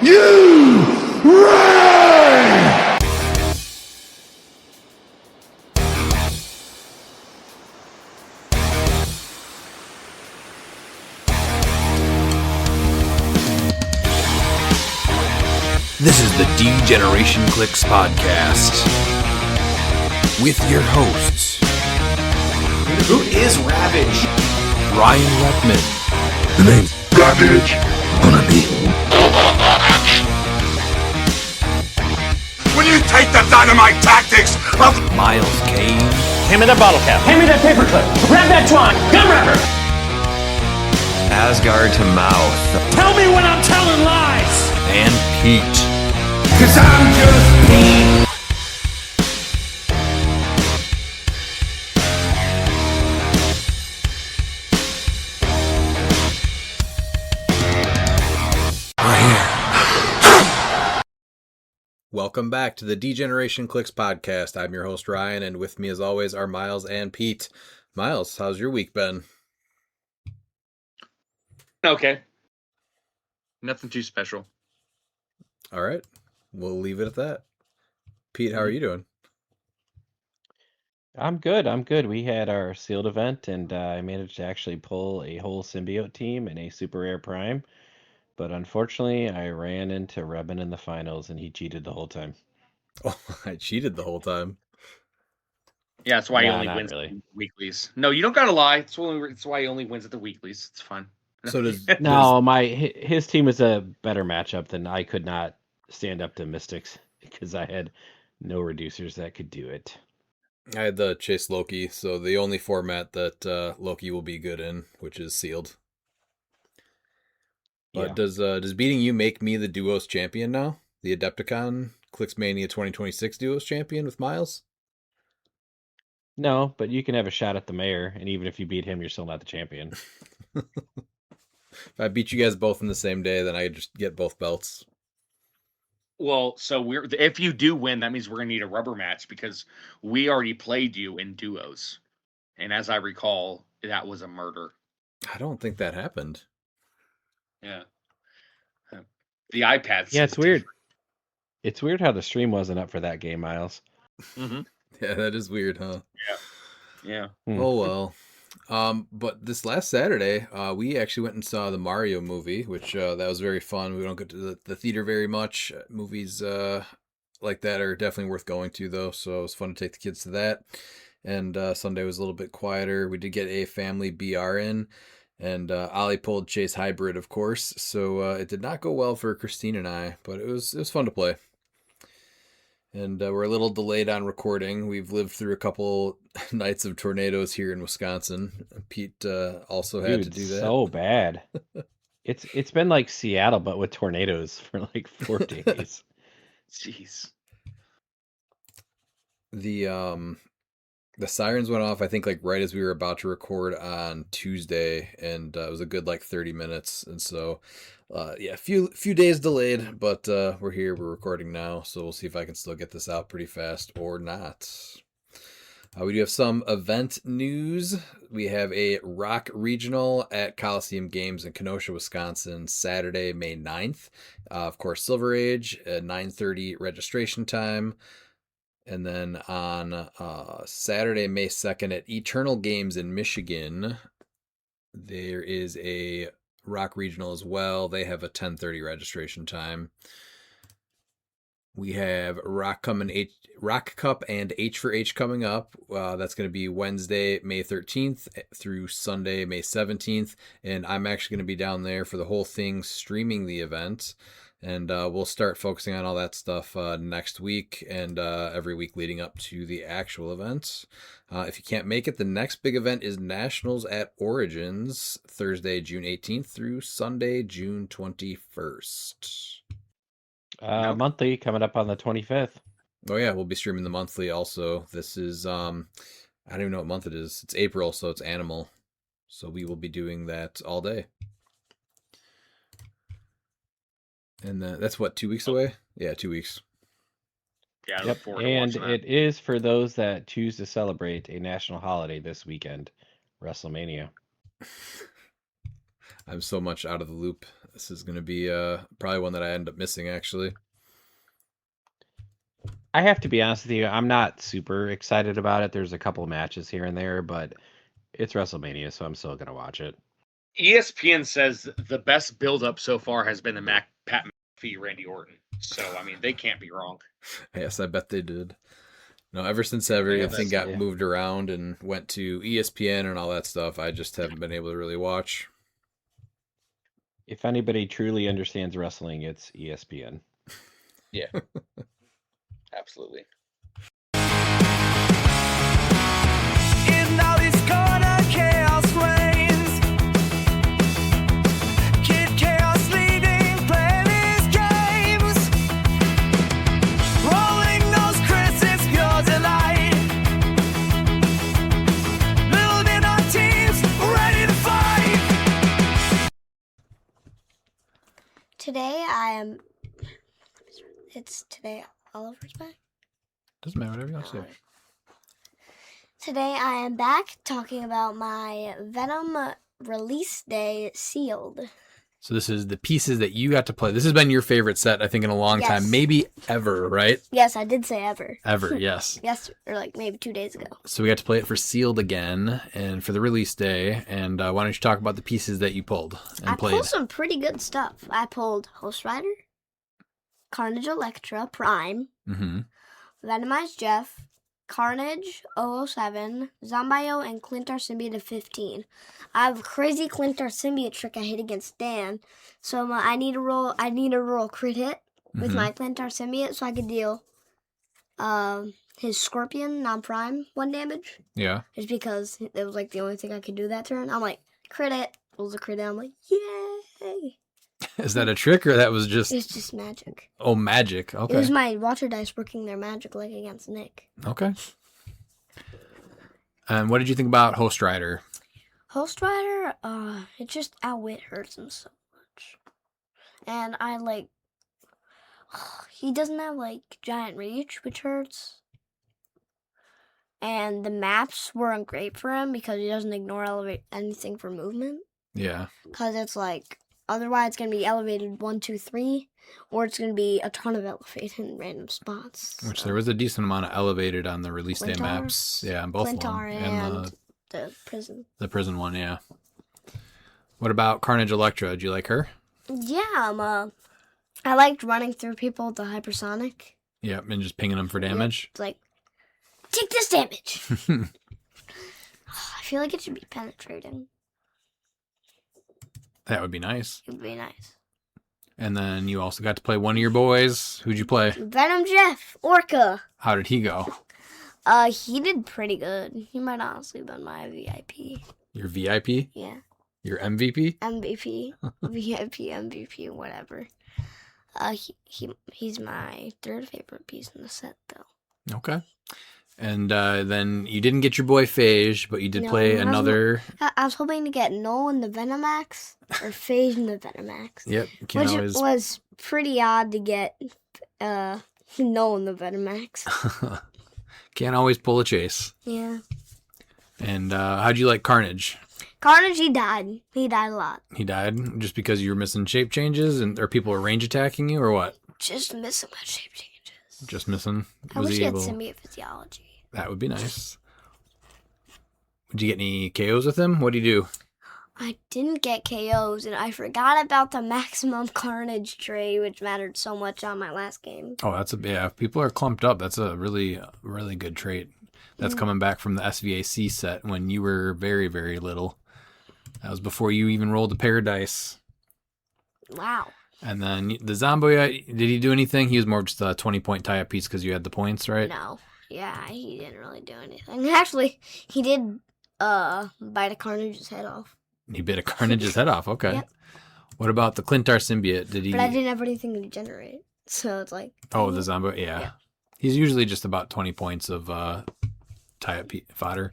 you reign! This is the D-Generation cliX podcast with your hosts. Who is Ravage? Ryan Reckman. The name's Ravage. Gonna be. When you take the dynamite tactics of Miles Kane. Hand me that bottle cap. Hand me that paperclip. Grab that twine. Gun wrapper. Asgard to mouth. Tell me when I'm telling lies. And Pete. 'cause I'm just Pete. Welcome back to the D-Generation cliX podcast. I'm your host, Ryan, and with me as always are Miles and Pete. Miles, how's your week been? Okay. Nothing too special. All right. We'll leave it at that. Pete, how are you doing? I'm good. We had our sealed event, and I managed to actually pull a whole symbiote team in a super rare prime. But unfortunately, I ran into Rebin in the finals, and he cheated the whole time. Oh, I cheated the whole time. Yeah, that's why he Nah, only not wins really. at the weeklies. No, you don't gotta lie. It's why he only wins at the weeklies. It's fun. So does No, his team was a better matchup than I could not stand up to Mystics because I had no reducers that could do it. I had the Chase Loki, so the only format that Loki will be good in, which is sealed. But Yeah. does beating you make me the Duos champion now? The Adepticon cliX Mania 2026 Duos champion with Miles? No, but you can have a shot at the mayor, and even if you beat him, you're still not the champion. If I beat you guys both in the same day, then I just get both belts. Well, so if you do win, that means we're gonna need a rubber match because we already played you in duos, and as I recall, that was a murder. I don't think that happened. Yeah. The iPad. Yeah, it's weird. It's weird how the stream wasn't up for that game, Miles. Mm-hmm. Yeah, that is weird, huh? Yeah. Oh well. But this last Saturday, we actually went and saw the Mario movie, which that was very fun. We don't go to the theater very much. Movies like that are definitely worth going to, though. So it was fun to take the kids to that. And Sunday was a little bit quieter. We did get a family BR in, and Ollie pulled Chase Hybrid, of course. So it did not go well for Christine and I, but it was fun to play. And we're a little delayed on recording. We've lived through a couple nights of tornadoes here in Wisconsin. Pete also had to do that. So bad. It's been like Seattle, but with tornadoes for like 4 days. Jeez. The sirens went off, I think, like right as we were about to record on Tuesday, and it was a good like 30 minutes. And so, yeah, a few days delayed, but we're here, we're recording now, so we'll see if I can still get this out pretty fast or not. We do have some event news. We have a rock regional at Coliseum Games in Kenosha, Wisconsin, Saturday, May 9th. Of course, Silver Age, 9:30 registration time. And then on Saturday, May 2nd at Eternal Games in Michigan, there is a rock regional as well. They have a 10:30 registration time. We have Rock Cup and H for H coming up. That's going to be Wednesday, May 13th through Sunday, May 17th. And I'm actually going to be down there for the whole thing, streaming the event. And we'll start focusing on all that stuff next week and every week leading up to the actual event. If you can't make it, the next big event is Nationals at Origins, Thursday, June 18th through Sunday, June 21st. Monthly coming up on the 25th. Oh yeah, we'll be streaming the monthly also. This is I don't even know what month it is. It's April, so it's Animal. So we will be doing that all day. And that's what, 2 weeks away? Yeah, 2 weeks. Yeah, I look Yep. forward to And watching that. it is for those that choose to celebrate a national holiday this weekend, WrestleMania. I'm so much out of the loop This is going to be probably one that I end up missing, actually. I have to be honest with you. I'm not super excited about it. There's a couple of matches here and there, but it's WrestleMania, so I'm still gonna watch it. ESPN says the best build-up so far has been the Pat McAfee Randy Orton. So I mean, they can't be wrong. Yes, I bet they did. No, ever since everything got moved around and went to ESPN and all that stuff, I just haven't been able to really watch. If anybody truly understands wrestling, it's ESPN. Yeah. Absolutely. In all these corner chaos waves, Kid Chaos leading, playing these games, rolling those critics, pure delight, building our teams, ready to fight. Today today Oliver's back. Doesn't matter, whatever you want to say. Today I am back talking about my Venom release day sealed. So this is the pieces that you got to play. This has been your favorite set, I think, in a long Yes. time. Maybe ever, right? Yes, I did say ever. Ever, yes. Yes, or like maybe 2 days ago. So we got to play it for sealed again and for the release day. And why don't you talk about the pieces that you pulled and I played? pulled some pretty good stuff. I pulled Host Rider, Carnage Electra Prime, Mm-hmm. Venomized Jeff, Carnage 007, Zombio, and Clintar Symbiote of 15. I have a crazy Clintar Symbiote trick I hit against Dan, so I need to roll crit hit with my Clintar Symbiote so I could deal his Scorpion non-prime 1 damage. Yeah. Just because it was like the only thing I could do that turn. I'm like, crit it. It was a crit hit. I'm like, yay! Is that a trick or that was just... It's just magic. Oh, magic. Okay. It was my Watcher dice working their magic like against Nick. Okay. And what did you think about Host Rider? Host Rider, it just outwit hurts him so much. And I like, he doesn't have like giant reach, which hurts. And the maps weren't great for him because he doesn't ignore anything for movement. Yeah. Because it's like, otherwise it's going to be elevated 1, 2, 3, or it's going to be a ton of elevated in random spots. Which there was a decent amount of elevated on the release day Clintar. maps. Yeah, on both of them. Clintar and the prison. The prison one, yeah. What about Carnage Electra? Do you like her? Yeah, I liked running through people with the hypersonic. Yep, and just pinging them for damage. It's like, take this damage. I feel like it should be penetrating. That would be nice. It would be nice. And then you also got to play one of your boys. Who'd you play? Venom Jeff, Orca. How did he go? He did pretty good. He might honestly have been my VIP. Your VIP? Yeah. Your MVP? MVP, VIP, MVP, whatever. He's my third favorite piece in the set, though. Okay. And then you didn't get your boy Phage, but you did play another. I was hoping to get Nolan the Venomax or Phage in the Venomax. Yep. Which was pretty odd to get Nolan the Venomax. Can't always pull a chase. Yeah. And how'd you like Carnage? Carnage, he died. He died a lot. He died just because you were missing shape changes, and or people were range attacking you, or what? Just missing my shape changes. Just missing. I wish he had symbiote physiology. That would be nice. Did you get any KOs with him? What do you do? I didn't get KOs, and I forgot about the maximum carnage tray, which mattered so much on my last game. Oh, yeah. If people are clumped up, that's a really, really good trait. That's coming back from the SVAC set when you were very, very little. That was before you even rolled a paradise. Wow. And then the Zomboid, did he do anything? He was more just a 20-point tie-up piece because you had the points, right? No. Yeah, he didn't really do anything. Actually, he did bite a Carnage's head off. He bit a Carnage's head off. Okay. Yep. What about the Clintar symbiote? Did he? But I didn't have anything to generate, so it's like. Oh, the Zomboid. Yeah. Yeah. He's usually just about 20 points of tie-up fodder.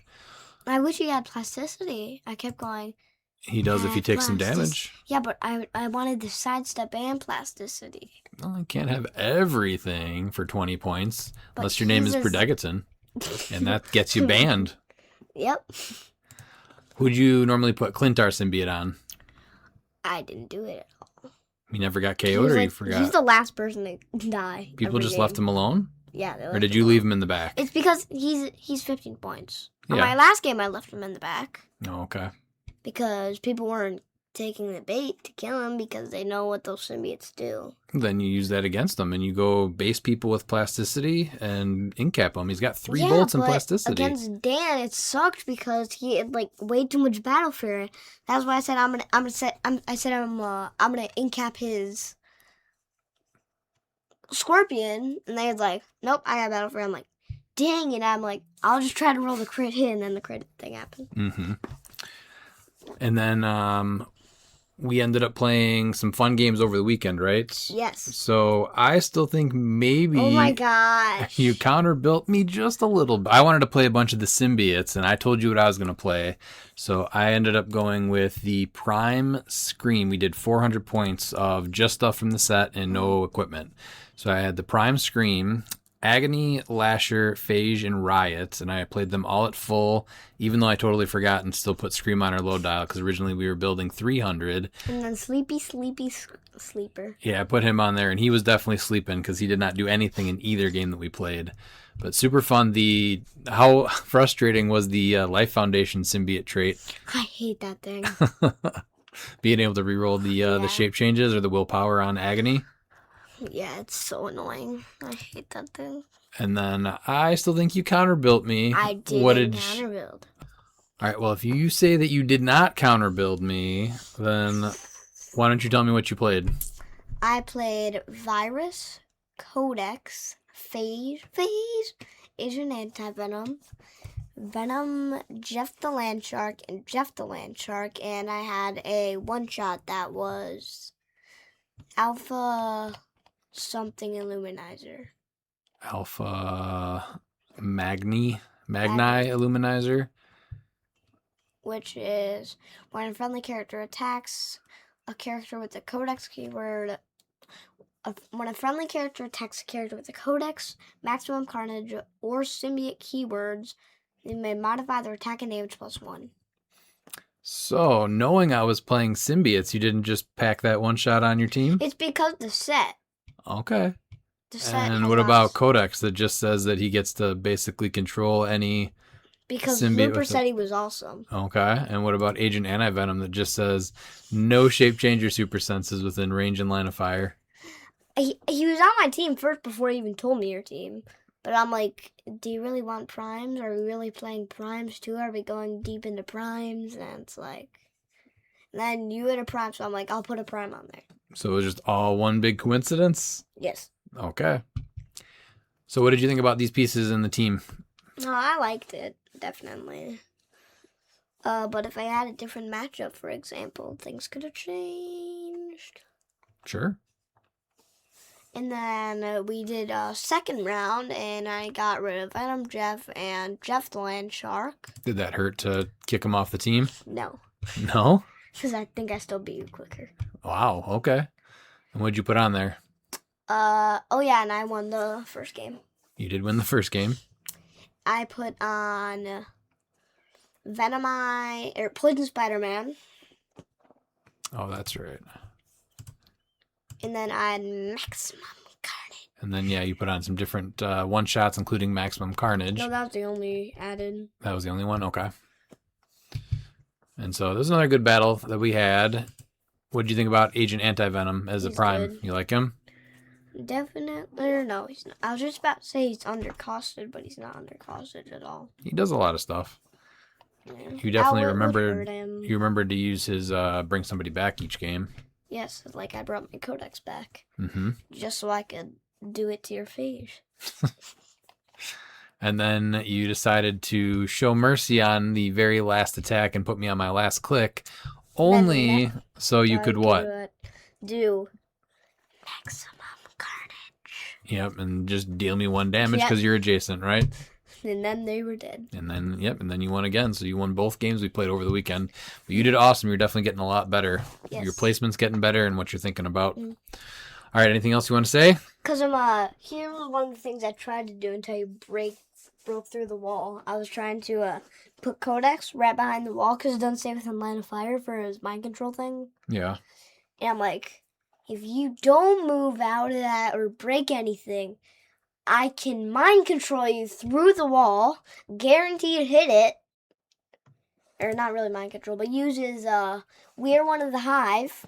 I wish he had plasticity. I kept going. He does if he takes some damage. Yeah, but I wanted the sidestep and plasticity. Well, you can't have everything for 20 points But unless your name is he's a- Predegaton, and that gets you banned. Yep. Who'd you normally put Clintar symbiote on? I didn't do it at all. You never got KO'd, He's or you like, forgot? he's the last person to die. People every just left game. him alone? Yeah. They Or left did him you alone. leave him in the back? It's because he's 15 points. On Yeah. my last game, I left him in the back Oh, okay. because people weren't taking the bait to kill him because they know what those symbiotes do. Then you use that against him, and you go base people with plasticity and incap him. He's got 3 Yeah, bolts and but plasticity. against Dan, it sucked because he had like way too much battle fear. That's why I said I'm gonna incap his Scorpion, and they was like, nope, I got battle fear. I'm like, dang it! I'm like, I'll just try to roll the crit hit, and then the crit thing happened. Mm-hmm. And then we ended up playing some fun games over the weekend, right? Yes. So I still think maybe Oh my gosh. you counter-built me just a little bit. I wanted to play a bunch of the symbiotes, and I told you what I was going to play. So I ended up going with the Prime Scream. We did 400 points of just stuff from the set and no equipment. So I had the Prime Scream, Agony, Lasher, Phage, and Riot, and I played them all at full, even though I totally forgot and still put Scream on our load dial, because originally we were building 300. And then Sleepy Sleeper. Yeah, I put him on there, and he was definitely sleeping, because he did not do anything in either game that we played. But super fun. How frustrating was the Life Foundation symbiote trait? I hate that thing. Being able to reroll the shape changes or the willpower on Agony. Yeah, it's so annoying. I hate that thing. And then I still think you counter-built me. I didn't counter-build. All right, well, if you say that you did not counter-build me, then why don't you tell me what you played? I played Virus, Codex, Phage, Agent Anti-Venom, Venom, Jeff the Land Shark, and Jeff the Land Shark, and I had a one-shot that was Alpha something Illuminizer. Alpha Magni Illuminizer. Which is when a friendly character attacks a character with the Codex keyword. When a friendly character attacks a character with the Codex, Maximum Carnage, or Symbiote keywords, they may modify their attack and damage +1. So, knowing I was playing symbiotes, you didn't just pack that one shot on your team? It's because the set. Okay. The set And has what about lots- Codex that just says that he gets to basically control any Because symbiote Looper with said he was awesome. Okay. And what about Agent Anti-Venom that just says no shape change or super senses within range and line of fire? He was on my team first before he even told me your team. But I'm like, do you really want primes? Are we really playing primes too? Are we going deep into primes? And it's like, and then you had a prime, so I'm like, I'll put a prime on there. So it was just all one big coincidence? Yes. Okay. So what did you think about these pieces in the team? No, I liked it, definitely. But if I had a different matchup, for example, things could have changed. Sure. And then we did a second round, and I got rid of Venom Jeff and Jeff the Land Shark. Did that hurt to kick him off the team? No, No? because I think I still beat you quicker. Wow. Okay. And what'd you put on there? Oh yeah, and I won the first game. You did win the first game. I put on Poison Spider-Man, Oh, that's right. and then I had Maximum Carnage. And then, yeah, you put on some different one-shots, including Maximum Carnage. No, that was the only added. That was the only one? Okay. And so there's another good battle that we had. What did you think about Agent Anti-Venom as a He's prime? good. You like him? Definitely. No, he's not. I was just about to say he's undercosted, but he's not undercosted at all. He does a lot of stuff. Yeah. You definitely Outwit would hurt him. you remembered to use his bring somebody back each game. Yes, like I brought my Codex back Mm-hmm. just so I could do it to your face. And then you decided to show mercy on the very last attack and put me on my last click, only so you could what? Do Maximum Carnage. Yep, and just deal me 1 damage Yep. because you're adjacent, right? And then they were dead. And then, and then you won again. So you won both games we played over the weekend. But you did awesome. You're definitely getting a lot better. Yes. Your placement's getting better and what you're thinking about. Mm. All right, anything else you want to say? Because here was one of the things I tried to do until you broke through the wall. I was trying to put Codex right behind the wall because it doesn't stay within line of fire for his mind control thing. Yeah. And I'm like, if you don't move out of that or break anything, I can mind control you through the wall, guarantee to hit it. Or not really mind control, but uses We're One of the Hive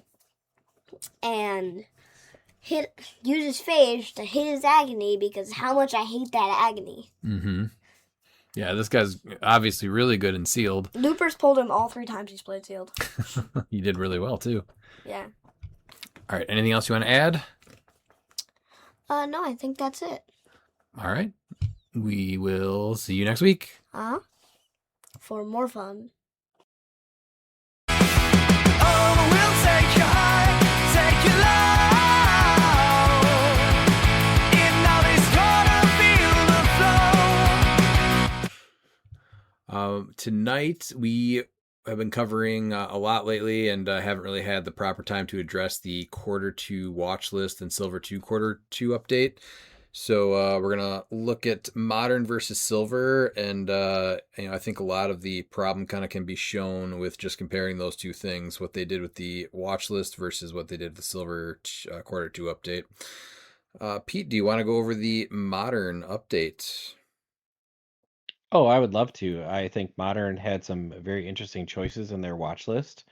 and uses Phage to hit his agony because how much I hate that agony. Mm-hmm. Yeah, this guy's obviously really good in sealed. Looper's pulled him all 3 times he's played sealed. You did really well too. Yeah. All right, anything else you want to add? No, I think that's it. All right. We will see you next week. For more fun. Oh, we'll take your heart, take your love. And now it's gonna feel the flow. Tonight we have been covering a lot lately, and haven't really had the proper time to address the quarter 2 watch list and silver 2 quarter 2 update. So we're gonna look at modern versus silver, and I think a lot of the problem kind of can be shown with just comparing those two things, what they did with the watch list versus what they did with the silver quarter 2 update. Pete, do you want to go over the modern update? Oh, I would love to. I think Modern had some very interesting choices in their watch list,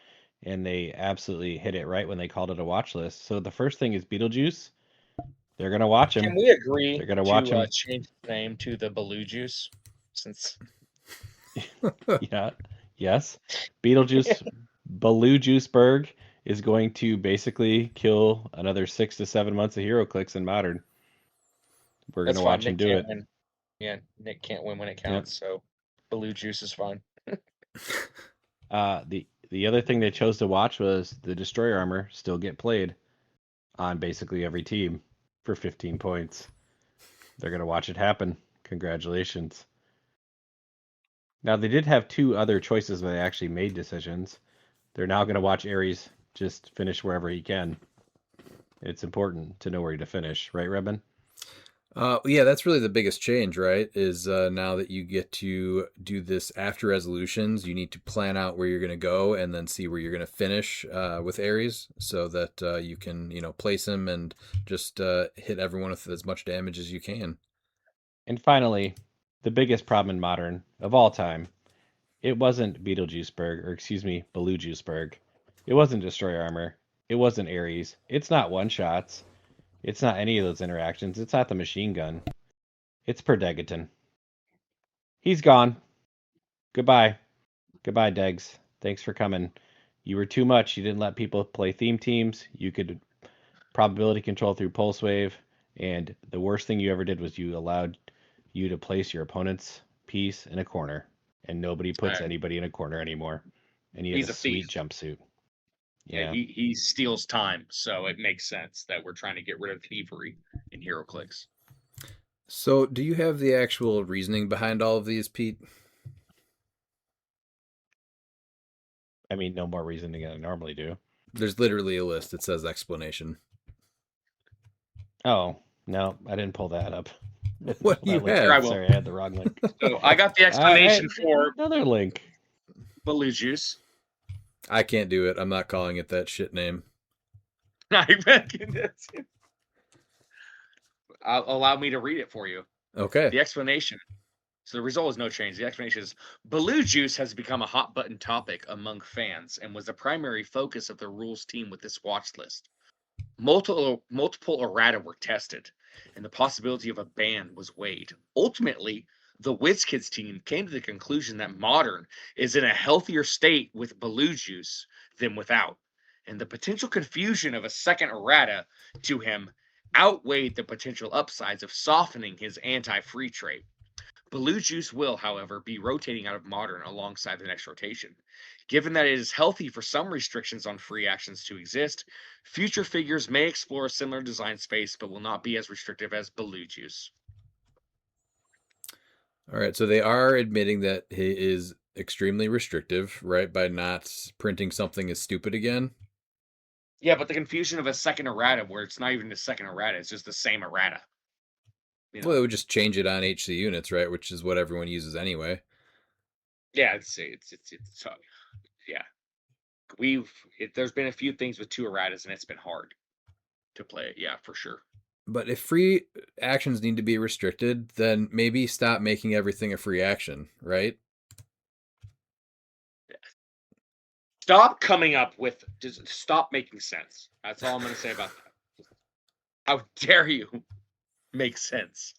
and they absolutely hit it right when they called it a watch list. So the first thing is Beetlejuice. They're gonna watch him. Can we agree They're gonna watch to him. change the name to the Baloo Juice? Since Yeah. Yes. Beetlejuice Belujuiceberg is going to basically kill another 6 to 7 months of hero clicks in Modern. We're that's gonna fine. watch him Nick do can't it. win. Yeah, Nick can't win when it counts, so Baloo Juice is fine. The other thing they chose to watch was the Destroyer Armor still get played on basically every team for 15 points. They're gonna watch it happen. Congratulations. Now they did have 2 other choices where they actually made decisions. They're now gonna watch Ares just finish wherever he can. It's important to know where to finish, right, Rebin? Yeah, that's really the biggest change, right? Is now that you get to do this after resolutions, you need to plan out where you're going to go and then see where you're going to finish with Ares, so that you can, place him and just hit everyone with as much damage as you can. And finally, the biggest problem in Modern of all time, it wasn't Beetlejuiceberg, or excuse me, Belujuiceberg. It wasn't Destroyer Armor. It wasn't Ares. It's not one-shots. It's not any of those interactions. It's not the machine gun. It's Perdegaton. He's gone. Goodbye. Goodbye, Degs. Thanks for coming. You were too much. You didn't let people play theme teams. You could probability control through Pulse Wave. And the worst thing you ever did was you allowed you to place your opponent's piece in a corner. And nobody puts Right. anybody in a corner anymore. And he had He's a a sweet thief. jumpsuit. Yeah, he steals time, so it makes sense that we're trying to get rid of thievery in hero clicks. So, do you have the actual reasoning behind all of these, Pete? I mean, no more reasoning than I normally do. There's literally a list that says explanation. Oh, no, I didn't pull that up. What do you link. have? I will. Sorry, I had the wrong link. So I got the explanation for another link. Baloo Juice. I can't do it. I'm not calling it that shit name. I reckon that's it. Allow me to read it for you. Okay. The explanation. So the result is no change. The explanation is Baloo Juice has become a hot button topic among fans and was the primary focus of the rules team with this watch list. Multiple errata were tested, and the possibility of a ban was weighed. Ultimately, the WizKids team came to the conclusion that Modern is in a healthier state with Baloo Juice than without, and the potential confusion of a second errata to him outweighed the potential upsides of softening his anti-free trait. Baloo Juice will, however, be rotating out of Modern alongside the next rotation. Given that it is healthy for some restrictions on free actions to exist, future figures may explore a similar design space but will not be as restrictive as Baloo Juice. All right, so they are admitting that he is extremely restrictive, right, by not printing something as stupid again. Yeah, but the confusion of a second errata where it's not even a second errata, it's just the same errata. Well, it would just change it on HC units, right, which is what everyone uses anyway. Yeah, yeah. There's been a few things with 2 erratas and it's been hard. to play it. Yeah, for sure. But if free actions need to be restricted, then maybe stop making everything a free action, right? Stop coming up with, just stop making sense. That's all I'm going to say about that. How dare you make sense?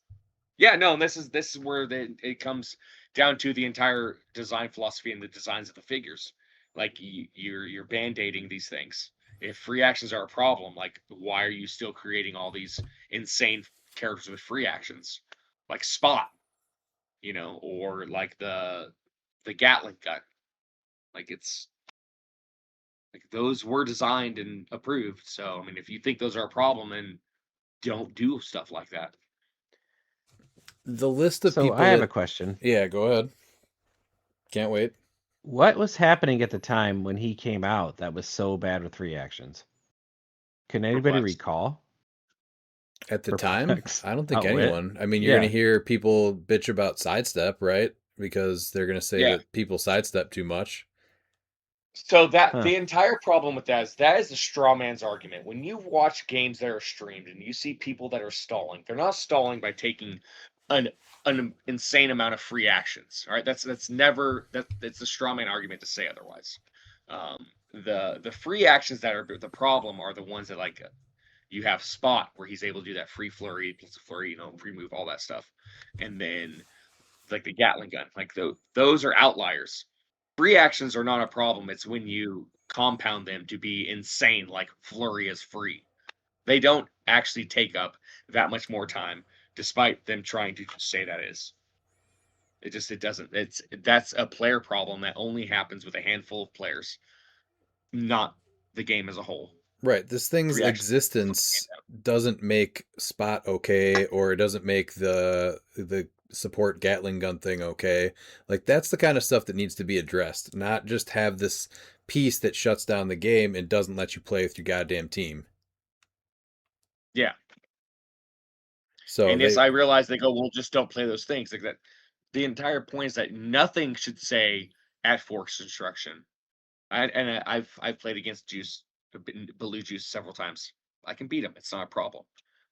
Yeah, no, and this is where it comes down to the entire design philosophy and the designs of the figures. Like you're band-aiding these things. If free actions are a problem, like why are you still creating all these insane characters with free actions, like Spot, or like the Gatling gun? Like it's like those were designed and approved. So I mean, if you think those are a problem, then don't do stuff like that. The list of So people I have a that. question. Yeah, go ahead. Can't wait. What was happening at the time when he came out that was so bad with reactions? Can anybody Perplexed. recall? At the time, Perplex. I don't think Outwit. anyone. I mean, you're going Yeah. to hear people bitch about sidestep, right? Because they're going to say Yeah. that people sidestep too much. So that Huh. the entire problem with that is the straw man's argument. When you watch games that are streamed and you see people that are stalling, they're not stalling by taking an insane amount of free actions. All right, that's never that's the straw man argument to say otherwise. The free actions that are the problem are the ones that like you have Spot where he's able to do that free flurry, free move, all that stuff, and then like the Gatling gun, like those are outliers. Free actions are not a problem. It's when you compound them to be insane, like Flurry is free. They don't actually take up that much more time, despite them trying to say that is. It doesn't. That's a player problem that only happens with a handful of players, not the game as a whole. Right. This thing's Free actions. existence doesn't make Spot okay, or it doesn't make the support Gatling gun thing okay. Like that's the kind of stuff that needs to be addressed, not just have this piece that shuts down the game and doesn't let you play with your goddamn team. Yeah. So And yes, I realize they go, well, just don't play those things. Like that. The entire point is that nothing should say at force instruction. I've played against Blue Juice several times. I can beat him. It's not a problem.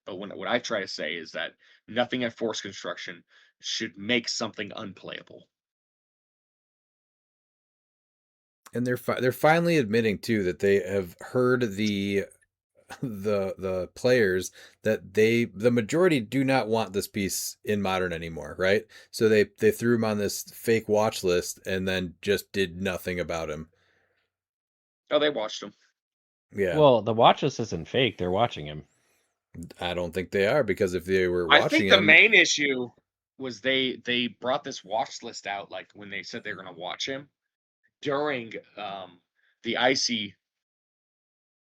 But what I try to say is that nothing at force construction should make something unplayable. and they're finally admitting too that they have heard the players that the majority do not want this piece in modern anymore, right? So they threw him on this fake watch list and then just did nothing about him. Oh, they watched him. Yeah. Well, the watch list isn't fake. They're watching him. I don't think they are, because if they were I watching think the him, main issue was they brought this watch list out like when they said they were going to watch him during the IC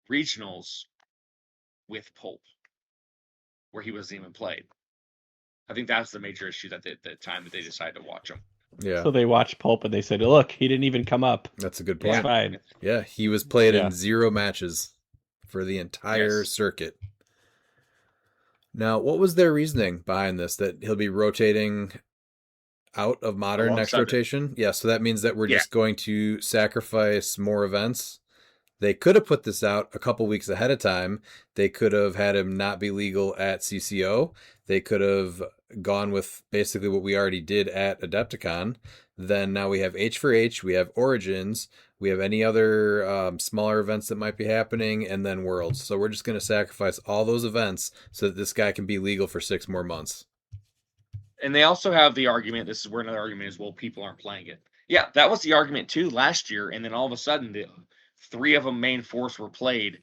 regionals with Pulp, where he wasn't even played. I think that's the major issue that the time that they decided to watch him. yeah, So they watched Pulp and they said, "Look, he didn't even come up. that's a good It's point. fine." Yeah, he was played Yeah. in 0 matches for the entire Yes. circuit. Now, what was their reasoning behind this? That he'll be rotating out of modern next Alongside it. rotation? Yeah, so that means that we're Yeah. just going to sacrifice more events. They could have put this out a couple weeks ahead of time. They could have had him not be legal at CCO. They could have gone with basically what we already did at Adepticon. Then now we have H for H, we have Origins, we have any other smaller events that might be happening, and then Worlds. So we're just going to sacrifice all those events so that this guy can be legal for 6 more months. And they also have the argument, this is where another argument is, well, people aren't playing it. Yeah, that was the argument too last year, and then all of a sudden, the 3 of them main force were played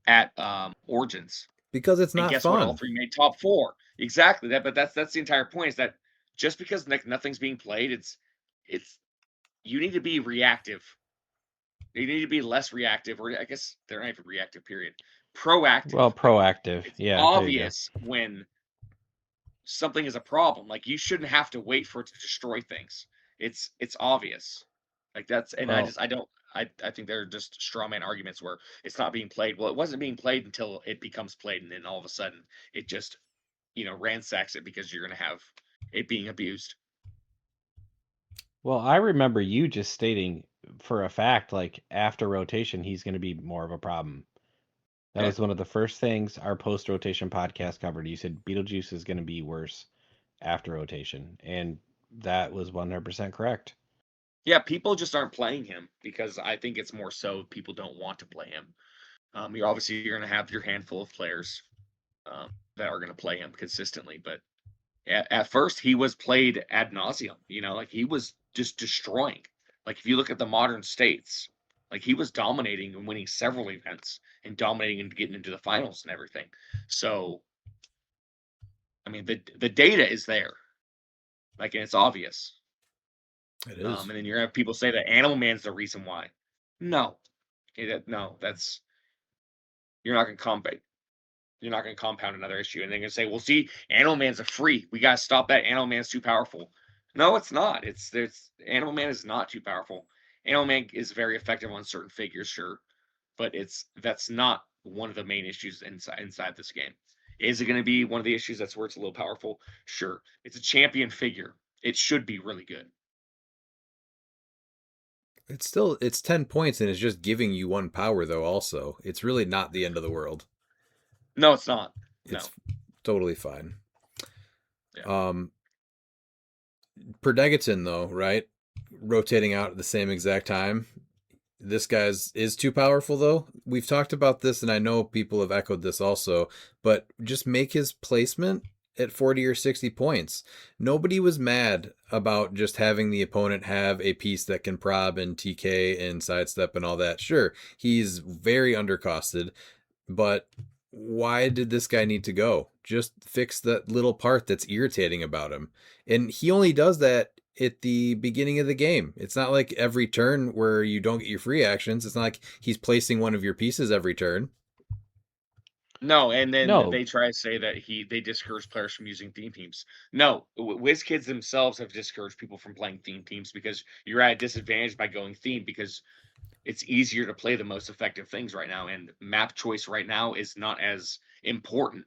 at Origins. Because it's And not guess what? All fun. 3 made top 4. Exactly. But that's the entire point, is that just because nothing's being played, it's you need to be reactive. You need to be less reactive, or I guess they're not even reactive, period. Proactive. Well, proactive. It's Yeah. there you go. obvious when something is a problem. Like you shouldn't have to wait for it to destroy things. It's obvious. Like that's, and Well, I think they're just straw man arguments where it's not being played. Well, it wasn't being played until it becomes played, and then all of a sudden it just ransacks it because you're gonna have it being abused. Well, I remember you just stating for a fact, like after rotation, he's going to be more of a problem. That was one of the first things our post-rotation podcast covered. You said Beetlejuice is going to be worse after rotation, and that was 100% correct. Yeah, people just aren't playing him because I think it's more so people don't want to play him. You're going to have your handful of players that are going to play him consistently, but at first he was played ad nauseum. Like he was just destroying. Like if you look at the modern states, like he was dominating and winning several events and dominating and getting into the finals and everything. So, I mean, the data is there, like, and it's obvious. It is. And then you're gonna have people say that Animal Man's the reason why. No, that's you're not gonna compound. You're not gonna compound another issue, and they're gonna say, "Well, see, Animal Man's a freak. We gotta stop that. Animal Man's too powerful." No, it's not. Animal Man is not too powerful. Animal Man is very effective on certain figures, sure, but that's not one of the main issues inside this game. Is it going to be one of the issues that's where it's a little powerful? Sure. It's a champion figure. It should be really good. It's 10 points and it's just giving you 1 power though also. It's really not the end of the world. No, it's not. It's totally fine. Yeah. Perdegaton though, right? Rotating out at the same exact time. This guy's is too powerful though. We've talked about this and I know people have echoed this also, but just make his placement at 40 or 60 points. Nobody was mad about just having the opponent have a piece that can prob and TK and sidestep and all that. Sure, he's very undercosted, but why did this guy need to go? Just fix that little part that's irritating about him. And he only does that at the beginning of the game. It's not like every turn where you don't get your free actions. It's not like he's placing one of your pieces every turn. No, and then No. they try to say that they discourage players from using theme teams. No, WizKids themselves have discouraged people from playing theme teams because you're at a disadvantage by going theme because it's easier to play the most effective things right now, and map choice right now is not as important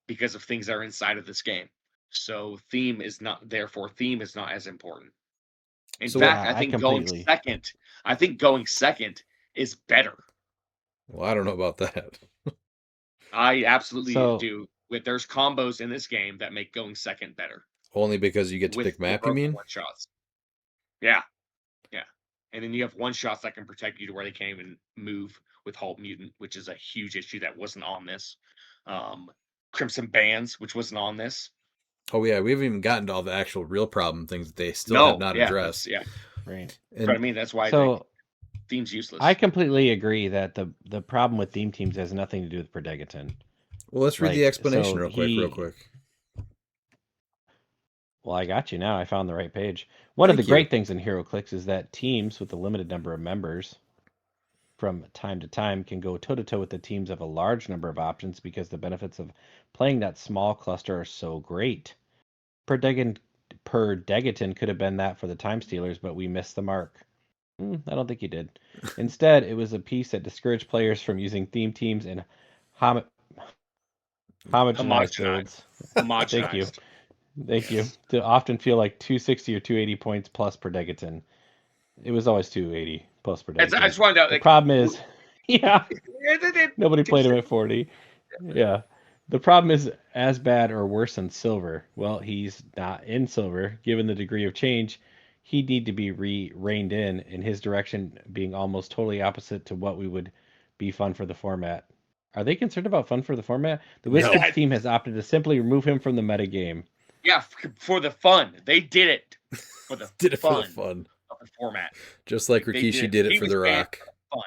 because of things that are inside of this game. So theme is not as important. In fact, I think going second is better. Well, I don't know about that. I absolutely do. There's combos in this game that make going second better. Only because you get to pick map, you mean? One shots. Yeah. And then you have one shots that can protect you to where they can't even move with Halt Mutant, which is a huge issue that wasn't on this. Crimson Bands, which wasn't on this. Oh yeah, we haven't even gotten to all the actual real problem things that they still have not addressed. Yeah. Right. But I mean, that's why theme's useless. I completely agree that the problem with theme teams has nothing to do with Perdegaton. Well, let's read the explanation real quick. Well, I got you now. I found the right page. One of the great things in HeroClix is that teams with a limited number of members from time to time can go toe-to-toe with the teams of a large number of options because the benefits of playing that small cluster are so great. Perdegaton could have been that for the Time Stealers, but we missed the mark. I don't think he did. Instead, it was a piece that discouraged players from using theme teams and homogenized builds. Thank you. To often feel like 260 or 280 points plus Perdegaton. It was always 280 plus Perdegaton. I just wanted to. The problem is, nobody played him at 40. Yeah. The problem is as bad or worse than Silver. Well, he's not in Silver. Given the degree of change, he'd need to be reined in his direction being almost totally opposite to what we would be fun for the format. Are they concerned about fun for the format? The WizKids team has opted to simply remove him from the metagame. Yeah, for the fun. They did it for the for the fun of the format. Just like Rikishi did it for the Rock. Fun.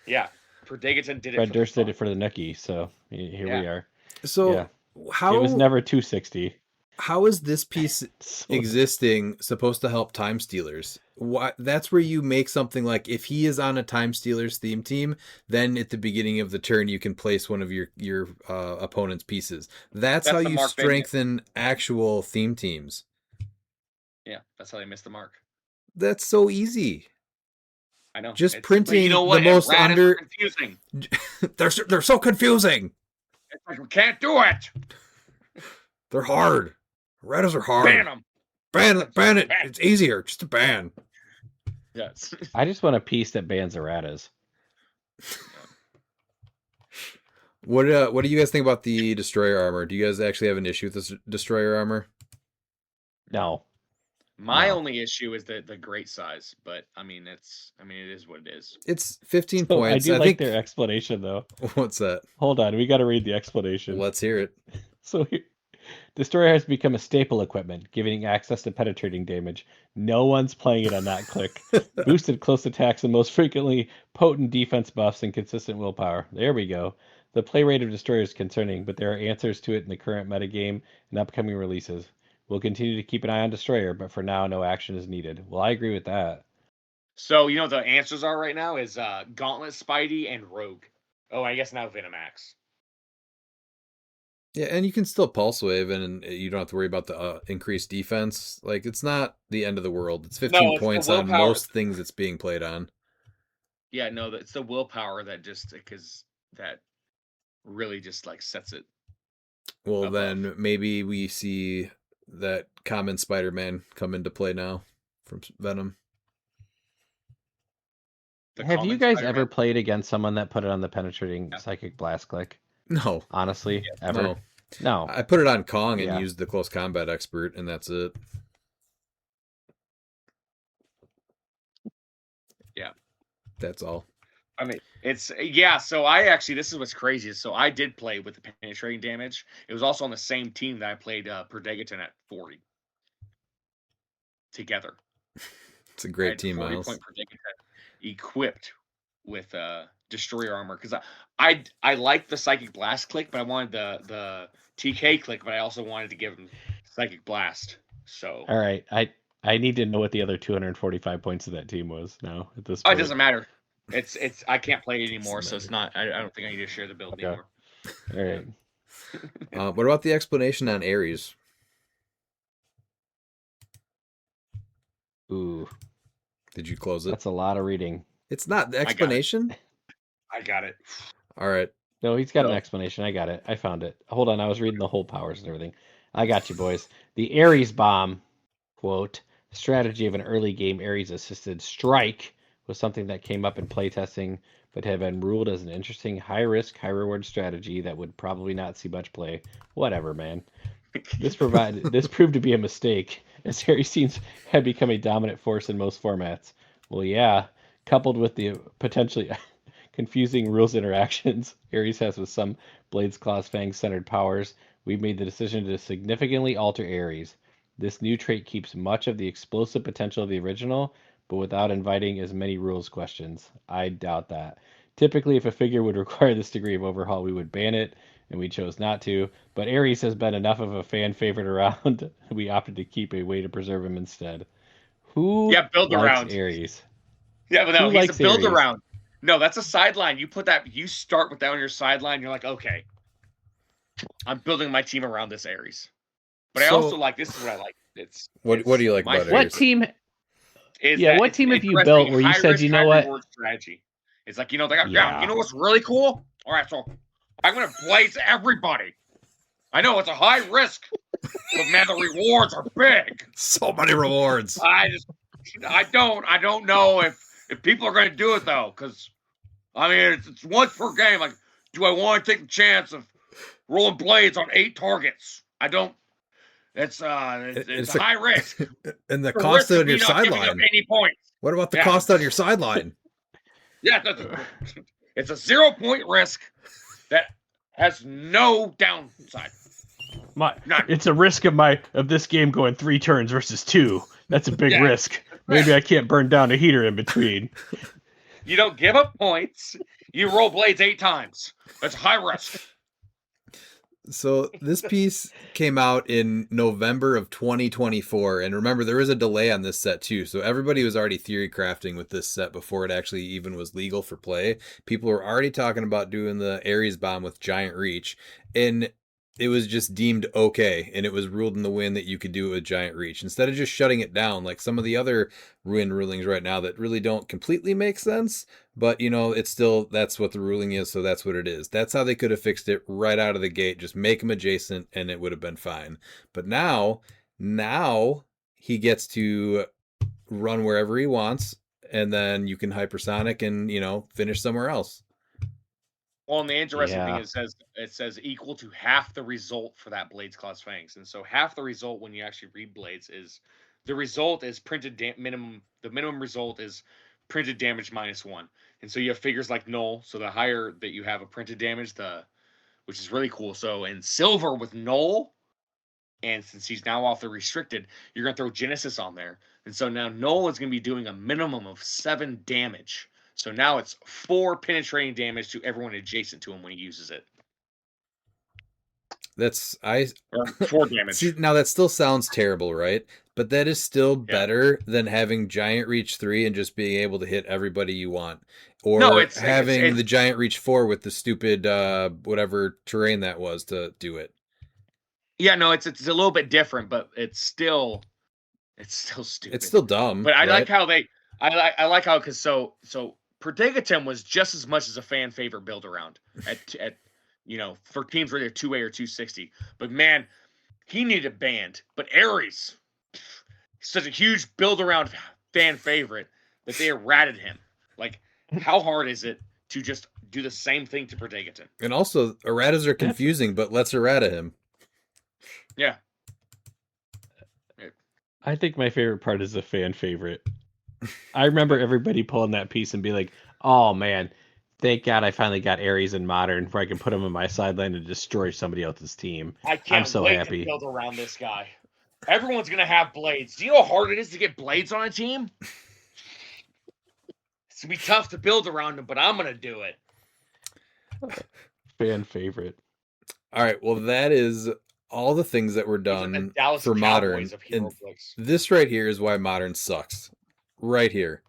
Yeah, Perdegaton did it. Fred Durst did it for the Nookie, so here we are. So how it was never 260. How is this piece existing supposed to help Time Stealers? That's where you make something like if he is on a Time Stealers theme team, then at the beginning of the turn you can place one of your opponent's pieces. That's how you strengthen actual theme teams. Yeah, that's how they missed the mark. That's so easy. I know. Just printing the most confusing. They're so confusing. It's like we can't do it. They're hard. Erratas are hard. Ban them. Ban it. It's easier just to ban. Yes. I just want a piece that bans erratas. What do you guys think about the destroyer armor? Do you guys actually have an issue with this destroyer armor? No. My No. only issue is the great size, but it is what it is. It's 15 So I points. do I like think. their explanation though. What's that? Hold on, we got to read the explanation. Let's hear it. So here, Destroyer has become a staple equipment, giving access to penetrating damage. No one's playing it on that click. Boosted close attacks and most frequently potent defense buffs and consistent willpower. There we go. The play rate of Destroyer is concerning, but there are answers to it in the current metagame and upcoming releases. We'll continue to keep an eye on Destroyer, but for now, no action is needed. Well, I agree with that. So the answers are right now is Gauntlet, Spidey, and Rogue. Oh, I guess now Venomax. Yeah, and you can still pulse wave, and you don't have to worry about the increased defense. Like, it's not the end of the world. It's 15 it's the points on willpower. most things it's being played on. Yeah, no, it's the willpower that that really just like sets it. Well, above. then maybe we see that common Spider-Man come into play now from Venom. The Have you common guys Spider-Man. ever played against someone that put it on the penetrating psychic blast click? No, Honestly, ever? no. No. I put it on Kong and Yeah. used the close combat expert, and that's it. Yeah. That's all. It's so this is what's crazy. So I did play with the penetrating damage. It was also on the same team that I played Perdegaton at 40 together. It's a great team, 40 Miles. point Perdegaton equipped with destroyer armor because I like the psychic blast click, but I wanted the TK click, but I also wanted to give him psychic blast. So All right. I need to know what the other 245 points of that team was now at this it point. doesn't matter. It's I can't play it anymore, so it's not. I don't think I need to share the build Okay. anymore. All right. What about the explanation on Ares? Ooh, Did you close it? that's a lot of reading. It's not the explanation. I got it. All right. No, he's got an No. explanation. I got it. I found it. Hold on. I was reading the whole powers and everything. I got you, boys. The Ares bomb, quote, strategy of an early game Ares assisted strike was something that came up in playtesting, but had been ruled as an interesting high risk, high reward strategy that would probably not see much play. Whatever, man. This proved to be a mistake, as Ares seems had become a dominant force in most formats. Well, yeah, coupled with the potentially confusing rules interactions Ares has with some Blades, Claws, Fangs centered powers, we've made the decision to significantly alter Ares. This new trait keeps much of the explosive potential of the original, but without inviting as many rules questions. I doubt that. Typically, if a figure would require this degree of overhaul, we would ban it, and we chose not to. But Ares has been enough of a fan favorite around, we opted to keep a way to preserve him instead. Who build likes around. Ares? Yeah, but no, Who he's likes a build Ares? around. No, that's a sideline. You start with that on your sideline. You're like, okay, I'm building my team around this Ares. But I So- also like this is what I like. What do you like my about favorite Ares? What team? is Yeah, that what it's team have you interesting built where you high said, risk, you know high what? reward strategy? It's like, they got, Yeah. you know what's really cool? All right, so I'm going to blaze everybody. I know it's a high risk, but man, the rewards are big. So many rewards. I don't know if people are going to do it though, because it's once per game. Like, do I want to take the chance of rolling blades on 8 targets? I don't. It's It's a high risk. And the The cost risk of on your me not giving up sideline. any points. What about the Yeah. cost on your sideline? Yeah, it's a 0-point risk that has no downside. None. It's a risk of this game going 3 turns versus 2. That's a big Yeah. risk. Maybe I can't burn down a heater in between. You don't give up points. You roll blades 8 times. That's high risk. So this piece came out in November of 2024, and remember there was a delay on this set too. So everybody was already theory crafting with this set before it actually even was legal for play. People were already talking about doing the Ares bomb with giant reach, and it was just deemed okay, and it was ruled in the win that you could do it with giant reach instead of just shutting it down like some of the other win rulings right now that really don't completely make sense. But it's still, that's what the ruling is, so that's what it is. That's how they could have fixed it right out of the gate. Just make him adjacent, and it would have been fine. But now he gets to run wherever he wants, and then you can hypersonic and finish somewhere else. Well, and the interesting thing Yeah. is it says equal to half the result for that Blades Claws Fangs, and so half the result when you actually read Blades is the result is minimum. The minimum result is printed damage -1, and so you have figures like Null. So the higher that you have a printed damage, which is really cool. So in Silver with Null, and since he's now off the restricted, you're gonna throw Genesis on there, and so now Null is gonna be doing a minimum of 7 damage. So now it's 4 penetrating damage to everyone adjacent to him when he uses it. That's Or 4 damage. See, now that still sounds terrible, right? But that is still Yeah. better than having Giant Reach 3 and just being able to hit everybody you want. Or No, it's having the Giant Reach 4 with the stupid whatever terrain that was to do it. yeah, no, it's a little bit different, but it's still stupid. It's still dumb. But I right? like how I like how because so Predagitum was just as much as a fan favorite build around at for teams where they're 2A or 260. But man, he needed banned. But Ares, such a huge build around fan favorite that they errated him. Like, how hard is it to just do the same thing to Predagitum? And also, erratas are confusing, but let's errata him. Yeah. I think my favorite part is the fan favorite. I remember everybody pulling that piece and be like, "Oh man, thank God I finally got Ares in Modern where I can put him in my sideline and destroy somebody else's team." I can't I'm so wait happy. to build around this guy. Everyone's gonna have blades. Do you know how hard it is to get blades on a team? It's gonna be tough to build around him, but I'm gonna do it. Fan favorite. All right, well, that is all the things that were These are the done Dallas for Modern. Cowboys of And HeroClix. this right here is why Modern sucks. Right here.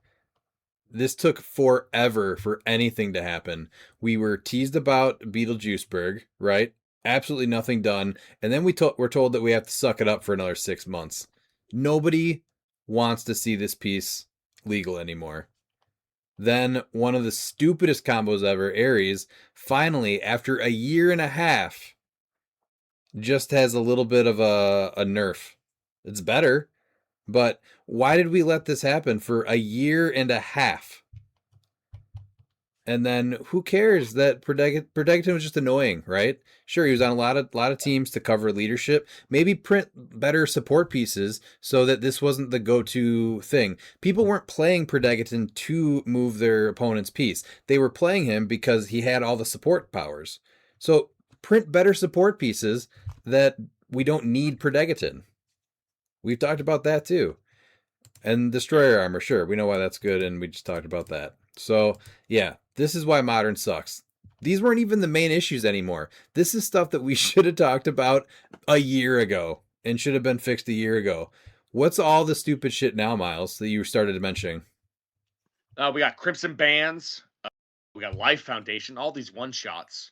This took forever for anything to happen. We were teased about Beetlejuiceburg, right? Absolutely nothing done. And then we're told that we have to suck it up for another 6 months. Nobody wants to see this piece legal anymore. Then one of the stupidest combos ever, Ares, finally, after a year and a half, just has a little bit of a nerf. It's better, but why did we let this happen for a year and a half? And then who cares that Predagiton was just annoying, right? Sure, he was on a lot of teams to cover leadership. Maybe print better support pieces so that this wasn't the go-to thing. People weren't playing Predagiton to move their opponent's piece. They were playing him because he had all the support powers. So print better support pieces that we don't need Predagiton. We've talked about that too. And Destroyer Armor, sure, we know why that's good, and we just talked about that. So, yeah, this is why Modern sucks. These weren't even the main issues anymore. This is stuff that we should have talked about a year ago and should have been fixed a year ago. What's all the stupid shit now, Miles, that you started mentioning? We got Crimson Bands. We got Life Foundation. All these one-shots.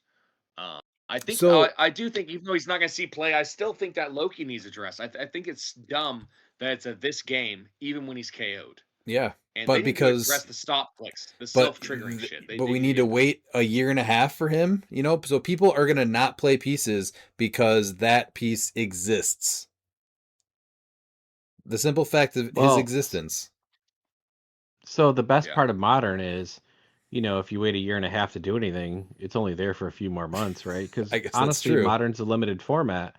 I think So- I do think even though he's not going to see play, I still think that Loki needs addressed. I think it's dumb that it's a this game even when he's KO'd. Yeah, And but they need because to address the stop clicks, the but self-triggering shit. but we need to wait a year and a half for him, so people are going to not play pieces because that piece exists. The simple fact of his existence. So the best Yeah. part of Modern is, if you wait a year and a half to do anything, it's only there for a few more months, right? Because I guess that's honestly, true. Modern's a limited format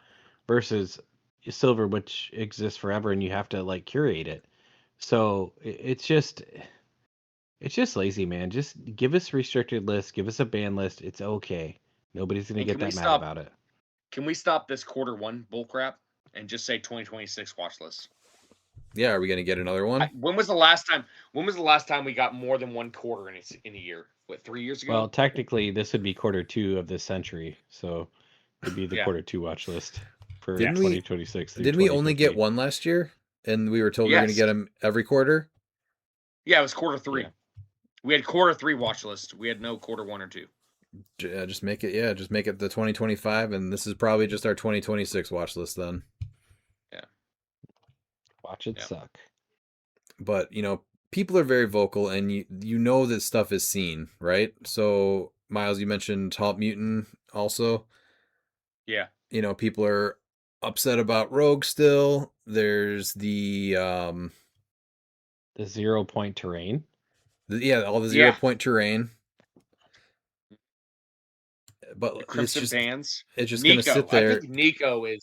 versus Silver, which exists forever, and you have to curate it. So it's just lazy, man. Just give us restricted lists, give us a ban list. It's okay. Nobody's gonna And get can we that mad stop- about it. Can we stop this quarter 1 bullcrap and just say 2026 watch list? Yeah, are we going to get another one? When was the last time? When was the last time we got more than one quarter in a year? What, 3 years ago? Well, technically, this would be quarter 2 of this century, so it'd be the Yeah. quarter 2 watch list for Didn't we- 2026. through Didn't we only get 2050. one last year? And we were told we were going to Yes. get them every quarter? Yeah, it was quarter 3. Yeah. We had quarter 3 watch list. We had no quarter 1 or 2. Just make it the 2025, and this is probably just our 2026 watch list then. Watch it Yeah. suck. But, people are very vocal, and you know this stuff is seen, right? So, Miles, you mentioned Halt Mutant also. Yeah. People are upset about Rogue still. There's the The 0 point terrain. all the 0 point terrain. but The it's Crimson just Bands. it's just gonna Nico. sit I there. think Nico it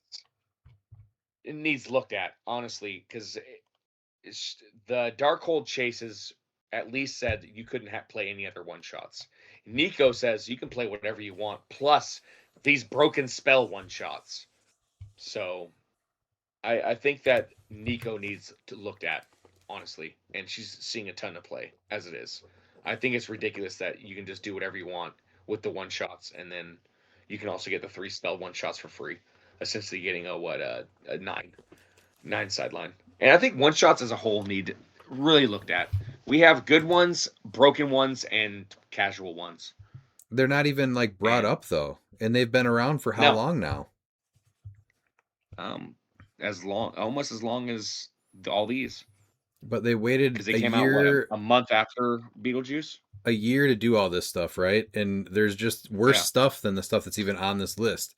needs looked at, honestly, because the Darkhold chases at least said you couldn't play any other one shots. Nico says you can play whatever you want, plus these broken spell one shots. So I think that Nico needs to looked at, honestly, and she's seeing a ton of play as it is. I think it's ridiculous that you can just do whatever you want with the one shots, and then you can also get the 3 spell one shots for free, essentially getting a 9 sideline. And I think one shots as a whole need really looked at. We have good ones, broken ones, and casual ones. They're not even like brought And up though, and they've been around for how no, long now? almost as long as all these, But they waited because they a came out year, a month after Beetlejuice. to do all this stuff, right? And there's just worse Yeah, stuff than the stuff that's even on this list.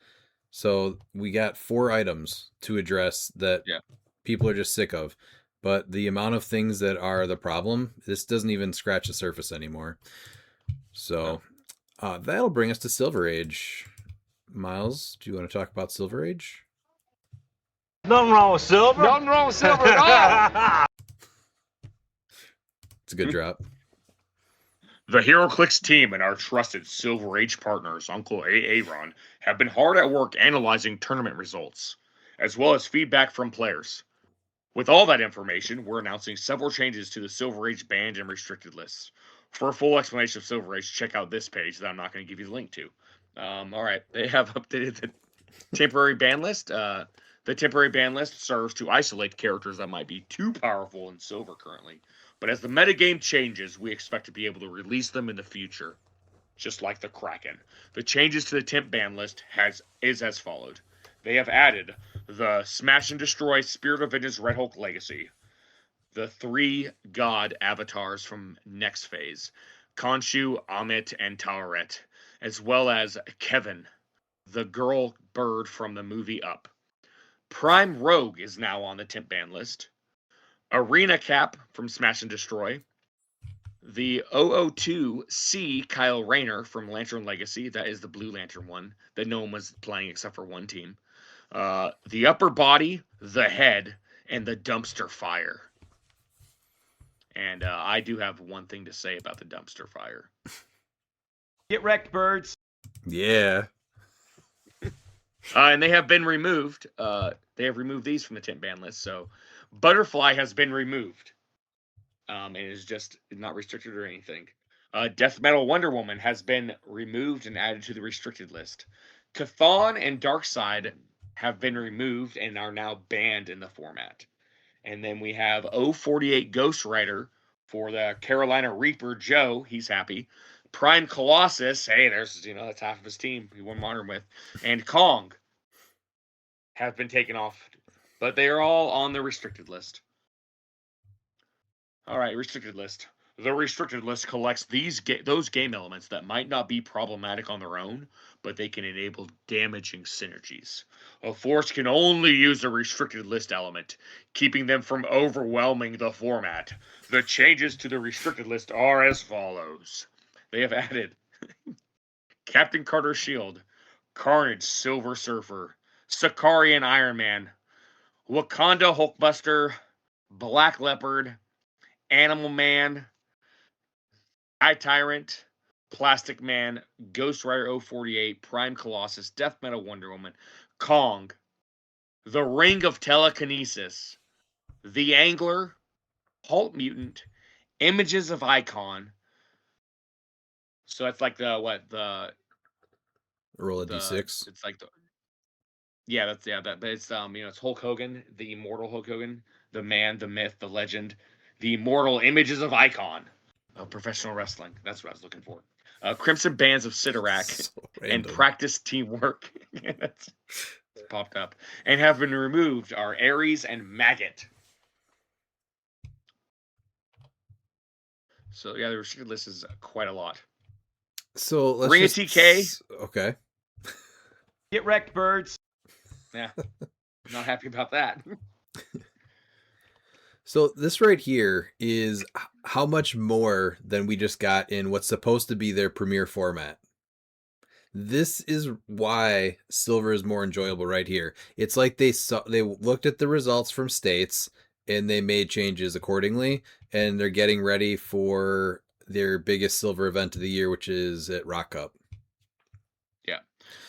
So we got 4 items to address that yeah. people are just sick of. But the amount of things that are the problem, this doesn't even scratch the surface anymore. So that'll bring us to Silver Age. Miles, do you want to talk about Silver Age? Nothing wrong with silver. Nothing wrong with silver at all. It's a good drop. The HeroClix team and our trusted Silver Age partners, Uncle Aaron, have been hard at work analyzing tournament results, as well as feedback from players. With all that information, we're announcing several changes to the Silver Age banned and restricted lists. For a full explanation of Silver Age, check out this page that I'm not going to give you the link to. All right, they have updated the temporary ban list. The temporary ban list serves to isolate characters that might be too powerful in Silver currently. But as the metagame changes, we expect to be able to release them in the future, just like the Kraken. The changes to the temp ban list is as followed. They have added the Smash and Destroy Spirit of Vengeance Red Hulk Legacy, the 3 god avatars from next phase, Khonshu, Amit, and Taweret, as well as Kevin, the girl bird from the movie Up. Prime Rogue is now on the temp ban list. Arena Cap from Smash and Destroy. The 002C Kyle Rayner from Lantern Legacy. That is the Blue Lantern one that no one was playing except for one team. The Upper Body, the Head, and the Dumpster Fire. And I do have one thing to say about the Dumpster Fire. Get wrecked, birds. Yeah. And they have been removed. They have removed these from the temp ban list. So Butterfly has been removed. And is just not restricted or anything. Death Metal Wonder Woman has been removed and added to the restricted list. Chthon and Darkseid have been removed and are now banned in the format. And then we have 048 Ghost Rider for the Carolina Reaper. Joe, he's happy. Prime Colossus, hey, there's that's half of his team he won Modern with. And Kong have been taken off, but they are all on the restricted list. All right, restricted list. The restricted list collects those game elements that might not be problematic on their own, but they can enable damaging synergies. A force can only use a restricted list element, keeping them from overwhelming the format. The changes to the restricted list are as follows. They have added Captain Carter's Shield, Carnage Silver Surfer, Sakarian Iron Man, Wakanda Hulkbuster, Black Leopard, Animal Man, Eye Tyrant, Plastic Man, Ghost Rider 048, Prime Colossus, Death Metal Wonder Woman, Kong, The Ring of Telekinesis, The Angler, Halt Mutant, Images of Icon. So that's like the Roll a d6. it's like it's Hulk Hogan, the immortal Hulk Hogan, the man, the myth, the legend, the immortal Images of Icon of professional wrestling. That's what I was looking for. Crimson Bands of Sidorak So and random. Practice Teamwork. It's popped up. And have been removed are Ares and Maggot. So yeah, the restricted list is quite a lot. So let's Ring of just TK. Okay. Get wrecked, birds. Yeah, not happy about that. So this right here is how much more than we just got in what's supposed to be their premier format. This is why Silver is more enjoyable right here. It's like they looked at the results from states and they made changes accordingly, and they're getting ready for their biggest Silver event of the year, which is at Rock Cup. Yeah.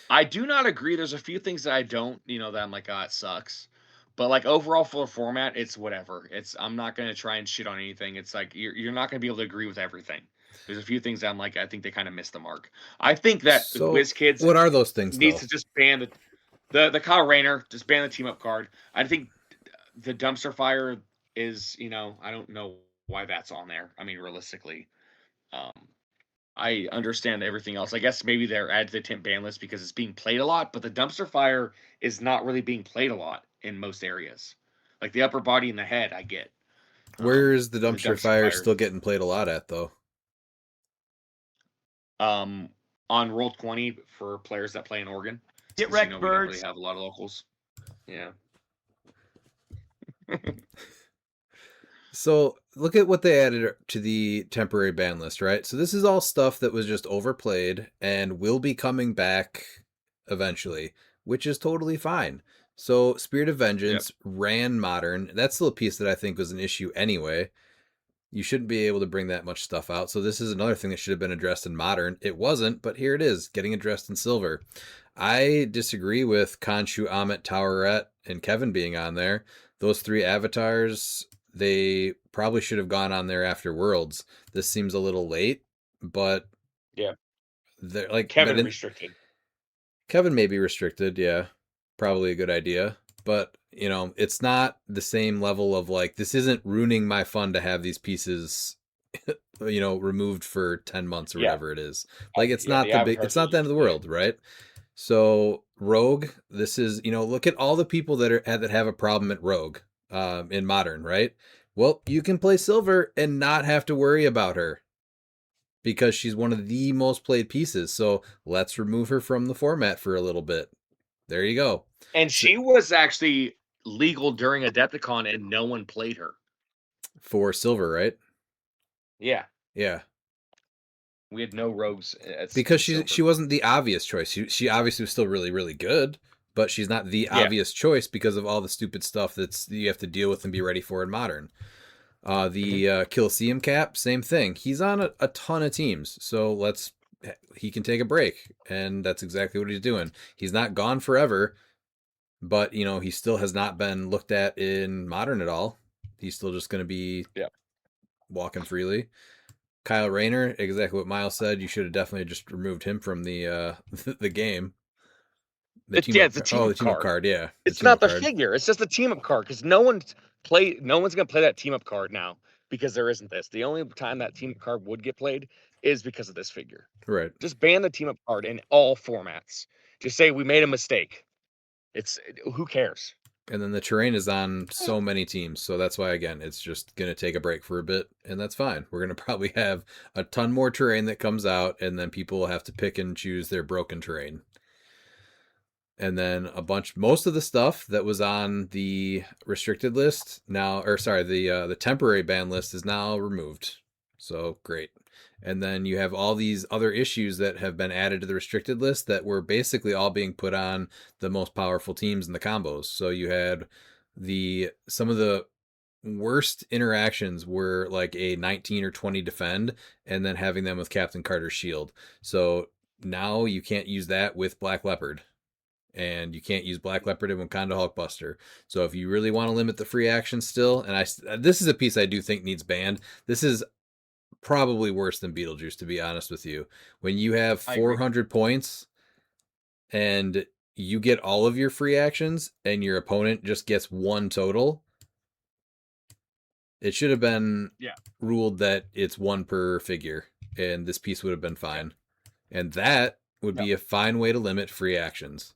I do not agree. There's a few things that I don't, that I'm like, it sucks. But like overall for the format, it's whatever. I'm not gonna try and shit on anything. It's like you're not gonna be able to agree with everything. There's a few things that I'm like, I think they kind of missed the mark. I think that So, WizKids what are those things, needs though? to just ban the Kyle Rayner, just ban the team up card. I think the dumpster fire is, I don't know why that's on there. I mean, realistically, I understand everything else. I guess maybe they're added to the temp ban list because it's being played a lot, but the dumpster fire is not really being played a lot in most areas. Like the upper body and the head, I get. Where is the dumpster dumpster fire fire. still getting played a lot at, though? On Roll 20 for players that play in Oregon. Get 'Cause, wrecked, we don't really birds. have a lot of locals. Yeah. So look at what they added to the temporary ban list, right? So this is all stuff that was just overplayed and will be coming back eventually, which is totally fine. So Spirit of Vengeance ran modern. That's still a piece that I think was an issue anyway. You shouldn't be able to bring that much stuff out. So this is another thing that should have been addressed in modern. It wasn't, but here it is, getting addressed in silver. I disagree with Khonshu, Amit, Towerette, and Kevin being on there. Those three avatars, they probably should have gone on there after Worlds. This seems a little late, but Yeah. they're like Kevin restricted. Kevin may be restricted, yeah. Probably a good idea. But, it's not the same level of like, this isn't ruining my fun to have these pieces, removed for 10 months or whatever it is. Like, it's not it's not the end of the world, right? So Rogue, this is, look at all the people that have a problem at Rogue, in modern, right? Well, you can play silver and not have to worry about her because she's one of the most played pieces. So let's remove her from the format for a little bit. There you go. And she was actually legal during Adepticon and no one played her. For silver, right? Yeah. Yeah. We had no rogues because she wasn't the obvious choice. She obviously was still really, really good, but she's not the obvious choice because of all the stupid stuff that you have to deal with and be ready for in modern. The Colosseum cap, same thing. He's on a ton of teams, so he can take a break, and that's exactly what he's doing. He's not gone forever, but he still has not been looked at in modern at all. He's still just going to be walking freely. Kyle Rayner, exactly what Miles said. You should have definitely just removed him from the the game. The team up card. Yeah, it's not the figure. It's just the team up card because no one's gonna play that team up card now because there isn't this. The only time that team up card would get played is because of this figure. Right. Just ban the team up card in all formats. Just say we made a mistake. Who cares? And then the terrain is on so many teams, so that's why again it's just gonna take a break for a bit, and that's fine. We're gonna probably have a ton more terrain that comes out, and then people will have to pick and choose their broken terrain. And then most of the stuff that was on the restricted list the temporary ban list is now removed. So great. And then you have all these other issues that have been added to the restricted list that were basically all being put on the most powerful teams in the combos. So you had some of the worst interactions were like a 19 or 20 defend and then having them with Captain Carter's shield. So now you can't use that with Black Leopard. And you can't use Black Leopard and Wakanda Hulkbuster. So if you really want to limit the free action still, and this is a piece I do think needs banned. This is probably worse than Beetlejuice, to be honest with you. When you have 400 points and you get all of your free actions and your opponent just gets one total, it should have been ruled that it's one per figure, and this piece would have been fine. And that would be a fine way to limit free actions.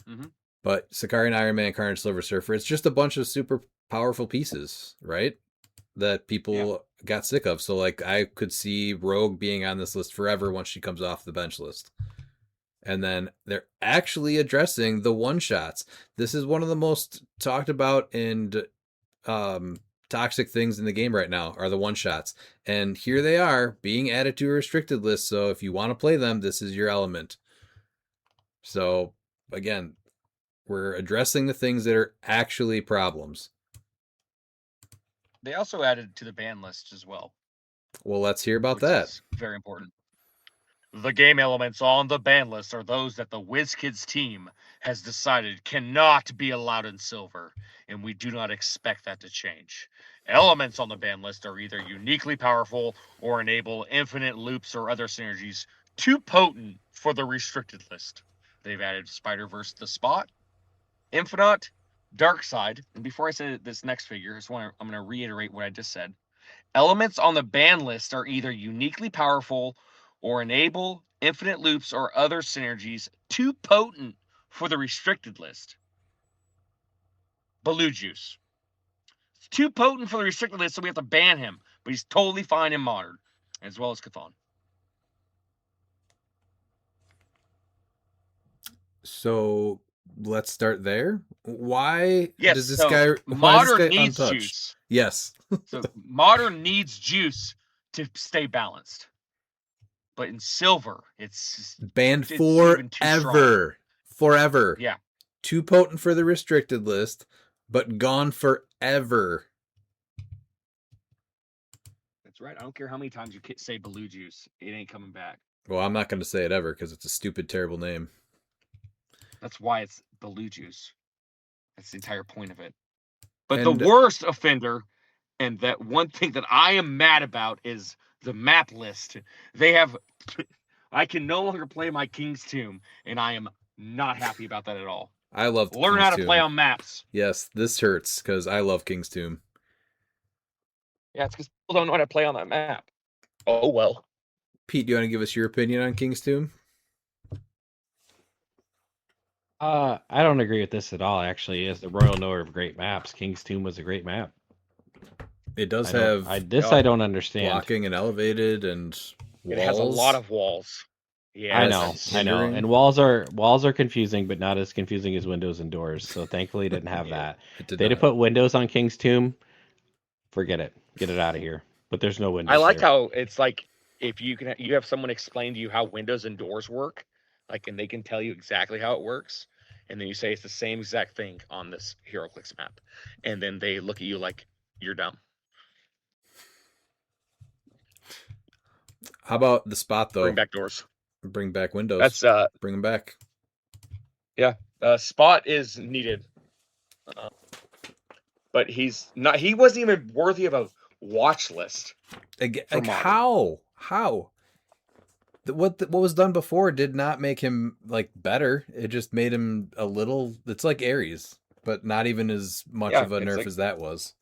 Mm-hmm. But Sakari and Iron Man, Carnage, Silver Surfer, it's just a bunch of super powerful pieces, right? That people got sick of. So, like, I could see Rogue being on this list forever once she comes off the bench list. And then they're actually addressing the one-shots. This is one of the most talked about and toxic things in the game right now are the one-shots. And here they are being added to a restricted list. So if you want to play them, this is your element. So again, we're addressing the things that are actually problems. They also added to the ban list as well. Well, let's hear about which that. is very important. The game elements on the ban list are those that the WizKids team has decided cannot be allowed in Silver, and we do not expect that to change. Elements on the ban list are either uniquely powerful or enable infinite loops or other synergies too potent for the restricted list. They've added Spider-Verse the Spot, Infinite, Darkseid, and before I say this next figure, I'm going to reiterate what I just said. Elements on the ban list are either uniquely powerful or enable infinite loops or other synergies too potent for the restricted list. Baloo Juice. It's too potent for the restricted list, so we have to ban him. But he's totally fine in Modern, as well as Cthon. So let's start there. Why Yes, does this so guy Modern needs untouched? juice. Yes. So Modern needs juice to stay balanced. But in Silver, it's Banned even too strong. forever. Yeah. Too potent for the restricted list, but gone forever. That's right. I don't care how many times you say Baloo Juice, it ain't coming back. Well, I'm not going to say it ever because it's a stupid, terrible name. That's why it's Baloo Juice. That's the entire point of it. But And the worst offender, and that one thing that I am mad about, is the map list. They have... I can no longer play my King's Tomb, and I am not happy about that at all. I love Learn King's how to Tomb. play on maps. Yes, this hurts because I love King's Tomb. Yeah, it's because people don't know how to play on that map. Oh, well. Pete, do you want to give us your opinion on King's Tomb? I don't agree with this at all, actually. As the royal knower of great maps, King's Tomb was a great map. It does I have don't understand. blocking and elevated and walls. It has a lot of walls. Yeah, I know. hindering. And walls are confusing, but not as confusing as windows and doors. So thankfully, it didn't have that. It did They not. to put windows on King's Tomb. Forget it. Get it out of here. But there's no windows. I like there. how it's like if you have someone explain to you how windows and doors work, like, and they can tell you exactly how it works, and then you say it's the same exact thing on this HeroClix map, and then they look at you like you're dumb. How about the Spot though? Bring back doors. Bring back windows. That's bring them back. yeah. Spot is needed, but he's not. He wasn't even worthy of a watch list. Like Modern. how? What was done before did not make him like better. It just made him a little. It's like Ares, but not even as much of a it's nerf like- as that was.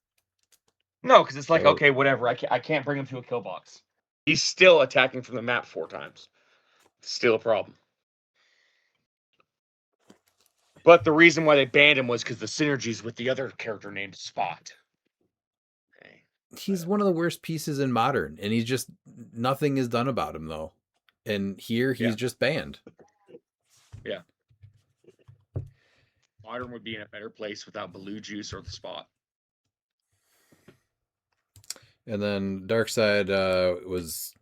No, because it's like, So- okay, whatever. I can't bring him to a kill box. He's still attacking from the map 4 times. Still a problem. But the reason why they banned him was because the synergies with the other character named Spot. Okay. He's one of the worst pieces in Modern, and he's just nothing is done about him though. And here he's Yeah. just banned. Modern would be in a better place without Baloo Juice or the Spot. And then Darkseid was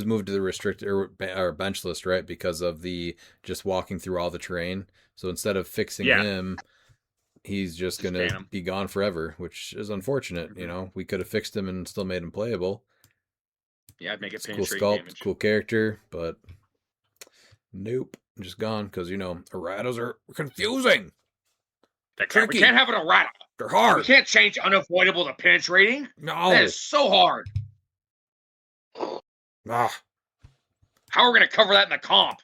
moved to the restricted or bench list, right? Because of the just walking through all the terrain. So instead of fixing Yeah. him, he's just Just going ban to him. be gone forever, which is unfortunate. You know, we could have fixed him and still made him playable. Yeah, I'd make it It's cool penetrating sculpt, damage. cool character, but nope, just gone because erratas are confusing. We tricky. can't have an errata. They're We hard. can't change unavoidable to penetrating. No. That is so hard. Ah. How are we going to cover that in the comp?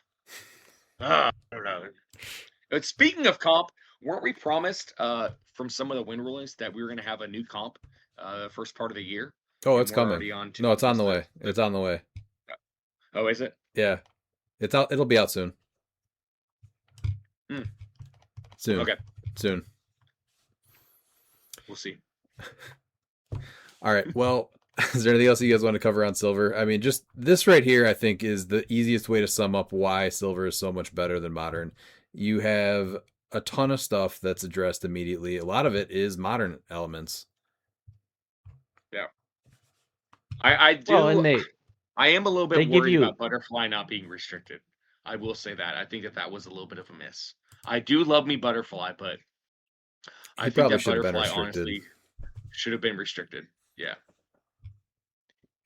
I don't know. But speaking of comp, weren't we promised from some of the win rulings that we were going to have a new comp the first part of the year? Oh, And it's we're coming. already on to No, it's on the this way. It's on the way. Oh, is it? Yeah, it's out. It'll be out soon. Hmm. Soon. Okay, Soon. we'll see. All right. Well, is there anything else you guys want to cover on Silver? I mean, just this right here, I think, is the easiest way to sum up why Silver is so much better than Modern. You have a ton of stuff that's addressed immediately. A lot of it is Modern elements. I do. Well, and I am a little they bit give worried you about Butterfly not being restricted. I will say that. I think that was a little bit of a miss. I do love me Butterfly, but I He think probably that should have been Butterfly restricted. honestly should have been restricted. Yeah.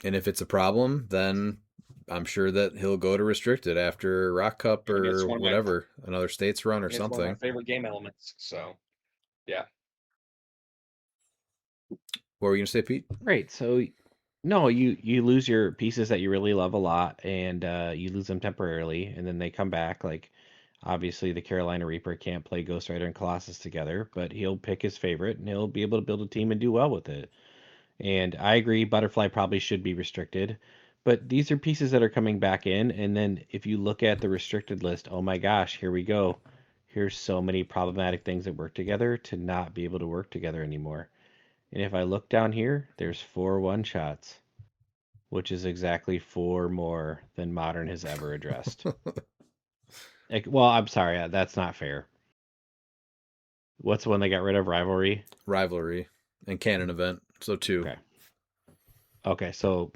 And if it's a problem, then I'm sure that he'll go to restricted after Rock Cup I mean, it's or one of my whatever, another states run or it's one of my something. favorite game elements. So yeah. What were you gonna say, Pete? right. So no, you lose your pieces that you really love a lot, and you lose them temporarily, and then they come back. Like obviously, the Carolina Reaper can't play Ghost Rider and Colossus together, but he'll pick his favorite, and he'll be able to build a team and do well with it. And I agree, Butterfly probably should be restricted. But these are pieces that are coming back in. And then if you look at the restricted list, oh my gosh, here we go. Here's so many problematic things that work together to not be able to work together anymore. And if I look down here, there's 4 one shots, which is exactly 4 more than Modern has ever addressed. Well, I'm sorry, that's not fair. What's the one they got rid of? Rivalry? Rivalry and canon event, so 2. Okay. Okay, so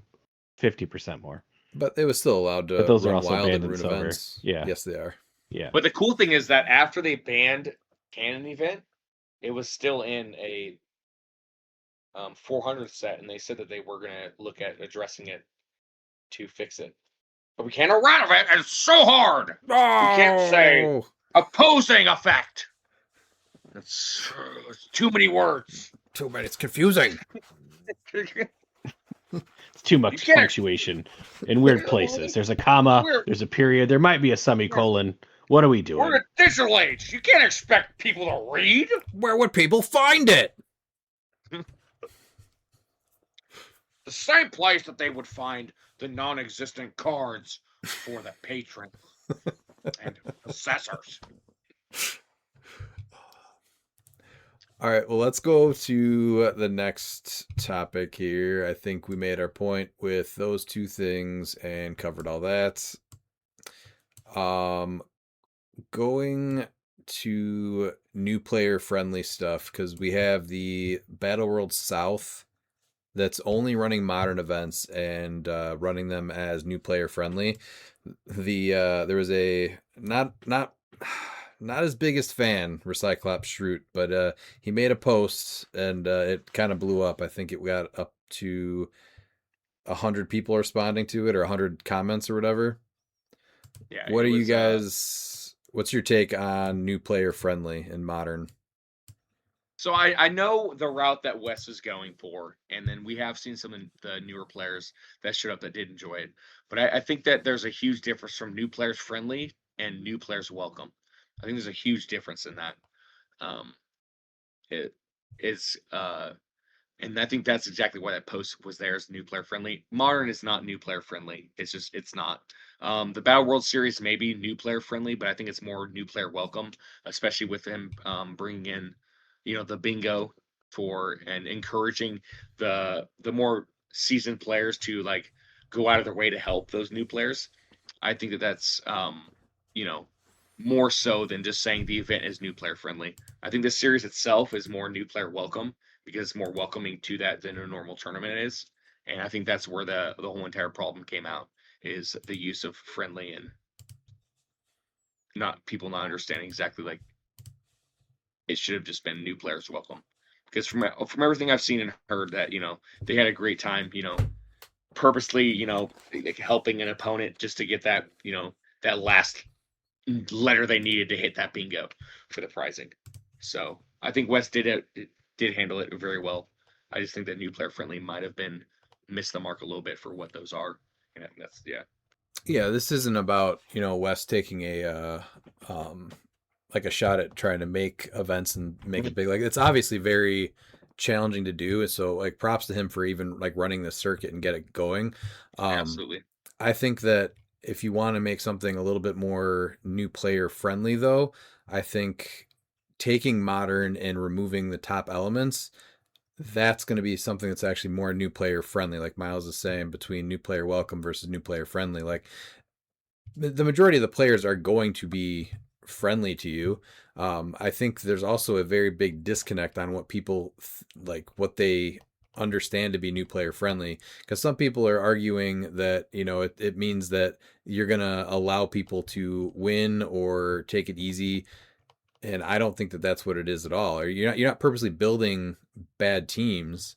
50% more. But they was still allowed But to those are run also wild banned and in rune silver. events. Yeah. Yes, they are. Yeah. But the cool thing is that after they banned Canon event, it was still in a 400 set, and they said that they were going to look at addressing it to fix it. But we can't around of it, and it's so hard. You can't say opposing effect. It's too many words. Too bad it's confusing. It's too much can't- punctuation in weird places. There's a comma, there's a period, there might be a semicolon. What are we doing? We're in a digital age. You can't expect people to read. Where would people find it? The same place that they would find the non-existent cards for the patrons and possessors. All right, well, let's go to the next topic here. I think we made our point with those 2 things and covered all that. Going to new player friendly stuff, because we have the Battle World South that's only running modern events and running them as new player friendly. There was a not his biggest fan, Recyclops Shroot, but he made a post and it kind of blew up. I think it got up to 100 people responding to it, or 100 comments or whatever. Yeah. What are you guys? What's your take on new player friendly and modern? So I know the route that Wes is going for, and then we have seen some of the newer players that showed up that did enjoy it. But I think that there's a huge difference from new players friendly and new players welcome. I think there's a huge difference in that. It is, and I think that's exactly why that post was there, is new player friendly. Modern is not new player friendly. It's not. The Battle World Series may be new player friendly, but I think it's more new player welcome, especially with him bringing in, the bingo and encouraging the more seasoned players to like go out of their way to help those new players. I think that that's more so than just saying the event is new player friendly. I think the series itself is more new player welcome because it's more welcoming to that than a normal tournament is. And I think that's where the whole entire problem came out, is the use of friendly and not understanding exactly, like, it should have just been new players welcome. Because from everything I've seen and heard, that they had a great time, purposely, like helping an opponent just to get that that last letter they needed to hit that bingo for the prizing. So I think West did handle it very well. I just think that new player friendly might have been missed the mark a little bit for what those are, and I think that's Yeah, this isn't about West taking a like a shot at trying to make events and make it big. Like, it's obviously very challenging to do, and so like props to him for even like running the circuit and get it going. absolutely. I think that if you want to make something a little bit more new player friendly, though, I think taking modern and removing the top elements, that's going to be something that's actually more new player friendly. Like Miles is saying, between new player welcome versus new player friendly, like the majority of the players are going to be friendly to you. I think there's also a very big disconnect on what people like, what they understand to be new player friendly, because some people are arguing that it means that you're gonna allow people to win or take it easy, and I don't think that that's what it is at all. Or you're not purposely building bad teams,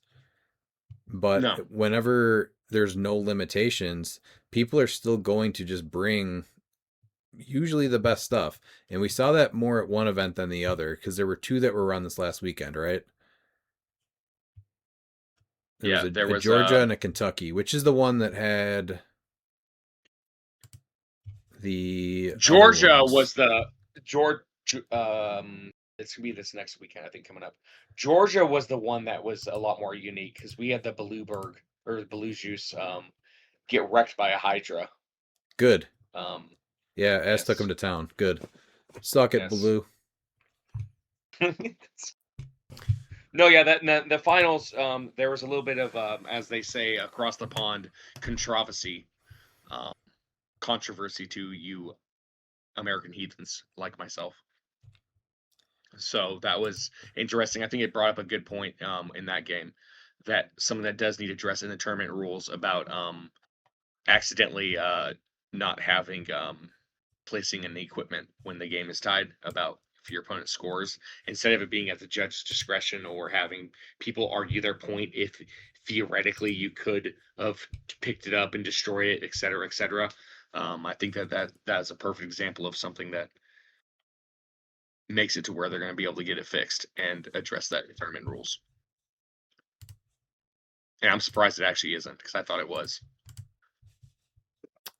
but No. whenever there's no limitations, people are still going to just bring usually the best stuff. And we saw that more at one event than the other, because there were two that were run this last weekend, right? There was Yeah, a, there a was Georgia and a Kentucky, which is the one that had the Georgia other ones. was the George. It's gonna be this next weekend, I think, coming up. Georgia was the one that was a lot more unique because we had the Blueberg or Blue Juice get wrecked by a Hydra. Good. Yeah, S took yes. him to town. Good. Suck it, Yes. Blue. No, yeah, the finals. There was a little bit of, as they say, across the pond controversy, controversy to you American heathens like myself. So that was interesting. I think it brought up a good point in that game, that something that does need addressed in the tournament rules about accidentally not having placing in the equipment when the game is tied, about if your opponent scores, instead of it being at the judge's discretion or having people argue their point if theoretically you could have picked it up and destroyed it, et cetera, et cetera. I think that's a perfect example of something that makes it to where they're going to be able to get it fixed and address that in tournament rules. And I'm surprised it actually isn't, because I thought it was.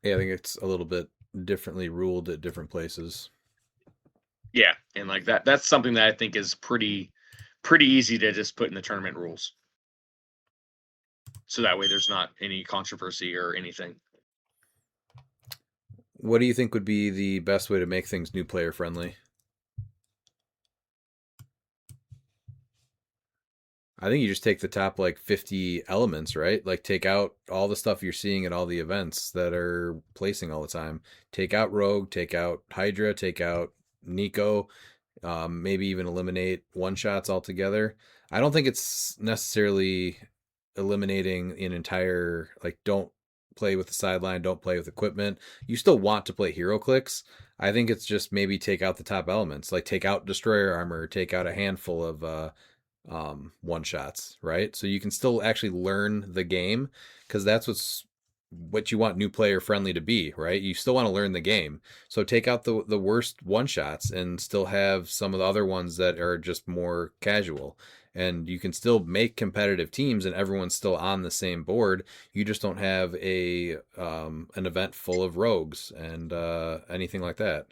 Yeah, I think it's a little bit differently ruled at different places. Yeah, and like that's something that I think is pretty easy to just put in the tournament rules. So that way there's not any controversy or anything. What do you think would be the best way to make things new player friendly? I think you just take the top like 50 elements, right? Like take out all the stuff you're seeing at all the events that are placing all the time. Take out Rogue, take out Hydra, take out Nico, maybe even eliminate one shots altogether. I don't think it's necessarily eliminating an entire, like, don't play with the sideline, don't play with equipment. You still want to play hero clicks. I think it's just maybe take out the top elements, like take out destroyer armor, take out a handful of one shots, right? So you can still actually learn the game, because that's what you want new player friendly to be, right? You still want to learn the game. So take out the worst one shots and still have some of the other ones that are just more casual. And you can still make competitive teams and everyone's still on the same board. You just don't have an event full of rogues and anything like that.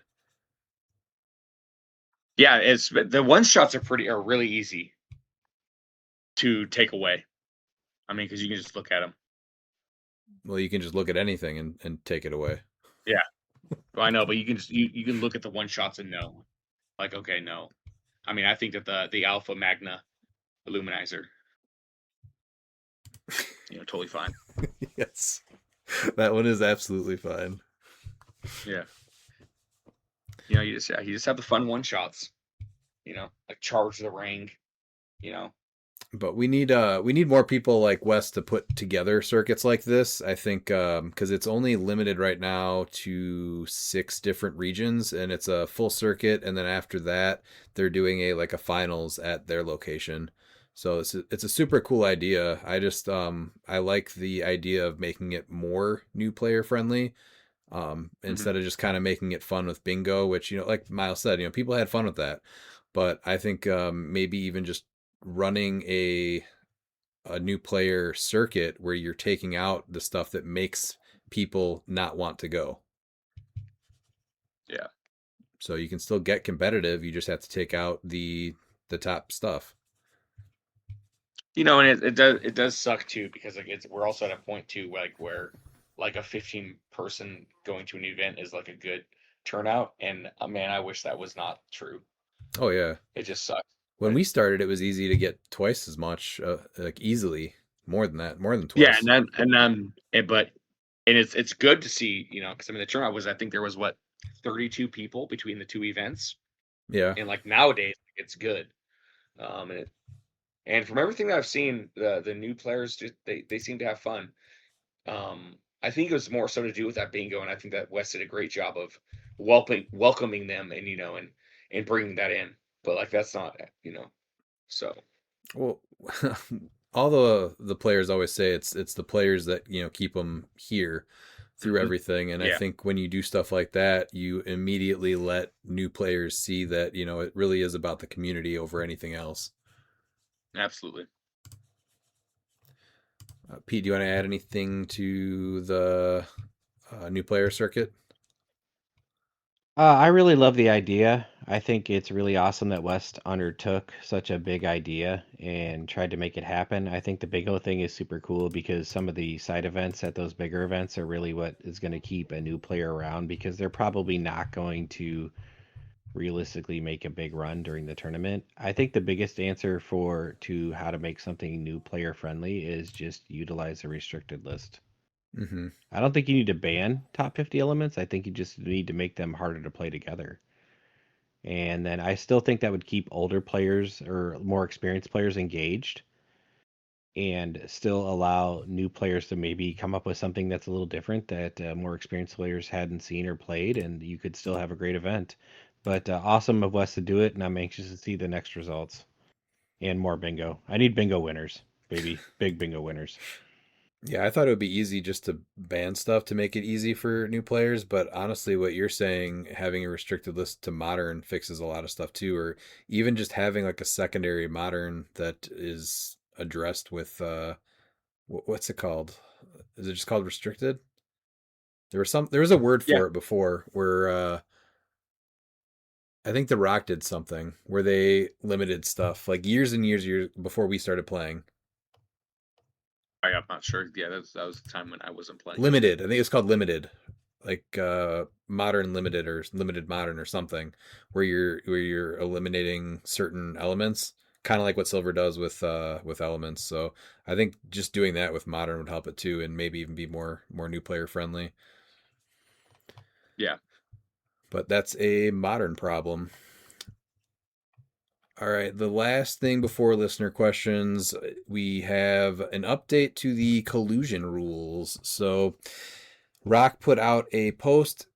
Yeah, it's the one shots are really easy to take away. I mean, because you can just look at them. Well, you can just look at anything and take it away. Yeah, well, I know, but you can just you can look at the one shots and know, like, okay, no. I mean, I think that the Alpha Magna Illuminizer, totally fine. Yes, that one is absolutely fine. Yeah. You just have the fun one shots. Like Charge the Ring. But we need more people like Wes to put together circuits like this. I think because it's only limited right now to 6 different regions, and it's a full circuit, and then after that they're doing a finals at their location. So it's a super cool idea. I just I like the idea of making it more new player friendly. Instead of just kind of making it fun with bingo, which like Miles said, people had fun with that. But I think maybe even just running a new player circuit where you're taking out the stuff that makes people not want to go. Yeah. So you can still get competitive. You just have to take out the top stuff. And it does suck too, because like we're also at a point too, like where like a 15 person going to an event is like a good turnout, and man, I wish that was not true. Oh yeah, it just sucks. When we started, it was easy to get twice as much, like easily, more than twice. Yeah, but it's good to see, because I mean the turnout was, I think there was 32 people between the two events. Yeah, And like nowadays it's good, And from everything that I've seen, the new players they seem to have fun. I think it was more so to do with that bingo, and I think that Wes did a great job of welcoming them, and and bringing that in. But like that's not so Well, all the players always say it's the players that keep them here through Mhm. everything, and I Yeah, think when you do stuff like that, you immediately let new players see that it really is about the community over anything else. absolutely. Pete, do you want to add anything to the new player circuit? I really love the idea. I think it's really awesome that West undertook such a big idea and tried to make it happen. I think the bingo thing is super cool because some of the side events at those bigger events are really what is going to keep a new player around because they're probably not going to realistically make a big run during the tournament. I think the biggest answer to how to make something new player friendly is just utilize a restricted list. Mm-hmm. I don't think you need to ban top 50 elements. I think you just need to make them harder to play together. And then I still think that would keep older players or more experienced players engaged and still allow new players to maybe come up with something that's a little different that more experienced players hadn't seen or played, and you could still have a great event. But awesome of Wes to do it, and I'm anxious to see the next results and more bingo. I need bingo winners, baby. Big bingo winners. Yeah, I thought it would be easy just to ban stuff to make it easy for new players, but honestly, what you're saying, having a restricted list to modern fixes a lot of stuff too, or even just having like a secondary modern that is addressed with what's it called? Is it just called restricted? There was a word Yeah. for it before where I think The Rock did something where they limited stuff like years and years before we started playing. I'm not sure. Yeah, that was the time when I wasn't playing. Limited. I think it's called limited, like modern limited or limited modern or something, where you're eliminating certain elements, kind of like what Silver does with elements. So I think just doing that with modern would help it too, and maybe even be more new player friendly. Yeah. But that's a modern problem. All right, the last thing before listener questions, we have an update to the collusion rules. So, Rock put out a post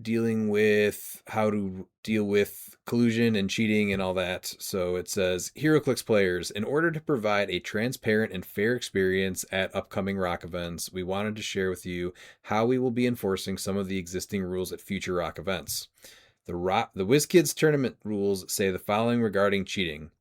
dealing with how to deal with collusion and cheating and all that. So it says, HeroClix players, in order to provide a transparent and fair experience at upcoming Rock events, we wanted to share with you how we will be enforcing some of the existing rules at future Rock events. The WizKids tournament rules say the following regarding cheating.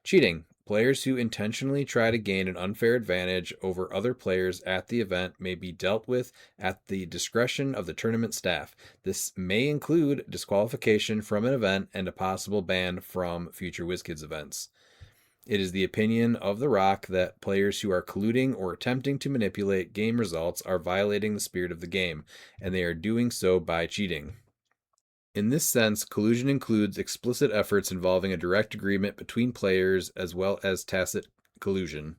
Cheating. Players who intentionally try to gain an unfair advantage over other players at the event may be dealt with at the discretion of the tournament staff. This may include disqualification from an event and a possible ban from future WizKids events. It is the opinion of The Rock that players who are colluding or attempting to manipulate game results are violating the spirit of the game, and they are doing so by cheating. In this sense, collusion includes explicit efforts involving a direct agreement between players as well as tacit collusion.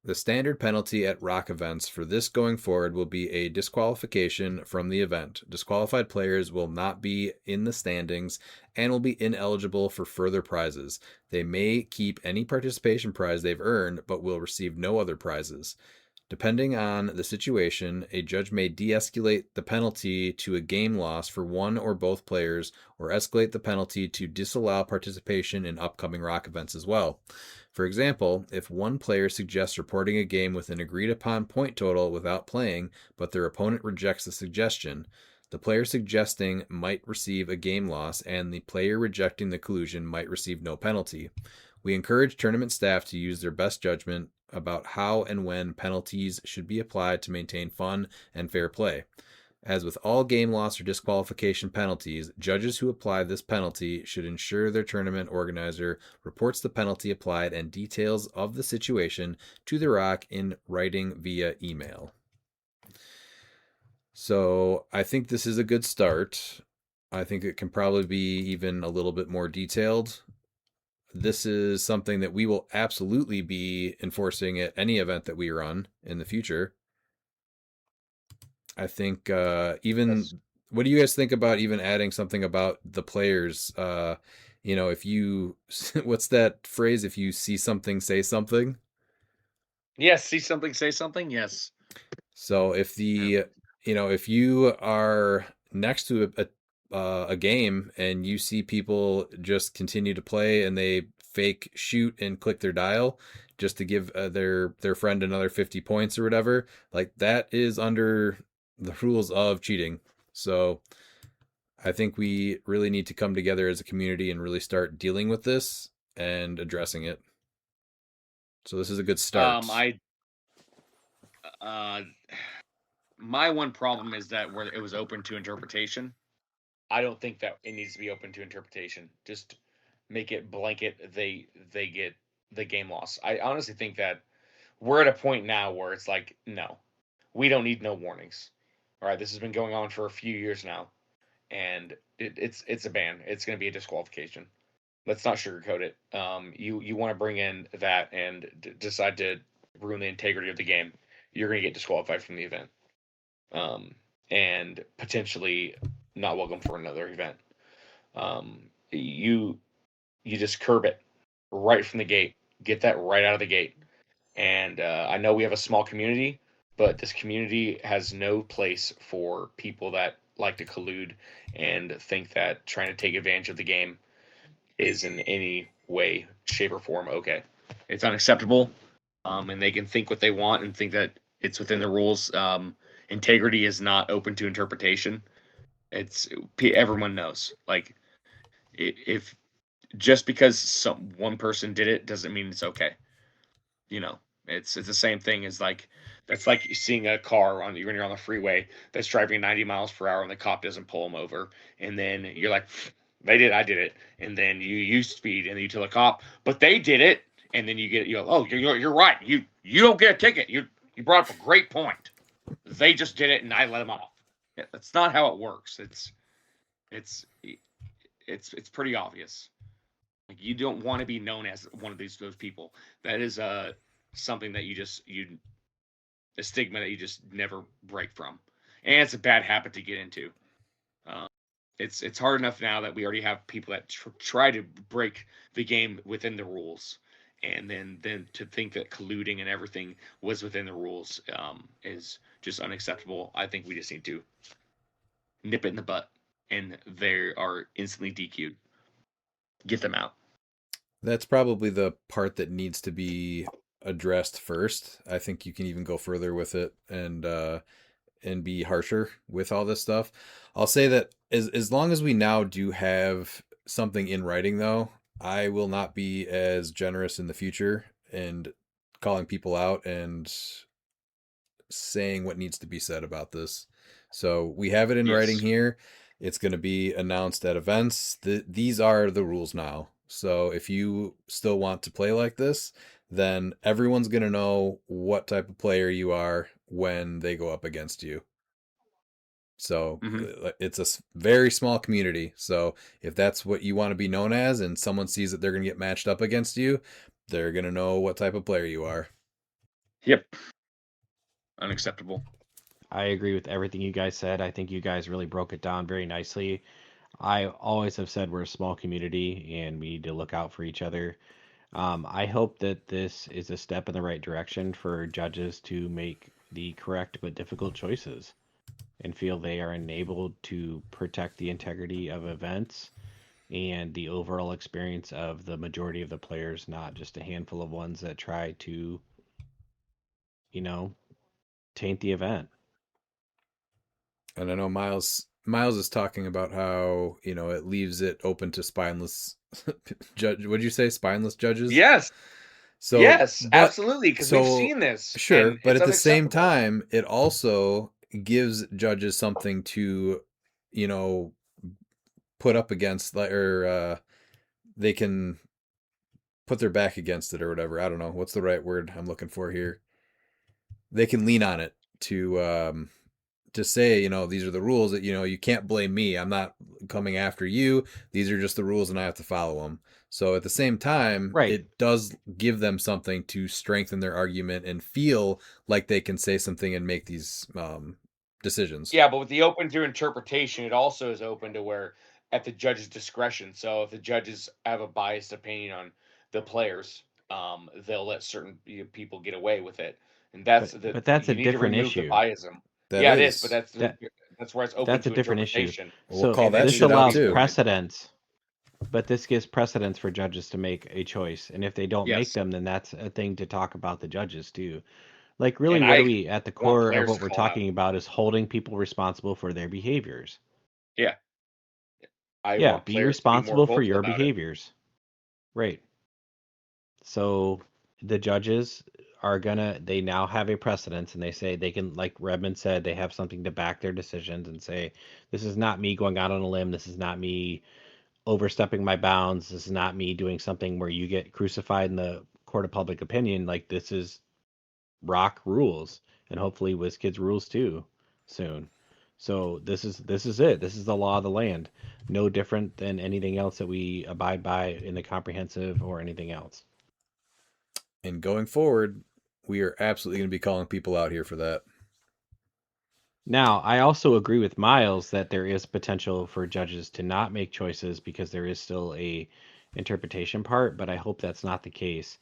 The standard penalty at Rock events for this going forward will be a disqualification from the event. Disqualified players will not be in the standings and will be ineligible for further prizes. They may keep any participation prize they've earned, but will receive no other prizes. Depending on the situation, a judge may de-escalate the penalty to a game loss for one or both players, or escalate the penalty to disallow participation in upcoming Rock events as well. For example, if one player suggests reporting a game with an agreed upon point total without playing, but their opponent rejects the suggestion, the player suggesting might receive a game loss, and the player rejecting the collusion might receive no penalty. We encourage tournament staff to use their best judgment about how and when penalties should be applied to maintain fun and fair play. As with all game loss or disqualification penalties, judges who apply this penalty should ensure their tournament organizer reports the penalty applied and details of the situation to the Rock in writing via email. So I think this is a good start. I think it can probably be even a little bit more detailed. This is something that we will absolutely be enforcing at any event that we run in the future. I think even Yes. what do you guys think about even adding something about the players if you what's that phrase? If you see something, say something. Yes, see something, say something. Yes. So if you are next to a game and you see people just continue to play and they fake shoot and click their dial just to give their friend another 50 points or whatever, like that is under the rules of cheating. So I think we really need to come together as a community and really start dealing with this and addressing it. So this is a good start. My one problem is that where it was open to interpretation. I don't think that it needs to be open to interpretation. Just make it blanket. They get the game loss. I honestly think that we're at a point now where it's like, no, we don't need no warnings. All right, this has been going on for a few years now, and it's a ban. It's going to be a disqualification. Let's not sugarcoat it. You want to bring in that and decide to ruin the integrity of the game, you're going to get disqualified from the event, and potentially not welcome for another event. You just curb it right from the gate. Get that right out of the gate. And I know we have a small community, but this community has no place for people that like to collude and think that trying to take advantage of the game is in any way, shape, or form okay. It's unacceptable, and they can think what they want and think that it's within the rules. Integrity is not open to interpretation. It's everyone knows. Like if just because one person did it doesn't mean it's okay. You know, it's the same thing as like that's like seeing a car when you're on the freeway that's driving 90 miles per hour and the cop doesn't pull them over, and then you're like, they did, I did it, and then you use speed and then you tell the cop, but they did it, and then you go, oh, you're right, you don't get a ticket, you brought up a great point, they just did it and I let them off. That's not how it works. It's it's pretty obvious. Like you don't want to be known as one of those people. That is something that a stigma that you just never break from, and it's a bad habit to get into. Uh, it's hard enough now that we already have people that try to break the game within the rules, and then to think that colluding and everything was within the rules is just unacceptable. I think we just need to nip it in the butt, and they are instantly DQ'd. Get them out. That's probably the part that needs to be addressed first. I think you can even go further with it and be harsher with all this stuff. I'll say that as long as we now do have something in writing though, I will not be as generous in the future and calling people out and saying what needs to be said about this. So we have it in writing here. It's going to be announced at events. These are the rules now. So if you still want to play like this, then everyone's going to know what type of player you are when they go up against you. So it's a very small community. So if that's what you want to be known as and someone sees that they're going to get matched up against you, they're going to know what type of player you are. Yep. Unacceptable. I agree with everything you guys said. I think you guys really broke it down very nicely. I always have said we're a small community and we need to look out for each other. I hope that this is a step in the right direction for judges to make the correct but difficult choices and feel they are enabled to protect the integrity of events and the overall experience of the majority of the players, not just a handful of ones that try to, taint the event. And I know Miles is talking about how, it leaves it open to spineless judge. What'd you say? Spineless judges? Yes. So yes, absolutely, because we've seen this. Sure, but at the same time, it also gives judges something to, put up against, or they can put their back against it or whatever. I don't know. What's the right word I'm looking for here? They can lean on it to say, these are the rules that, you can't blame me. I'm not coming after you. These are just the rules and I have to follow them. So at the same time, it does give them something to strengthen their argument and feel like they can say something and make these decisions. Yeah, but with the open to interpretation, it also is open to where at the judge's discretion. So if the judges have a biased opinion on the players, they'll let certain people get away with it, and that's But that's a you need to different remove the issue. biasm. That Yeah, it is, but is. that's where it's open That's to a different issue. interpretation. We'll So call that this shit out allows too. precedence, but this gives precedence for judges to make a choice. And if they don't make Yes, them, then that's a thing to talk about the judges too. Like, really, and what are I we at the want core of players what to we're call out. talking about is holding people responsible for their behaviors. Yeah, I Yeah, want be players to be more responsible for vocal your about it. behaviors. Right. So the judges are they now have a precedence, and they say they can, like Redmond said, they have something to back their decisions and say, this is not me going out on a limb. This is not me overstepping my bounds. This is not me doing something where you get crucified in the court of public opinion. Like, this is rock rules, and hopefully WizKids rules too soon. So this is it. This is the law of the land. No different than anything else that we abide by in the comprehensive or anything else. And going forward, we are absolutely going to be calling people out here for that. Now, I also agree with Miles that there is potential for judges to not make choices because there is still a interpretation part, but I hope that's not the case.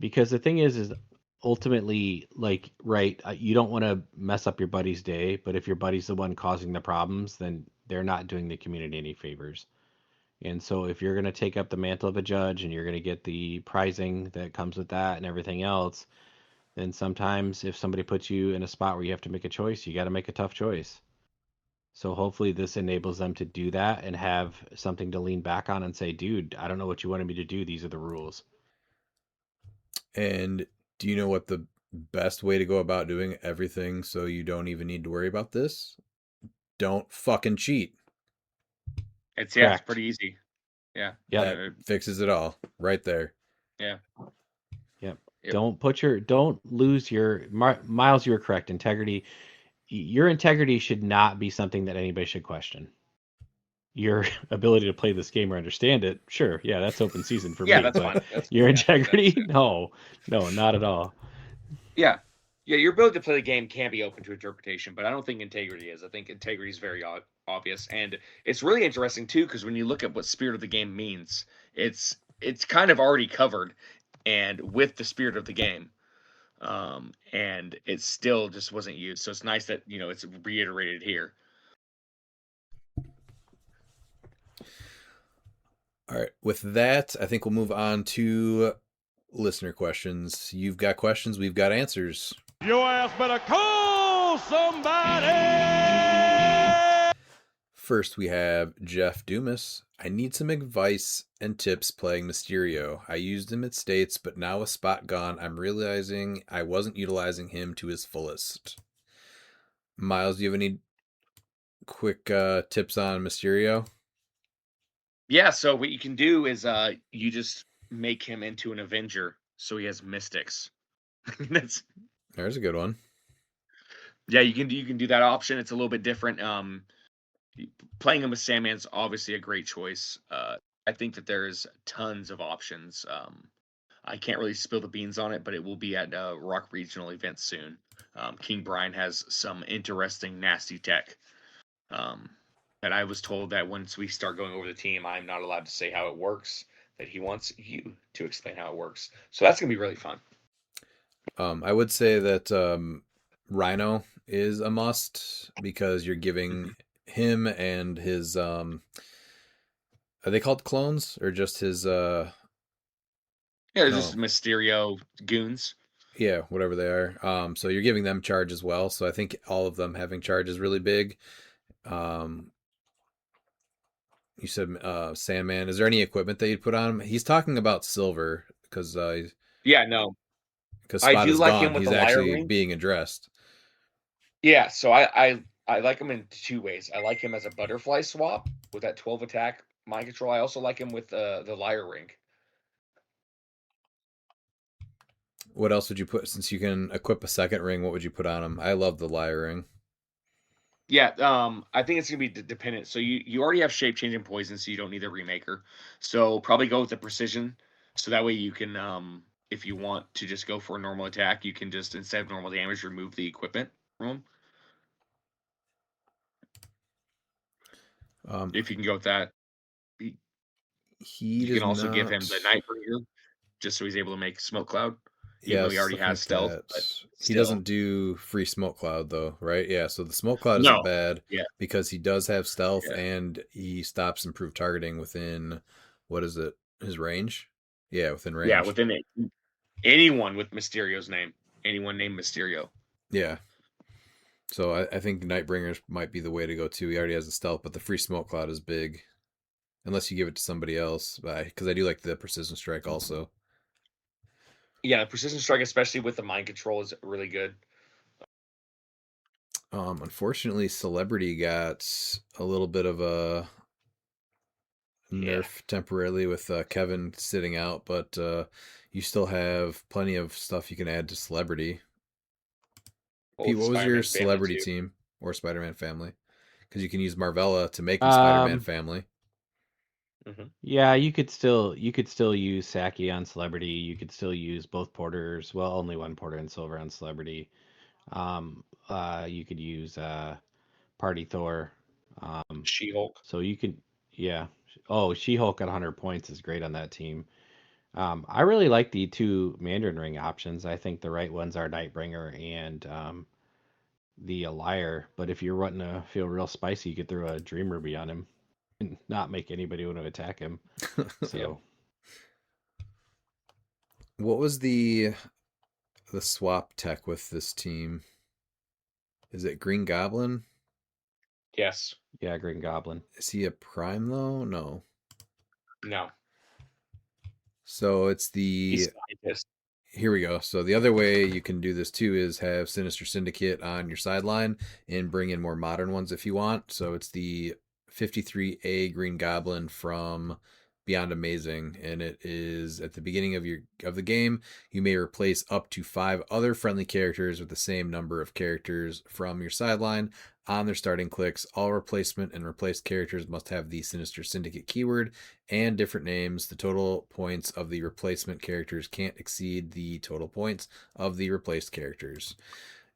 Because the thing is ultimately, like, right, you don't want to mess up your buddy's day, but if your buddy's the one causing the problems, then they're not doing the community any favors. And so if you're going to take up the mantle of a judge and you're going to get the prizing that comes with that and everything else, then sometimes if somebody puts you in a spot where you have to make a choice, you got to make a tough choice. So hopefully this enables them to do that and have something to lean back on and say, dude, I don't know what you wanted me to do. These are the rules. And do you know what the best way to go about doing everything so you don't even need to worry about this? Don't fucking cheat. It's Correct. pretty easy. Yeah. Yep. That fixes it all right there. Yeah. Yep. Yep. Don't lose your Miles. You were correct. Integrity. Your integrity should not be something that anybody should question. Your ability to play this game or understand it, sure, yeah, that's open season for Yeah, me. that's But fine. That's your yeah, integrity, that's it. no, not at all. Yeah. Yeah, your ability to play the game can be open to interpretation, but I don't think integrity is. I think integrity is very obvious, and it's really interesting too because when you look at what spirit of the game means, it's kind of already covered, and with the spirit of the game, and it still just wasn't used. So it's nice that it's reiterated here. All right. With that, I think we'll move on to listener questions. You've got questions, we've got answers. Your ass better call somebody! First, we have Jeff Dumas. I need some advice and tips playing Mysterio. I used him at States, but now with Spot gone, I'm realizing I wasn't utilizing him to his fullest. Miles, do you have any quick tips on Mysterio? Yeah, so what you can do is you just make him into an Avenger so he has mystics. That's There's a good one. Yeah, you can do that option. It's a little bit different. Playing him with Sandman's obviously a great choice. I think that there's tons of options. I can't really spill the beans on it, but it will be at Rock Regional event soon. King Brian has some interesting nasty tech. And I was told that once we start going over the team, I'm not allowed to say how it works, that he wants you to explain how it works. So that's going to be really fun. I would say that Rhino is a must because you're giving him and his are they called clones or just his Yeah, they're just Mysterio goons. Yeah, whatever they are. So you're giving them charge as well. So I think all of them having charge is really big. You said Sandman. Is there any equipment that you'd put on him? He's talking about Silver because Yeah, no. because I Spot do is like gone. him with He's the lyre actually ring. being addressed. Yeah, so I like him in two ways. I like him as a butterfly swap with that 12 attack mind control. I also like him with the lyre ring. What else would you put since you can equip a second ring? What would you put on him? I love the lyre ring. Yeah, I think it's gonna be dependent. So you already have shape changing poison, so you don't need a remaker. So probably go with the precision. So that way you can, if you want to just go for a normal attack, you can just instead of normal damage remove the equipment from him. If you can go with that. He You does can also give him not. the Nightbringer, just so he's able to make Smoke Cloud, even Yeah, I though he was already looking has at stealth. that. But He still, doesn't do free smoke cloud though, right? Yeah, so the smoke cloud isn't no, bad yeah, because he does have stealth yeah, and he stops improved targeting within what is it? His range? Yeah, within yeah. range. Within it, anyone with Mysterio's name, anyone named Mysterio. Yeah. So I think Nightbringers might be the way to go too. He already has the stealth, but the free smoke cloud is big. Unless you give it to somebody else. Because I do like the precision strike also. Yeah, the Precision Strike, especially with the mind control, is really good. Unfortunately, Celebrity got a little bit of a Yeah, nerf temporarily with Kevin sitting out, but you still have plenty of stuff you can add to Celebrity. well, Pete, with what was your Spider-Man family Celebrity too. team or Spider-Man family? Because you can use Marvella to make the Spider-Man Um, family. Hmm. yeah, you could still use Saki on Celebrity. You could still use both Porters. Well, only one Porter and Silver on Celebrity. You could use Party Thor. Um, She-Hulk. so you could, yeah. Oh, She-Hulk at 100 points is great on that team. I really like the two Mandarin Ring options. I think the right ones are Nightbringer and the Liar. But if you're wanting to feel real spicy, you could throw a Dream Ruby on him and not make anybody want to attack him. Yep. So What was the swap tech with this team? Is it Green Goblin? Yes. yeah, Green Goblin. Is he a prime though? No. No. So it's He's the scientist. here we go. So the other way you can do this too is have Sinister Syndicate on your sideline and bring in more modern ones if you want. So it's the 53A Green Goblin from Beyond Amazing, and it is at the beginning of the game. You may replace up to 5 other friendly characters with the same number of characters from your sideline on their starting clicks. All replacement and replaced characters must have the Sinister Syndicate keyword and different names. The total points of the replacement characters can't exceed the total points of the replaced characters.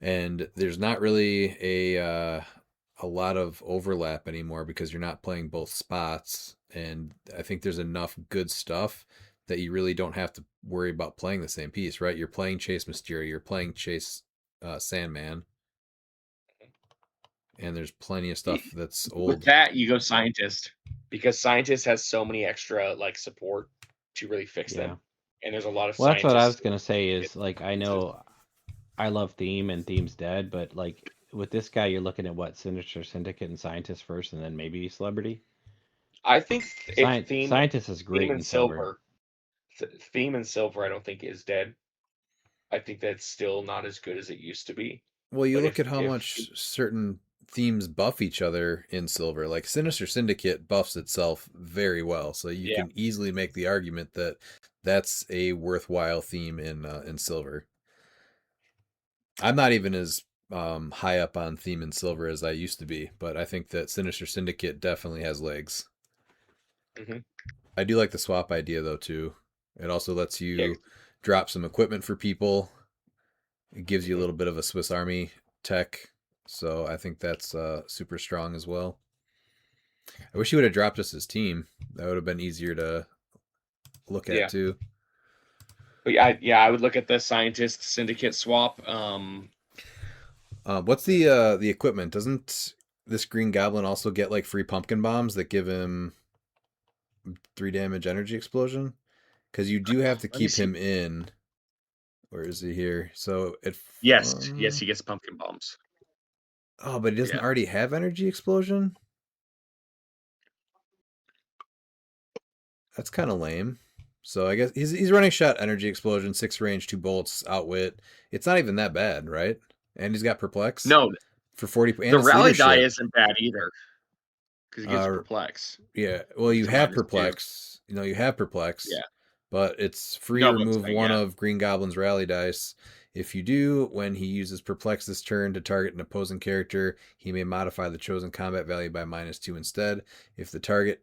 And there's not really a lot of overlap anymore because you're not playing both spots. And I think there's enough good stuff that you really don't have to worry about playing the same piece, right? You're playing Chase Mysterio, you're playing Chase Sandman, and there's plenty of stuff that's With old. that, you go Scientist, because Scientist has so many extra like support to really fix Yeah. them. And there's a lot of Well, that's what I was scientists. gonna say is like I know I love Theme and Theme's dead, but like with this guy, you're looking at what Sinister Syndicate and Scientist first, and then maybe Celebrity. I think if Scientist is great Theme in and Silver. Theme and Silver, I don't think is dead. I think that's still not as good as it used to be. Well, you But look if at how much certain themes buff each other in Silver. Like Sinister Syndicate buffs itself very well, so you Yeah. can easily make the argument that that's a worthwhile theme in Silver. I'm not even as high up on theme in Silver as I used to be, but I think that Sinister Syndicate definitely has legs. Mhm. I do like the swap idea though too. It also lets you Yeah. drop some equipment for people. It gives you a Mhm. little bit of a Swiss Army tech, so I think that's super strong as well. I wish he would have dropped us his team. That would have been easier to look at Yeah. too. But yeah, I would look at the Scientist Syndicate swap. What's the equipment? Doesn't this Green Goblin also get like free pumpkin bombs that give him 3 damage energy explosion? Because you do have to Let me keep see. him in. Where is he here? So it. Yes, he gets pumpkin bombs. Oh, but he doesn't Yeah. already have energy explosion. That's kind of lame. So I guess he's running shot, energy explosion, 6 range, 2 bolts, outwit. It's not even that bad, right? And he's got perplex No, for 40. And the it's rally die leadership. isn't bad either, because he gets Uh, perplex. yeah. Well, you It's a have -2. perplex. You have perplex. Yeah. But it's free No, to but I'm remove saying, one yeah. of Green Goblin's rally dice. If you do, when he uses perplex this turn to target an opposing character, he may modify the chosen combat value by -2 instead. If the target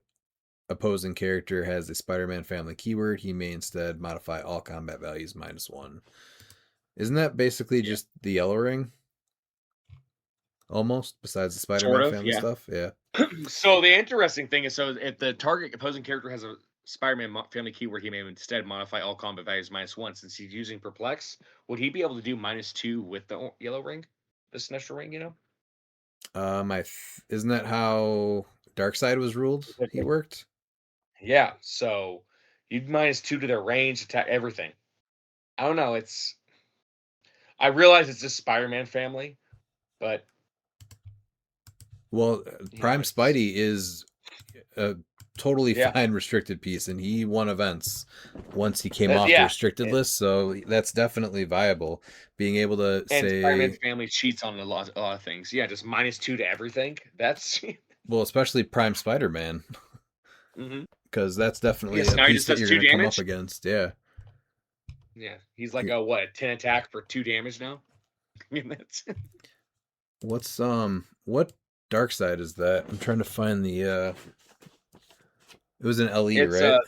opposing character has a Spider-Man family keyword, he may instead modify all combat values -1. Isn't that basically just the Yellow Ring? Almost, besides the Sort Spider-Man of, family yeah. stuff? Yeah. So the interesting thing is, so if the target opposing character has a Spider-Man family keyword, he may instead modify all combat values -1. Since he's using Perplex, would he be able to do -2 with the yellow ring, the Sinestro ring? Isn't that how Darkseid was ruled? He worked. Yeah. So you'd -2 to their range, attack, everything. I don't know. I realize it's just Spider-Man family, but Well, Prime Spidey is a totally Yeah. fine restricted piece, and he won events once he came off the Yeah. restricted list, so that's definitely viable. Being able to And say, Spider-Man's family cheats on a lot of things. Yeah, just -2 to everything. That's well, especially Prime Spider-Man, Mhm. because that's definitely Yes, a now he piece just that does you're 2 going to come up damage? against. Yeah. Yeah, he's like a 10 attack for 2 damage now. I mean, that's What Darkseid is that? I'm trying to find the it was an LE, it's right?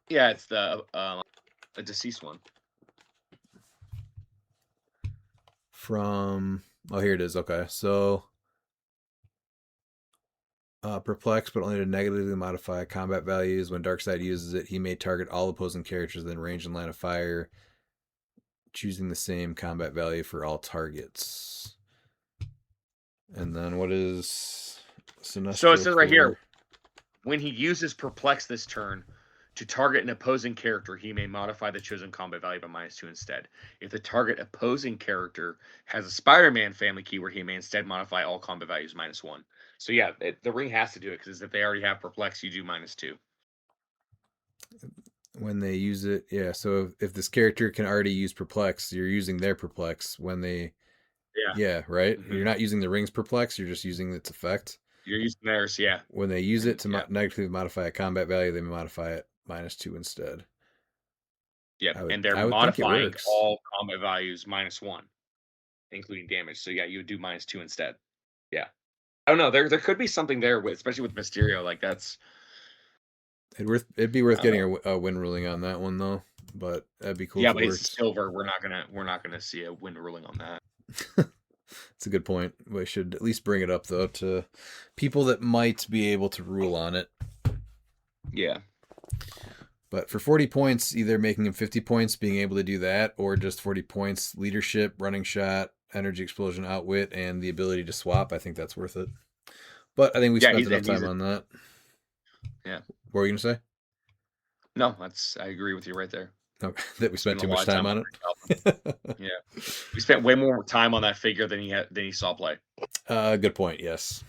it's the a deceased one. From here it is. Okay. So perplex, but only to negatively modify combat values. When Darkseid uses it, he may target all opposing characters within range and line of fire, choosing the same combat value for all targets. And then what is Sinestro? So it says right here, when he uses Perplex this turn to target an opposing character, he may modify the chosen combat value by -2 instead. If the target opposing character has a Spider-Man family keyword, he may instead modify all combat values -1. So yeah, the ring has to do it, because if they already have Perplex, you do -2. When they use it, yeah. So if this character can already use perplex, you're using their perplex when they, yeah, right. Mhm. You're not using the ring's perplex. You're just using its effect. You're using theirs, yeah. When they use it to Yeah. negatively modify a combat value, they modify it -2 instead. Yep, I would- and they're I would think it modifying works. all combat values -1, including damage. So yeah, you would do -2 instead. Yeah. I don't know. There could be something there with, especially with Mysterio. Like that's It'd be worth I getting don't a win ruling on that one though. But that'd be cool yeah, if but it it's worked. silver. We're not gonna see a win ruling on that. It's a good point. We should at least bring it up though to people that might be able to rule on it. Yeah. But for 40 points, either making him 50 points, being able to do that, or just 40 points, leadership, running shot, energy explosion, outwit, and the ability to swap, I think that's worth it. But I think we spent enough time on that. Yeah. What were you going to say? No, I agree with you right there. Okay. That we spent too a much lot of time on it. it? Yeah. We spent way more time on that figure than he saw play. Good point, yes.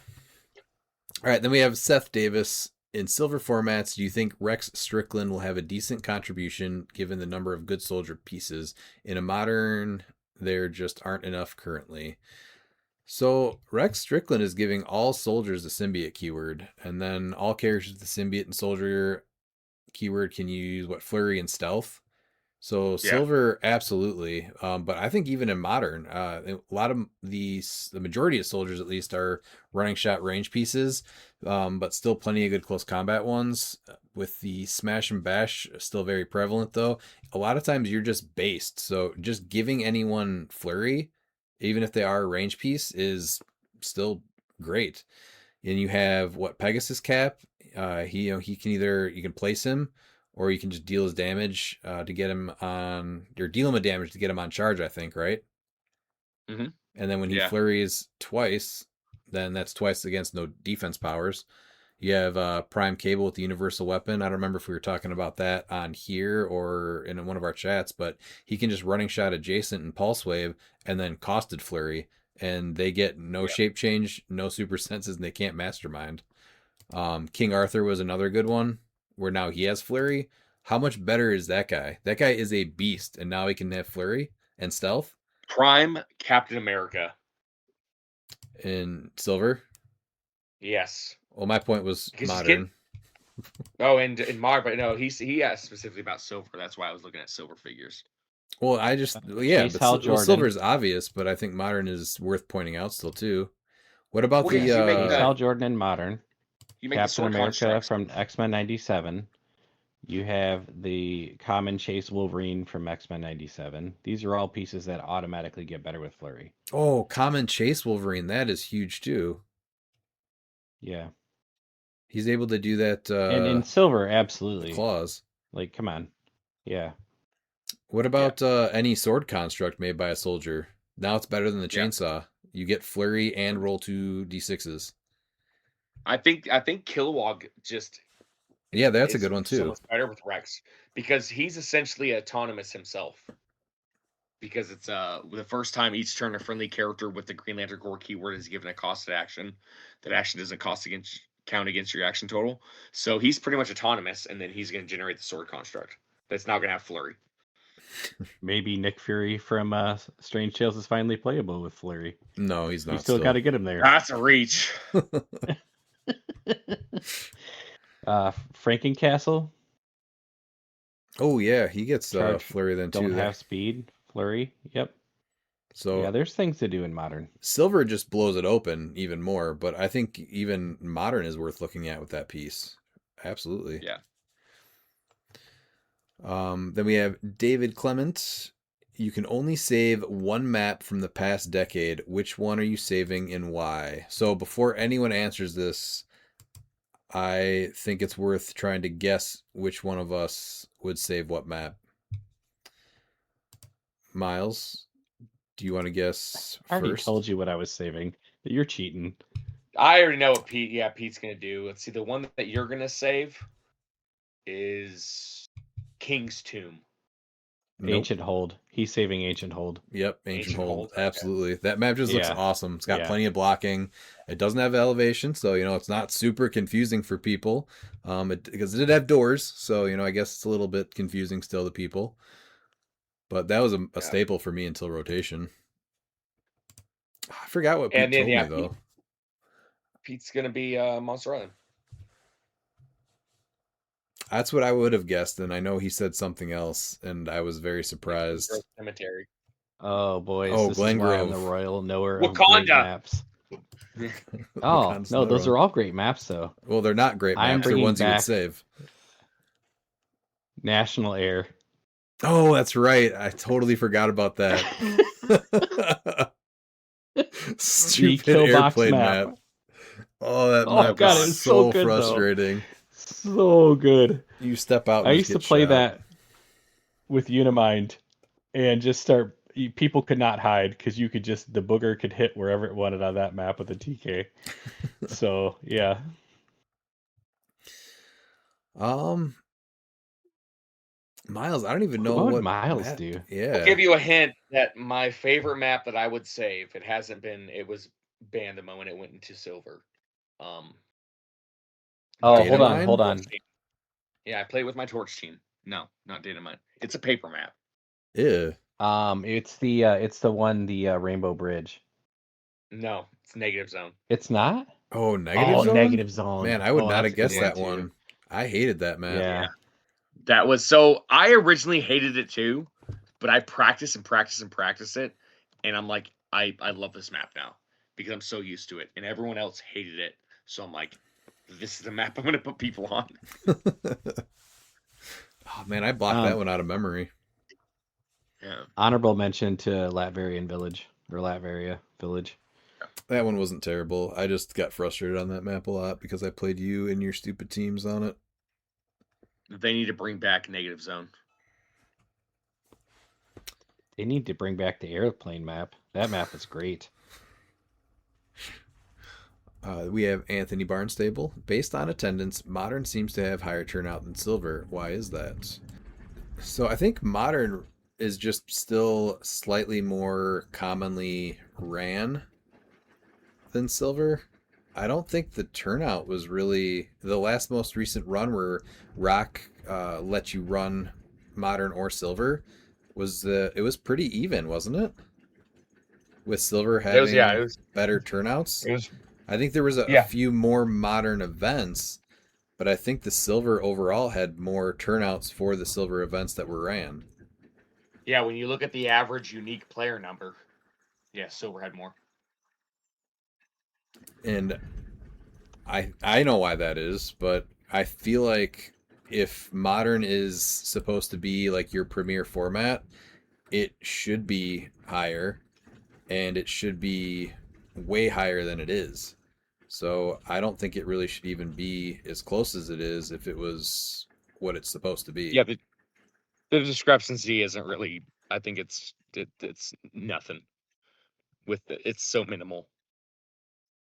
All right, then we have Seth Davis. In silver formats, do you think Rex Strickland will have a decent contribution given the number of good soldier pieces? In a modern, there just aren't enough currently. So Rex Strickland is giving all soldiers the symbiote keyword, and then all characters with the symbiote and soldier keyword can use flurry and stealth. So silver, absolutely. But I think even in modern, a lot of the majority of soldiers at least are running shot range pieces, but still plenty of good close combat ones. With the smash and bash still very prevalent though. A lot of times you're just based, so just giving anyone flurry, even if they are a range piece, is still great. And you have Pegasus Cap. He can you can place him, or you can just deal his damage to get him on, or deal him a damage to get him on charge, I think, right? Mm-hmm. And then when he flurries twice, then that's twice against no defense powers. You have Prime Cable with the universal weapon. I don't remember if we were talking about that on here or in one of our chats, but he can just running shot adjacent and pulse wave and then costed flurry, and they get no shape change, no super senses, and they can't mastermind. King Arthur was another good one where now he has flurry. How much better is that guy? That guy is a beast, and now he can have flurry and stealth. Prime Captain America in silver. Yes. Well, my point was modern. And in modern, but no, he asked specifically about silver. That's why I was looking at silver figures. Well, silver is obvious, but I think modern is worth pointing out still too. What about Hal Jordan in modern? You make Captain America from X-Men 97. You have the common Chase Wolverine from X-Men 97. These are all pieces that automatically get better with flurry. Oh, common Chase Wolverine, that is huge too. Yeah. He's able to do that And in silver, absolutely. claws. Like, come on. Yeah. What about any sword construct made by a soldier? Now it's better than the Yeah. chainsaw. You get flurry and roll 2d6s. I think Kilowog just Yeah, that's a is good one so too. much better with Rex because he's essentially autonomous himself. Because it's the first time each turn a friendly character with the Green Lantern Corps keyword is given a costed action. That action doesn't count against your action total. So he's pretty much autonomous, and then he's going to generate the sword construct. That's not going to have flurry. Maybe Nick Fury from Strange Tales is finally playable with flurry. No, he's not. You still got to get him there. That's a reach. Frankencastle. Oh yeah, he gets Charge, flurry then don't too. have speed. Flurry. Yep. So yeah, there's things to do in modern. silver just blows it open even more, but I think even modern is worth looking at with that piece. Absolutely. Yeah. Then we have David Clement. You can only save one map from the past decade. Which one are you saving and why? So before anyone answers this, I think it's worth trying to guess which one of us would save what map. Miles, do you want to guess I already first? told you what I was saving. You're cheating. I already know what Pete's going to do. Let's see. The one that you're going to save is King's Tomb. Nope. Ancient Hold. He's saving Ancient Hold. Yep, Ancient Hold. Hold, okay. Absolutely. That map just looks Yeah. awesome. It's got Yeah. plenty of blocking. It doesn't have elevation, so it's not super confusing for people. Because it did have doors, so I guess it's a little bit confusing still to people. But that was a staple for me until rotation. I forgot what Pete And then, told me though. Pete's going to be Monster Island. That's what I would have guessed, and I know he said something else, and I was very surprised. Cemetery. Oh boys, Oh, this is why I'm Glengrove. the royal knower of great Wakanda. maps. Oh Wakanda's no, another those one. are all great maps though. Well, they're not great I'm maps. They're bringing ones you would back- save. National Air. Oh, that's right. I totally forgot about that. Stupid Killbox airplane map. map. Oh, that Oh, map God, was it's so so good, though. frustrating. So good. You step out. And I just used to get play shot. that with Unimind and just start. People could not hide because you could just the booger could hit wherever it wanted on that map with a TK. So yeah, Miles, I don't even know what would what Miles map- do? Yeah. I'll give you a hint that my favorite map that I would save, it was banned the moment it went into silver. Oh, Data mine? hold on. Yeah, I play with my torch team. No, not data mine. It's a paper map. Yeah. It's the one the Rainbow Bridge. No, it's negative zone. It's not. Oh, negative Oh, zone. negative zone. Man, I would Oh, not that's have a good guessed one, that too. one. I hated that map. Yeah. That was so. I originally hated it too, but I practiced it, and I'm like, I love this map now because I'm so used to it, and everyone else hated it. So I'm like, this is the map I'm going to put people on. Oh man, I blocked that one out of memory. Yeah. Honorable mention to Latverian Village or Latveria Village. That one wasn't terrible. I just got frustrated on that map a lot because I played you and your stupid teams on it. They need to bring back negative zone. They need to bring back the airplane map. That map is great. We have Anthony Barnstable. Based on attendance, Modern seems to have higher turnout than Silver. Why is that? So I think Modern is just still slightly more commonly ran than Silver. I don't think the turnout was really the last most recent run where Rock let you run Modern or Silver it was pretty even, wasn't it? With Silver having it was better turnouts. It was I think there was a few more Modern events, but I think the Silver overall had more turnouts for the Silver events that were ran. Yeah, when you look at the average unique player number, Silver had more. And I know why that is, but I feel like if Modern is supposed to be like your premier format, it should be higher, and it should be way higher than it is. So I don't think it really should even be as close as it is if it was what it's supposed to be. Yeah, the discrepancy isn't really. I think it's nothing. It's so minimal,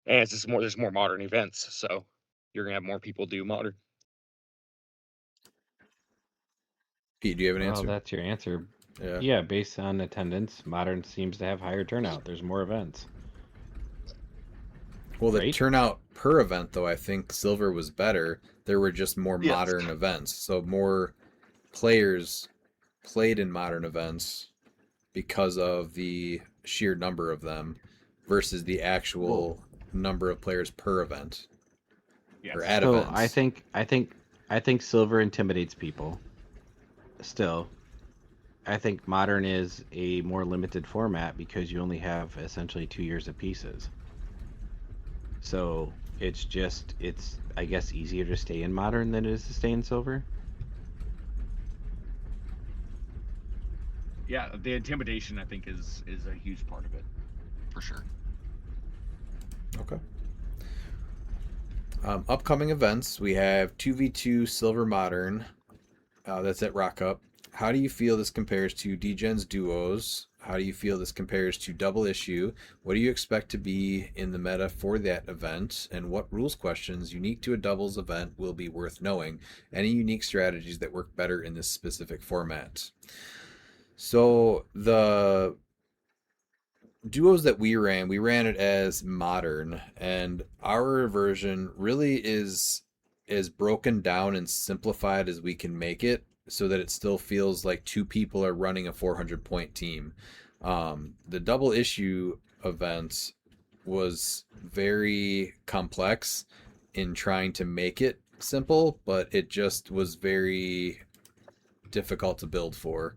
and it's just more. There's more modern events, so you're gonna have more people do modern. Pete, do you have an Well, answer? that's your answer. Yeah. Yeah, based on attendance, modern seems to have higher turnout. There's more events. Well, the Right? turnout per event, though, I think silver was better. There were just more Yes. modern events, so more players played in modern events because of the sheer number of them versus the actual number of players per event or at So events. I think silver intimidates people. Still, I think modern is a more limited format because you only have essentially 2 years of pieces. So it's I guess easier to stay in modern than it is to stay in silver. Yeah, the intimidation I think is a huge part of it, for sure. Okay. Upcoming events, we have 2v2 Silver Modern. That's at Rock Up. How do you feel this compares to DGen's Duos? How do you feel this compares to Double Issue? What do you expect to be in the meta for that event? And what rules questions unique to a doubles event will be worth knowing? Any unique strategies that work better in this specific format? So the duos that we ran it as modern, and our version really is as broken down and simplified as we can make it so that it still feels like two people are running a 400-point team. The double issue event was very complex in trying to make it simple, but it just was very difficult to build for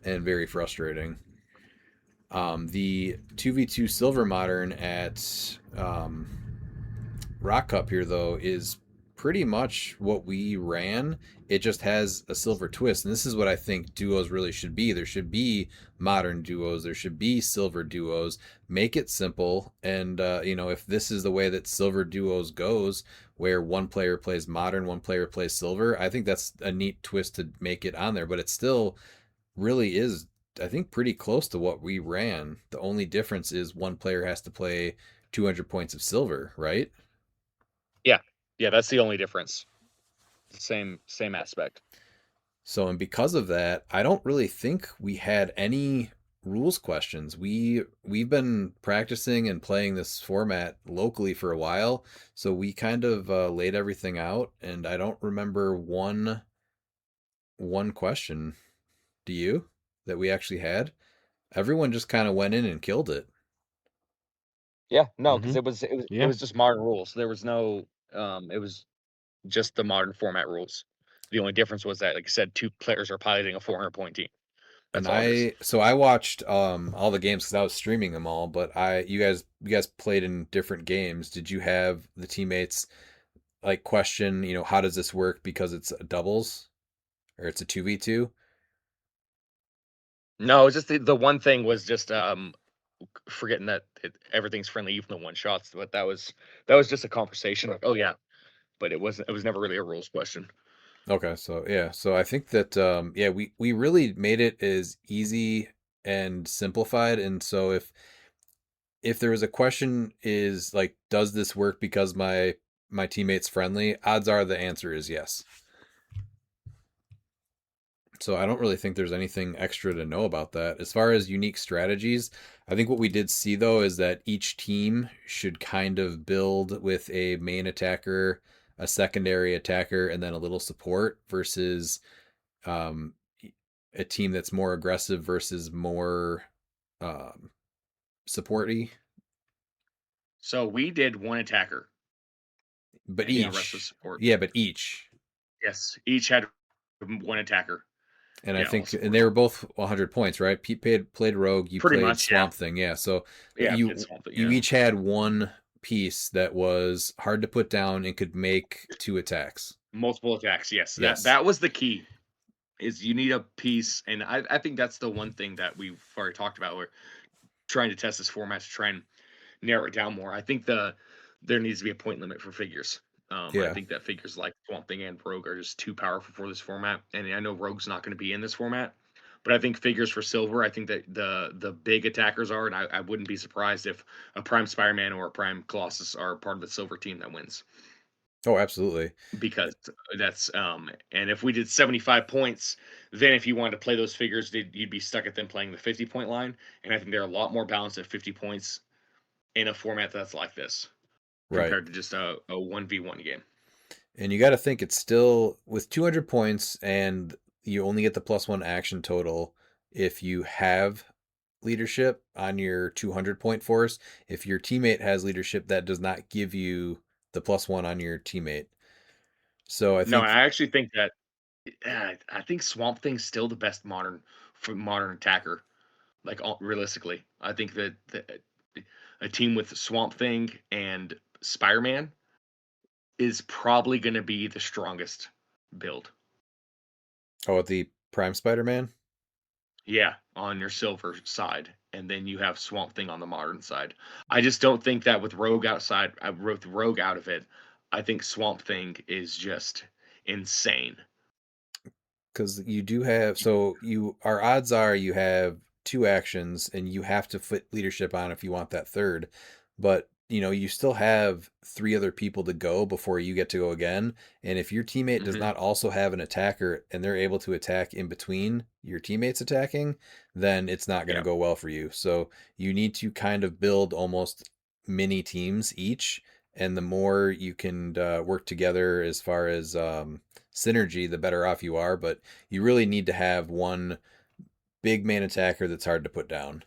and very frustrating. The 2v2 Silver Modern at Rock Cup here, though, is pretty much what we ran. It just has a silver twist. And this is what I think duos really should be. There should be modern duos, there should be silver duos. Make it simple. And, if this is the way that silver duos goes, where one player plays modern, one player plays silver, I think that's a neat twist to make it on there. But it still really is, I think, pretty close to what we ran. The only difference is one player has to play 200 points of silver, right? Yeah, that's the only difference. Same aspect. So, and because of that, I don't really think we had any rules questions. We've been practicing and playing this format locally for a while, so we kind of laid everything out, and I don't remember one question. Do you? That we actually had? Everyone just kind of went in and killed it. Yeah, no, because Mhm. it Yeah. was just modern rules. There was no it was just the modern format rules. The only difference was that, like I said, two players are piloting a 400-point team. And That's all it is. I watched all the games because I was streaming them all, but you guys played in different games. Did you have the teammates like question, how does this work because it's a doubles or it's a 2v2? No, it's just the one thing was just forgetting that everything's friendly, even the one shots. But that was just a conversation. Like, oh yeah, but it wasn't. It was never really a rules question. Okay, so yeah, so I think that yeah, we really made it as easy and simplified, and so if there was a question is like, does this work because my teammate's friendly? Odds are the answer is yes. So I don't really think there's anything extra to know about that. As far as unique strategies, I think what we did see though is that each team should kind of build with a main attacker, a secondary attacker, and then a little support versus um, a team that's more aggressive versus more um, supporty. So we did one attacker, But and the rest was each, support. yeah, but each. Yes, each had one attacker. And I Yeah, all think, and support. they were both 100 points, right? Pete played Rogue, you Pretty played much, yeah. Swamp Thing, yeah. So Yeah, you it's something, you yeah. each had one piece that was hard to put down and could make two attacks. Multiple attacks. Yes, Yes. that was the key. Is you need a piece, and I think that's the one thing that we've already talked about. We're trying to test this format to try and narrow it down more. I think the there needs to be a point limit for figures. I Yeah. think that figures like Swamp Thing and Rogue are just too powerful for this format. And I know Rogue's not going to be in this format, but I think figures for Silver, I think that the big attackers are, and I wouldn't be surprised if a Prime Spider-Man or a Prime Colossus are part of the Silver team that wins. Oh, absolutely. Because that's and if we did 75 points, then if you wanted to play those figures, you'd be stuck at them playing the 50-point line. And I think they're a lot more balanced at 50 points in a format that's like this Right. compared to just a 1v1 game. And you got to think it's still with 200 points, and you only get the +1 action total if you have leadership on your 200 point force. If your teammate has leadership, that does not give you the +1 on your teammate. So I No, think I actually think that I think Swamp Thing's still the best modern attacker. Like realistically, I think that a team with Swamp Thing and Spider-Man is probably going to be the strongest build. oh, the Prime Spider-Man. Yeah, on your Silver side, and then you have Swamp Thing on the modern side. I just don't think that with Rogue outside, I wrote Rogue out of it. I think Swamp Thing is just insane. Because you do have, so our odds are you have 2 actions and you have to put leadership on if you want that third. But you still have 3 other people to go before you get to go again. And if your teammate does Mhm. not also have an attacker and they're able to attack in between your teammates attacking, then it's not going to Yeah. go well for you. So you need to kind of build almost mini teams each. And the more you can work together as far as synergy, the better off you are. But you really need to have one big main attacker that's hard to put down.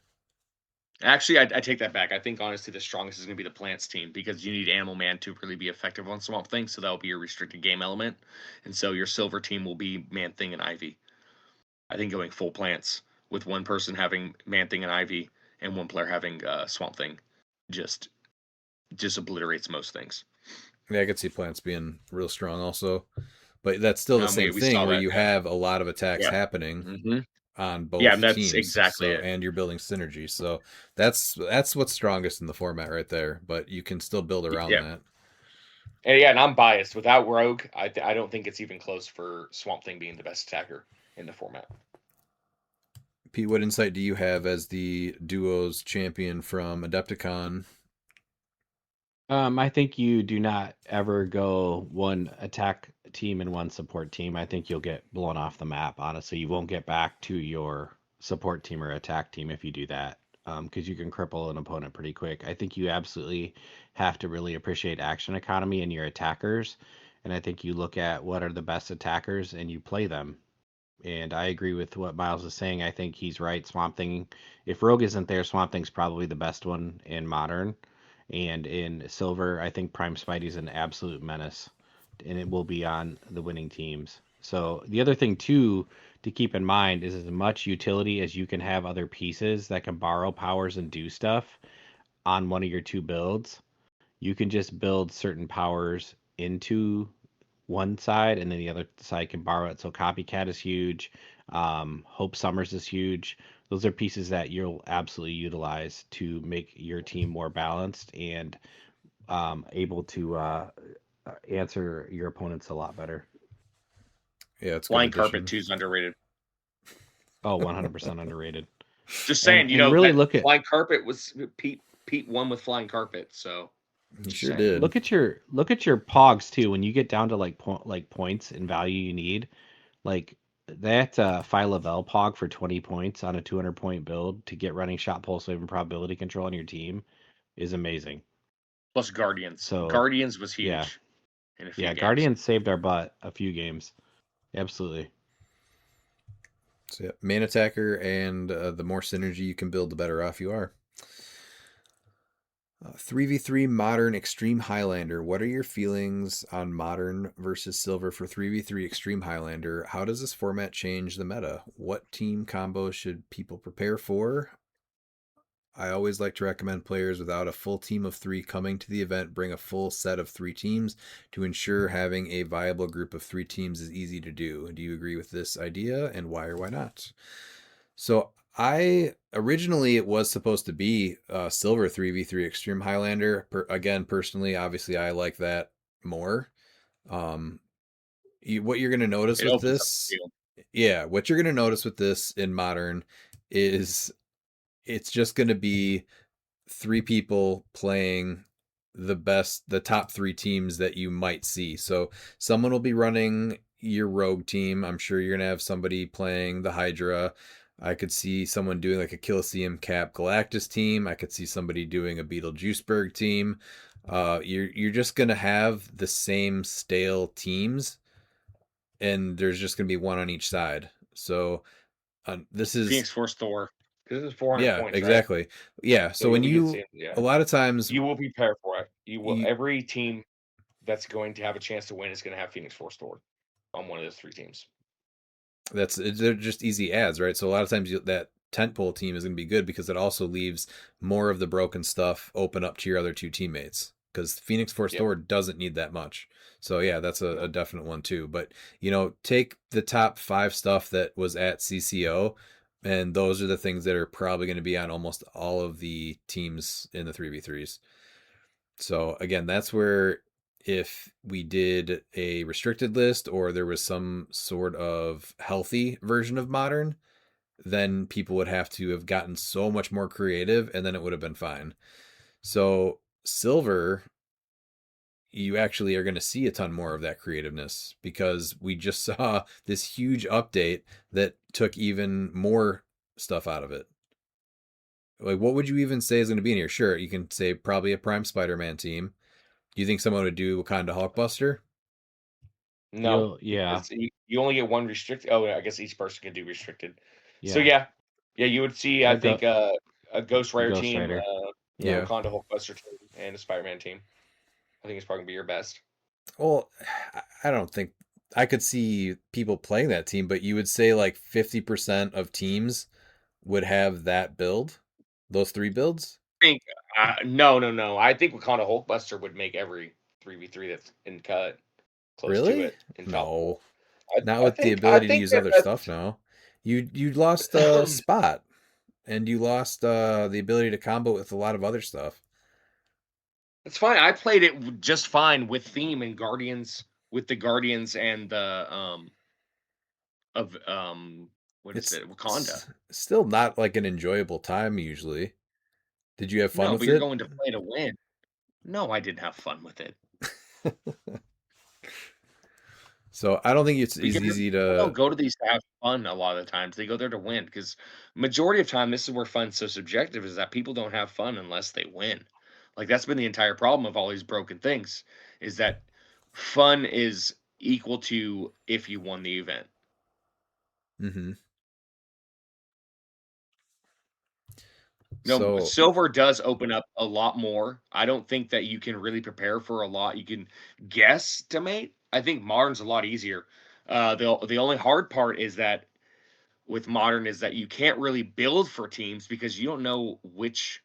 Actually, I take that back. I think honestly the strongest is going to be the Plants team because you need Animal Man to really be effective on Swamp Thing, so that'll be your restricted game element. And so your Silver team will be Man Thing and Ivy. I think going full Plants with one person having Man Thing and Ivy and one player having Swamp Thing just obliterates most things. Yeah, I could see plants being real strong also. But that's still the same We thing saw where that, you yeah. have a lot of attacks Yeah. happening Mm-hmm. on both Yeah, that's teams. exactly So it. and you're building synergy. So that's what's strongest in the format right there. But you can still build around Yeah. that. And yeah, and I'm biased. Without Rogue, I don't think it's even close for Swamp Thing being the best attacker in the format. Pete, what insight do you have as the duo's champion from Adepticon? I think you do not ever go one attack team and one support team. I think you'll get blown off the map. Honestly, you won't get back to your support team or attack team if you do that, because you can cripple an opponent pretty quick. I think you absolutely have to really appreciate action economy in your attackers, and I think you look at what are the best attackers and you play them. And I agree with what Miles is saying. I think he's right. Swamp Thing, if Rogue isn't there, Swamp Thing's probably the best one in Modern. And in Silver, I think Prime Spidey's an absolute menace, and it will be on the winning teams. So the other thing too to keep in mind is as much utility as you can have other pieces that can borrow powers and do stuff on one of your 2 builds. You can just build certain powers into one side, and then the other side can borrow it. So Copycat is huge. Hope Summers is huge. Those are pieces that you'll absolutely utilize to make your team more balanced and able to answer your opponents a lot better. Yeah, it's Flying good Carpet addition. 2 is underrated. Oh, 100% underrated. Just saying, and really that look at Flying Carpet was Pete won with Flying Carpet, so He just sure saying. did. look at your pogs too. When you get down to like points and value you need, like that Phyla-Vel pog for 20 points on a 200-point build to get running shot, pulse wave, and probability control on your team is amazing. Plus Guardians. So Guardians was huge yeah, in a few yeah, games. Guardians saved our butt a few games. Absolutely. So yeah, main attacker and the more synergy you can build, the better off you are. 3v3 Modern Extreme Highlander. What are your feelings on Modern versus Silver for 3v3 Extreme Highlander? How does this format change the meta? What team combos should people prepare for? I always like to recommend players without a full team of 3 coming to the event bring a full set of 3 teams to ensure having a viable group of 3 teams is easy to do. Do you agree with this idea, and why or why not? So I originally it was supposed to be Silver 3v3 Extreme Highlander. Again, personally, obviously I like that more. Um, what you're going to notice It with opens up this, the field. yeah, what you're going to notice with this in Modern is it's just going to be three people playing the top three teams that you might see. So someone will be running your rogue team. I'm sure you're gonna have somebody playing the Hydra. I could see someone doing like a Colosseum Cap Galactus team. I could see somebody doing a Beetlejuiceburg team. You're just gonna have the same stale teams, and there's just gonna be one on each side. So this is Phoenix Force Thor. This is 400 yeah, points, right? exactly. Yeah. So So when you'll be good you seeing. Yeah, a lot of times you will be prepared for it. You will. you Every team that's going to have a chance to win is going to have Phoenix Force Thor on one of those three teams. they're just easy ads, right? So a lot of times that tentpole team is going to be good because it also leaves more of the broken stuff open up to your other two teammates because Phoenix Force Yep. Thor doesn't need that much. So yeah, that's a No. definite one too. But take the top 5 stuff that was at CCO, and those are the things that are probably going to be on almost all of the teams in the 3v3s. So again, that's where if we did a restricted list or there was some sort of healthy version of modern, then people would have to have gotten so much more creative and then it would have been fine. So silver, you actually are going to see a ton more of that creativeness because we just saw this huge update that took even more stuff out of it. Like, what would you even say is going to be in here? Sure, you can say probably a Prime Spider-Man team. Do you think someone would do Wakanda Hulkbuster? No, Yeah, because you only get one restricted. Oh, I guess each person can do restricted. So yeah. yeah, you would see. I A go think a Ghost Rider Ghost team, Rider. a Yeah. Yeah. Wakanda Hulkbuster team, and a Spider-Man team. I think it's probably gonna be your best. Well, I don't think I could see people playing that team, but you would say like 50% of teams would have that build, those 3 builds? I think no. I think Wakanda Hulkbuster would make every 3v3 that's in cut close to Really? it in top four. No. Not I with the think I ability to think use that other stuff that's now. You lost spot and you lost the ability to combo with a lot of other stuff. it's fine. I played it just fine with theme and Guardians with the Guardians and the of what is It's it? Wakanda. still not like an enjoyable time usually. Did you have fun No, but with you're it? going to play to win. No, I didn't have fun with it So I don't think it's as because easy people don't to. go to these to have fun a lot of the times. They go there to win because majority of time, this is where fun's so subjective is that people don't have fun unless they win. Like that's been the entire problem of all these broken things is that fun is equal to if you won the event. Hmm. No, So silver does open up a lot more. I don't think that you can really prepare for a lot. You can guesstimate. I think modern's a lot easier. The only hard part is that with modern is that you can't really build for teams because you don't know which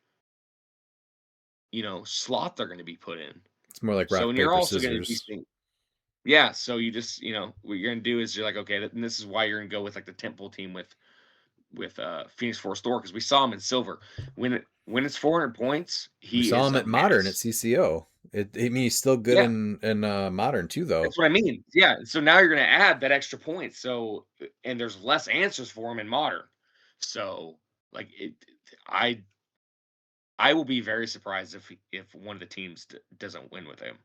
slot they're going to be put in. it's more like So rock and you're paper also going to be scissors. seeing, yeah. So you just what you're going to do is you're like okay, and this is why you're going to go with like the temple team with Phoenix Force Thor because we saw him in silver. When it's 400 points, We he saw is him a at modern at menace. CCO. I mean, he's still good Yeah, in modern too, though. that's what I mean. Yeah, so now you're going to add that extra point. So and there's less answers for him in modern. So like I I will be very surprised if one of the teams doesn't win with him.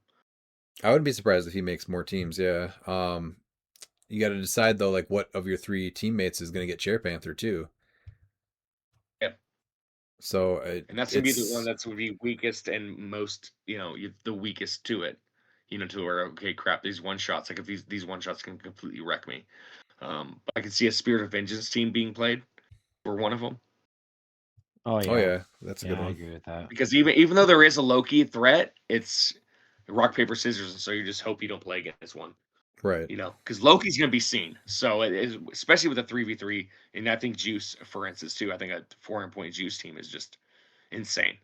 I wouldn't be surprised if he makes more teams. Yeah. You got to decide though, like what of your 3 teammates is going to get Chair Panther too. Yeah, So and that's gonna be the one it's that's would be weakest and most the weakest to it. To where okay, crap, these one shots like if these one shots can completely wreck me. But I can see a Spirit of Vengeance team being played for one of them Oh oh yeah. yeah, that's a good Yeah, I one. agree with that. because even though there is a low key threat, it's rock paper scissors, and so you just hope you don't play against one. Right. Because Loki's going to be seen. So it is, especially with a 3v3, and I think Juice, for instance, too. I think a 400-point Juice team is just insane.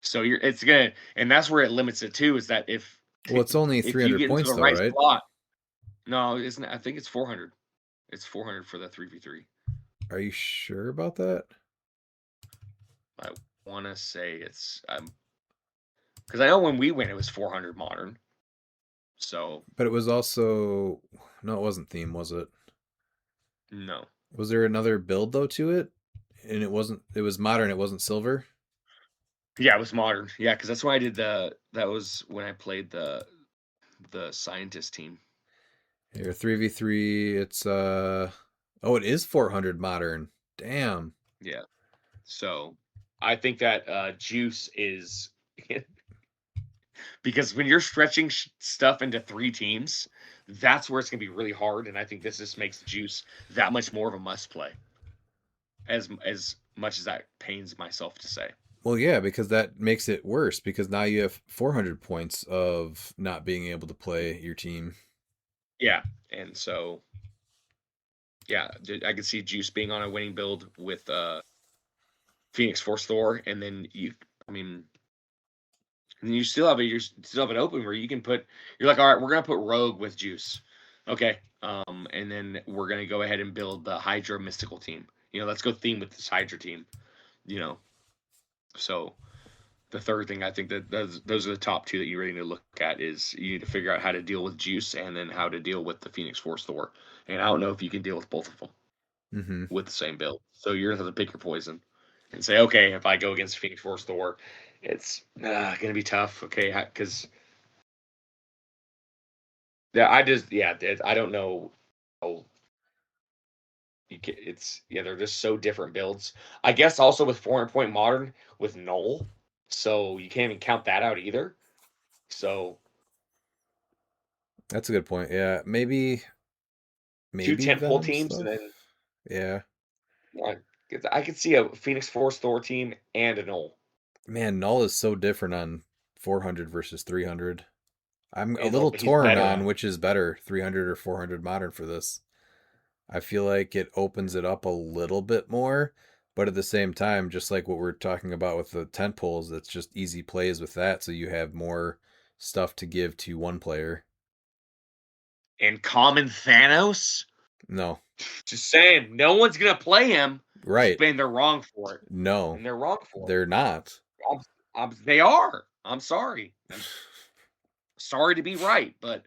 So it's gonna, and that's where it limits it too. Is that Well, it's only if you 300 get into points the though, right right? slot, no, isn't I think it's 400. It's 400 for the 3v3. Are you sure about that? I want to say it's because I know when we went it was 400 modern. So But it was also no, it wasn't theme, was it? no. Was there another build though to it? And it wasn't. It was modern. It wasn't silver. Yeah, it was modern. Yeah, because that's when I did that was when I played the scientist team. Here, 3v3. It's oh, it is 400 modern. Damn. Yeah. So I think that juice is because when you're stretching stuff into 3 teams, that's where it's gonna be really hard. And I think this just makes juice that much more of a must play. As much as that pains myself to say. Well, yeah, because that makes it worse because now you have 400 points of not being able to play your team. Yeah, and so yeah, I could see Juice being on a winning build with Phoenix Force Thor, and then I mean, and you still have an open where you can put. You're like, all right, we're gonna put Rogue with Juice, okay, and then we're gonna go ahead and build the Hydra Mystical team. Let's go theme with this Hydra team. So the third thing I think that those are the top 2 that you really need to look at is you need to figure out how to deal with Juice and then how to deal with the Phoenix Force Thor. And I don't know if you can deal with both of them with the same build. So you're gonna have to pick your poison and say, okay, if I go against Phoenix Force Thor, it's gonna be tough. Okay, because I don't know. They're just so different builds. I guess also with 400 point modern with Null, so you can't even count that out either. So That's a good point. Yeah, maybe 2 tentpole Venom teams, stuff. and then Yeah, I could see a Phoenix Force Thor team and a Null. man, Null is so different on 400 versus 300. I'm a And little he's torn better. on which is better, 300 or 400 modern for this. I feel like it opens it up a little bit more, but at the same time, just like what we're talking about with the tent poles, it's just easy plays with that, so you have more stuff to give to one player. And common Thanos. No, Just saying, no one's gonna play him. right? And they're wrong for it. No, And they're wrong for it. they're not. They are. I'm sorry. I'm sorry to be right, but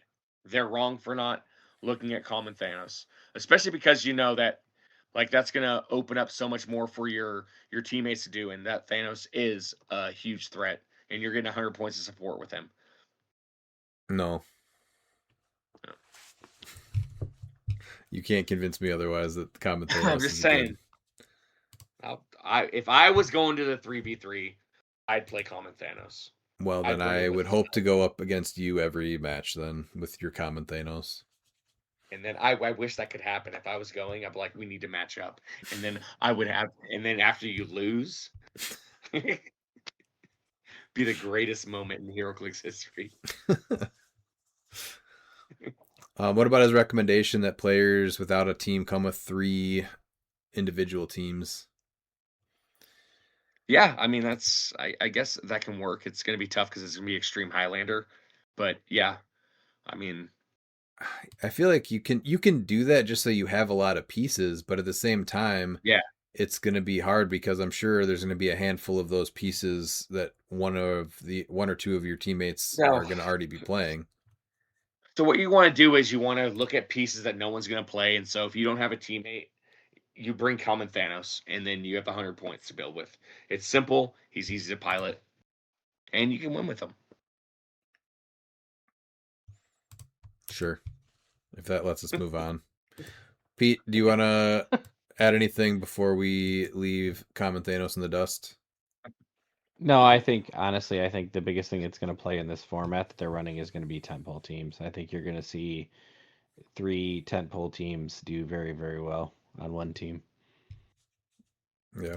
they're wrong for not looking at common Thanos, especially because you know that like that's gonna open up so much more for your teammates to do, and that Thanos is a huge threat, and you're getting 100 points of support with him. No. You can't convince me otherwise that the common Thanos I'm just is saying. good. If I was going to the 3v3, I'd play common Thanos. Well, then I would hope to go up against you every match then with your common Thanos. And then I wish that could happen. If I was going, I'd be like, we need to match up. And then I would have, and then after you lose, be the greatest moment in HeroClix history. What about his recommendation that players without a team come with 3 individual teams? Yeah, I mean I guess that can work. It's going to be tough because it's going to be Extreme Highlander, but yeah, I mean, I feel like you can do that just so you have a lot of pieces, but at the same time, yeah, it's going to be hard because I'm sure there's going to be a handful of those pieces that one or two of your teammates No. are going to already be playing. So what you want to do is you want to look at pieces that no one's going to play, and so if you don't have a teammate, you bring common Thanos, and then you have 100 points to build with. It's simple. He's easy to pilot, and you can win with him. Sure. If that lets us move on. Pete, do you want to add anything before we leave common Thanos in the dust? No, I think honestly, I think the biggest thing that's going to play in this format that they're running is going to be tentpole teams. I think you're going to see 3 tentpole teams do very, very well on one team. Yeah.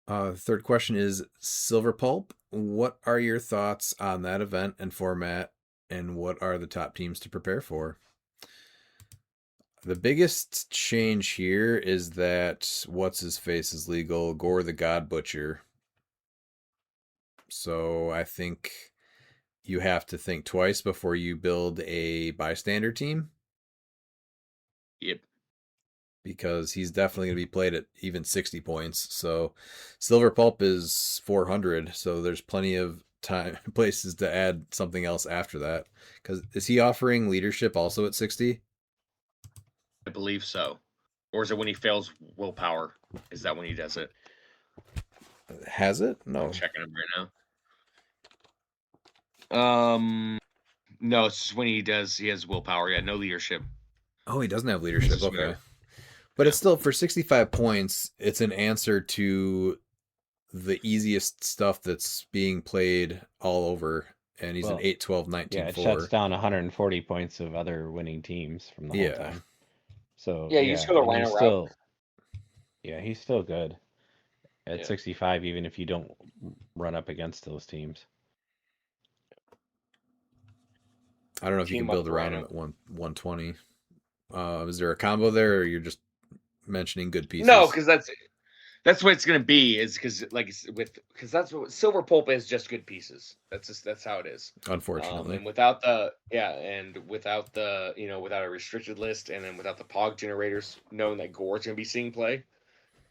The third question is Silver Pulp. What are your thoughts on that event and format, and what are the top teams to prepare for? The biggest change here is that what's his face is legal, Gore the God Butcher. So I think you have to think twice before you build a bystander team. Yep. because he's definitely going to be played at even 60 points. So Silver Pulp is 400, so there's plenty of time places to add something else after that. Because is he offering leadership also at 60? I believe so. Or is it when he fails willpower? Is that when he does it? Has it? No. I'm checking him right now. No, it's just when he has willpower. Yeah, no leadership. Oh, he doesn't have leadership. just Okay. whatever. But Yeah. it's still, for 65 points, it's an answer to the easiest stuff that's being played all over. And he's an Well, 8, 12, 19, Yeah, it 4. shuts down 140 points of other winning teams from the whole Yeah. time. So Yeah, you just go the and Rhino he's route. still, he's still good at Yeah. 65, even if you don't run up against those teams. I don't know if you Team can up build around Rhino. him at 120. Is there a combo there, or you're just mentioning good pieces? No, because that's what it's gonna be. Is because because that's what Silver Pulp is, just good pieces. That's how it is. Unfortunately. And without the without the without a restricted list, and then without the Pog generators, knowing that Gore's gonna be seeing play,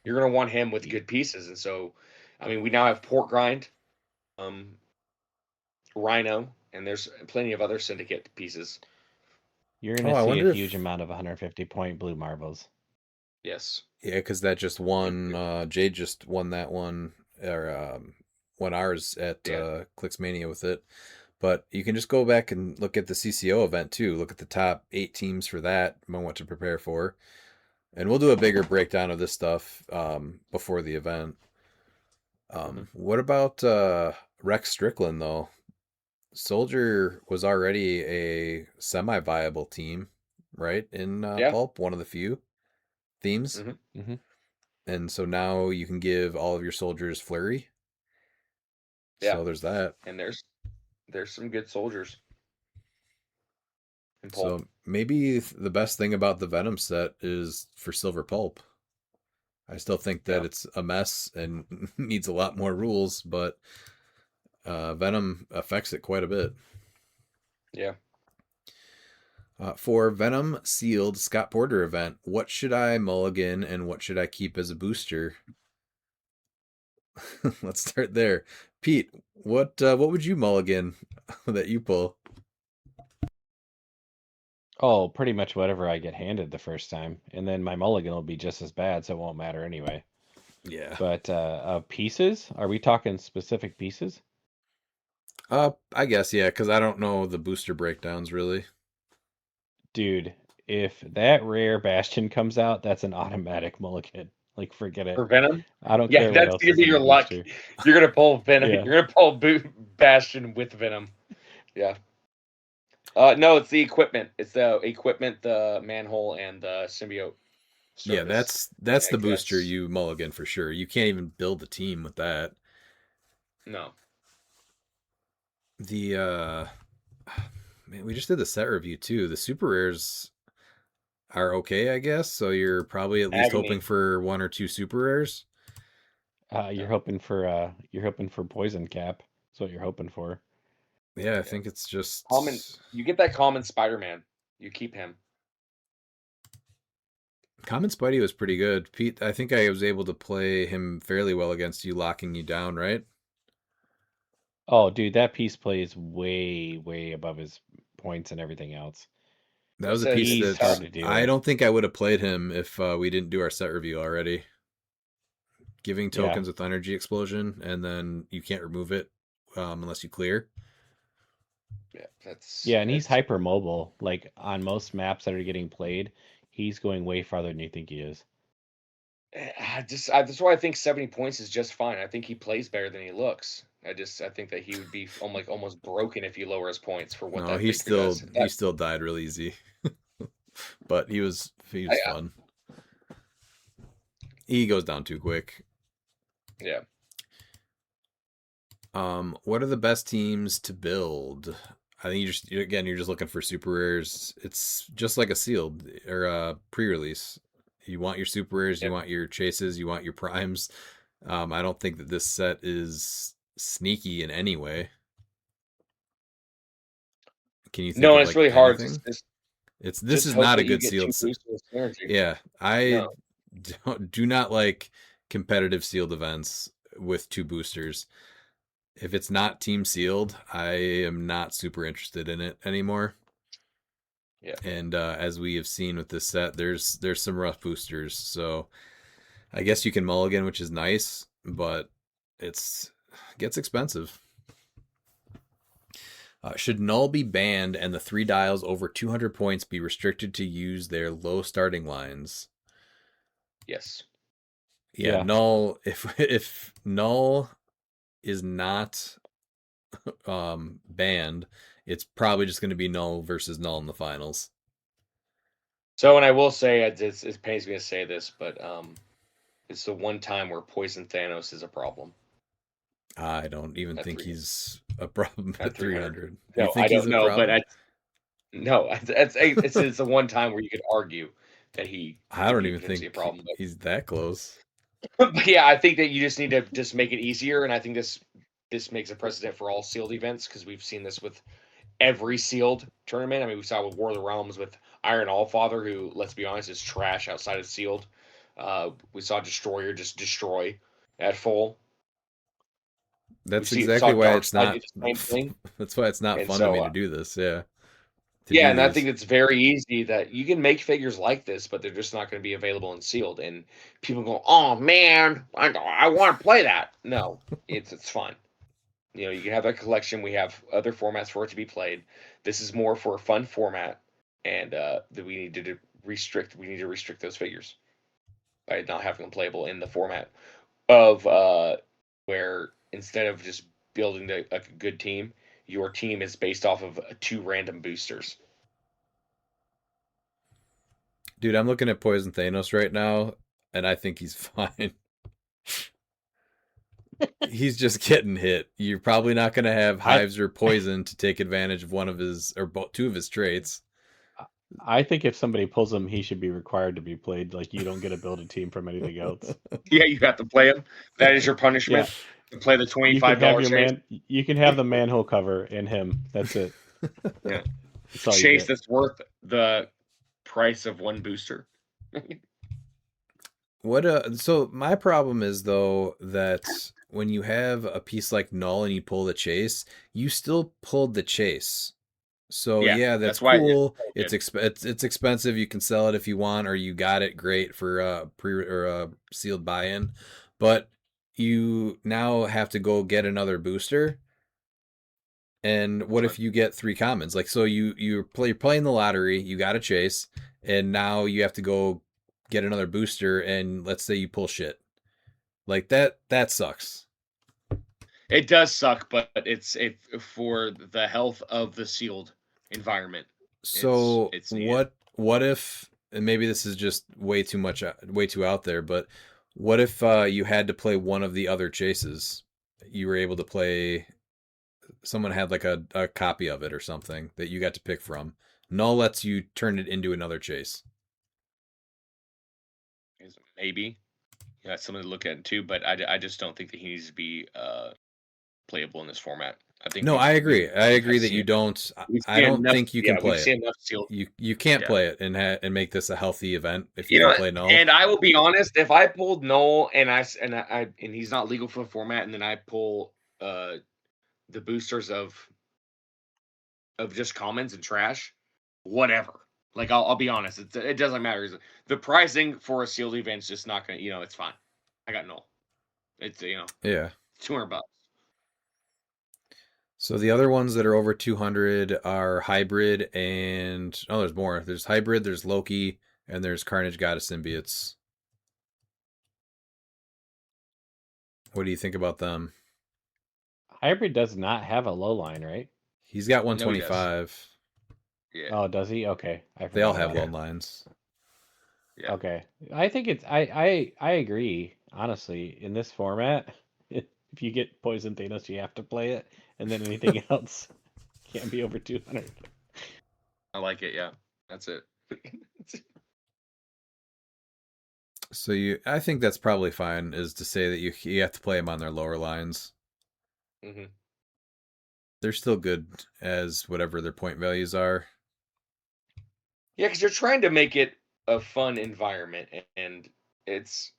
you're gonna want him with good pieces. And so, I mean, we now have Port Grind, Rhino, and there's plenty of other syndicate pieces. You're Oh, going I to see wonder a if- huge amount of 150 point blue marbles. Yes. Yeah, because that just won. Jade just won that one, or won ours at cliX Mania with it. But you can just go back and look at the CCO event too. Look at the top 8 teams for that and what to prepare for. And we'll do a bigger breakdown of this stuff before the event. What about Rex Strickland, though? Soldier was already a semi-viable team, right? In Pulp, one of the few themes. Mm-hmm. And so now you can give all of your soldiers flurry. Yeah. So there's that. And there's some good soldiers in Pulp. So maybe the best thing about the Venom set is for Silver Pulp. I still think that it's a mess and needs a lot more rules, but Venom affects it quite a bit. Yeah. For Venom sealed Scott Porter event, what should I mulligan and what should I keep as a booster? Let's start there. Pete, what would you mulligan that you pull? Oh, pretty much whatever I get handed the first time. And then my mulligan will be just as bad, so it won't matter anyway. Yeah. But pieces? Are we talking specific pieces? I guess, yeah, because I don't know the booster breakdowns really. Dude, if that rare Bastion comes out, that's an automatic mulligan. Like, forget it. For Venom? I don't Yeah, care what that's else gonna is be in your the luck. booster. You're gonna pull Venom. Yeah. You're gonna pull Bastion with Venom. Yeah. No, it's the equipment. It's the equipment, the manhole, and the symbiote. Yeah, Service. that's Yeah, the booster that's- you mulligan for sure. You can't even build a team with that. No. The man, we just did the set review too. The super rares are okay, I guess. So you're probably at least Agony. hoping for 1 or 2 super rares. You're hoping for poison cap. That's what you're hoping for. Yeah, I think it's just Common. You get that common Spider-Man. You keep him. Common Spidey was pretty good. Pete, I think I was able to play him fairly well against you, locking you down, right? Oh, dude, that piece plays way, way above his points and everything else. That was a So piece he's that hard to deal I with. don't think I would have played him if we didn't do our set review already. Giving tokens with energy explosion, and then you can't remove it unless you clear. Yeah, and he's hyper mobile. Like on most maps that are getting played, he's going way farther than you think he is. That's why I think 70 points is just fine. I think he plays better than he looks. I think that he would be almost broken if you lower his points for what No, that he figure still does. he still died real easy. But he was fun. He goes down too quick. Yeah. What are the best teams to build? I think you're just looking for super rares. It's just like a sealed or a pre-release. You want your super rares, you want your chases, you want your primes. I don't think that this set is sneaky in any way. Can you think No, of, and it's really hard. Is This Just is hope not a that you good get sealed. 2 boosters synergy. Yeah, I No. do not like competitive sealed events with 2 boosters. If it's not team sealed, I am not super interested in it anymore. Yeah. And as we have seen with this set, there's some rough boosters. So I guess you can mulligan, which is nice, but gets expensive. Should null be banned and the 3 dials over 200 points be restricted to use their low starting lines? Yes. Yeah, Yeah. null. If null is not banned, it's probably just going to be null versus null in the finals. So, and I will say, it pains me to say this, but it's the one time where Poison Thanos is a problem. I don't even At think 300. he's a problem at 300. No, You think I he's don't a know, problem? it's the one time where you could argue that he I could don't be even potentially a think problem. he's that close. But yeah, I think that you just need to just make it easier, and I think this makes a precedent for all sealed events because we've seen this with every sealed tournament. I mean, we saw it with War of the Realms with Iron Allfather, who, let's be honest, is trash outside of sealed. We saw Destroyer just destroy at full. That's Saw exactly why it's Darkseid not. do the same thing. That's why it's not And fun to so, me to do this. Yeah. yeah, and I think it's very easy that you can make figures like this, but they're just not going to be available in sealed. And people go, "Oh man, I want to play that." No, it's fun. You know, you can have that collection. We have other formats for it to be played. This is more for a fun format, and that we need to restrict. We need to restrict those figures by not having them playable in the format of where instead of just building a good team, your team is based off of 2 random boosters. Dude, I'm looking at Poison Thanos right now, and I think he's fine. He's just getting hit. You're probably not going to have hives or poison to take advantage of one of his or 2 of his traits. I think if somebody pulls him, he should be required to be played. Like, you don't get to build a team from anything else. Yeah, you have to play him. That is your punishment. Yeah. To play the You can have $25 your chase. You can have the manhole cover in him. That's it. Yeah. That's all you Chase get. that's worth the price of 1 booster. So my problem is though that when you have a piece like null and you pull the chase, you still pulled the chase. So yeah, that's why cool. it's It's expensive. You can sell it if you want, or you got it great for pre or sealed buy-in, but you now have to go get another booster. And what if you get 3 commons? Like, so you're playing the lottery, you got a chase, and now you have to go get another booster, and let's say you pull shit. Like that sucks. It does suck, but it's for the health of the sealed environment. So it's needed. what if, and maybe this is just way too out there, but what if you had to play one of the other chases? You were able to play, someone had like a copy of it or something that you got to pick from. Null lets you turn it into another chase. Maybe. Yeah, that's something to look at too, but I just don't think that he needs to be playable in this format. I think No, I agree. I agree that you don't. I don't think you can play it. You can't play it and make this a healthy event if you can play null. And I will be honest, if I pulled null and he's not legal for the format, and then I pull the boosters of just commons and trash, whatever. Like I'll be honest, it doesn't matter. The pricing for a sealed event is just not gonna. It's fine. I got null. It's yeah, $200. So the other ones that are over 200 are hybrid and there's more. There's hybrid, there's Loki, and there's Carnage Goddess Symbiotes. What do you think about them? Hybrid does not have a low line, right? He's got 125. Yeah. Oh, does he? Okay. They all have low lines. Yeah. Okay. I think it's I agree, honestly, in this format. If you get Poison Thanos, you have to play it, and then anything else can't be over 200. I like it, yeah. That's it. So I think that's probably fine, is to say that you have to play them on their lower lines. Mm-hmm. They're still good as whatever their point values are. Yeah, because you're trying to make it a fun environment, and it's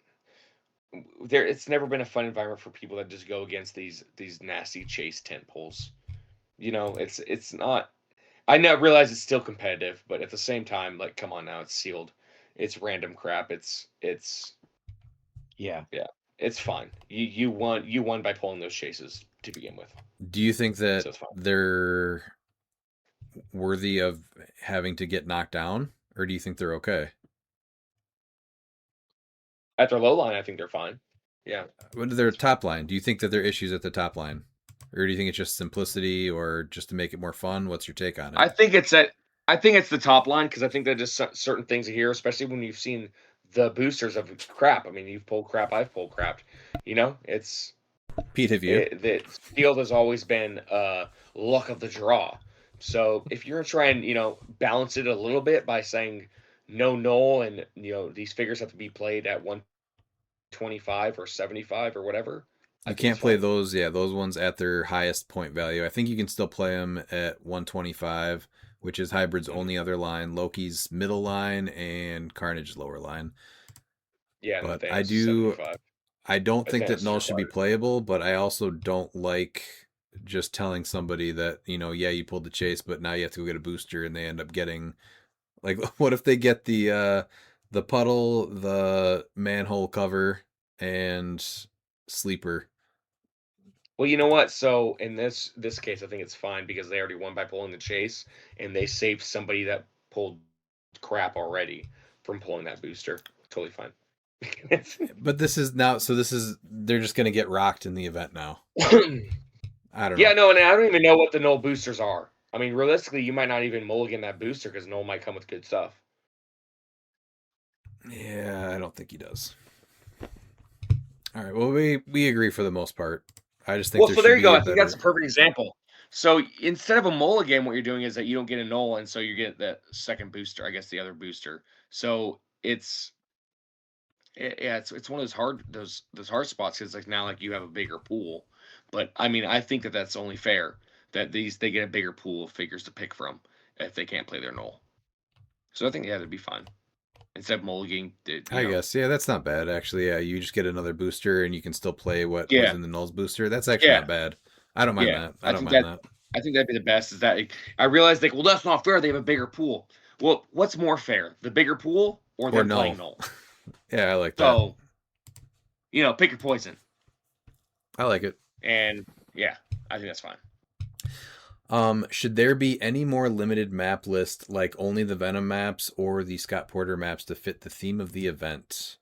there. It's never been a fun environment for people that just go against these nasty chase tent poles. It's not. I now realize it's still competitive, but at the same time, like, come on now, it's sealed. It's random crap. Yeah. Yeah, it's fine. You won by pulling those chases to begin with, Do you think that so it's fine. they're worthy of having to get knocked down, or do you think they're okay? At their low line, I think they're fine. Yeah, What are their it's fine. top line? Do you think that there are issues at the top line, or do you think it's just simplicity, or just to make it more fun? What's your take on it? I think it's at. I think it's the top line because I think that just certain things here, especially when you've seen the boosters of crap. I mean, you've pulled crap, I've pulled crap. It's Pete, have you? the field has always been luck of the draw. So if you're trying, balance it a little bit by saying no null and these figures have to be played at 125 or 75 or whatever, I You think it's can't play fine. those, yeah, those ones at their highest point value. I think you can still play them at 125, which is Hybrid's Mhm. only other line, Loki's middle line, and Carnage's lower line. Yeah, and then But Thanos is 75. I don't think that Thanos is null should be required. playable, but I also don't like just telling somebody that, yeah, you pulled the chase, but now you have to go get a booster and they end up getting like what if they get the puddle, the manhole cover, and sleeper. Well, you know what? So in this case, I think it's fine because they already won by pulling the chase, and they saved somebody that pulled crap already from pulling that booster. Totally fine. But this is now, so this is they're just gonna get rocked in the event now. I don't Yeah, know. no, and I don't even know what the null boosters are. I mean, realistically, you might not even mulligan that booster because null might come with good stuff. Yeah, I don't think he does. All right. Well, we agree for the most part. I just think Well, there so there should you go. be a I think that's a better. perfect example. So instead of a mulligan, what you're doing is that you don't get a null, and so you get that second booster. I guess the other booster. So yeah, it's one of those hard spots because like now like you have a bigger pool, but I mean I think that that's only fair that they get a bigger pool of figures to pick from if they can't play their null. So I think yeah, that'd be fine instead of mulliganing. I guess, yeah, that's not bad actually. Yeah, you just get another booster and you can still play what was Yeah, in the nulls booster. That's actually yeah, not bad. I don't mind yeah. that. I I don't think mind that that. I think that'd be the best. Is that I realize like well that's not fair. They have a bigger pool. Well, what's more fair, the bigger pool or Or them playing null. null? Yeah, I like that. So pick your poison. I like it. And yeah, I think that's fine. Should there be any more limited map list, like only the Venom maps or the Scott Porter maps to fit the theme of the event?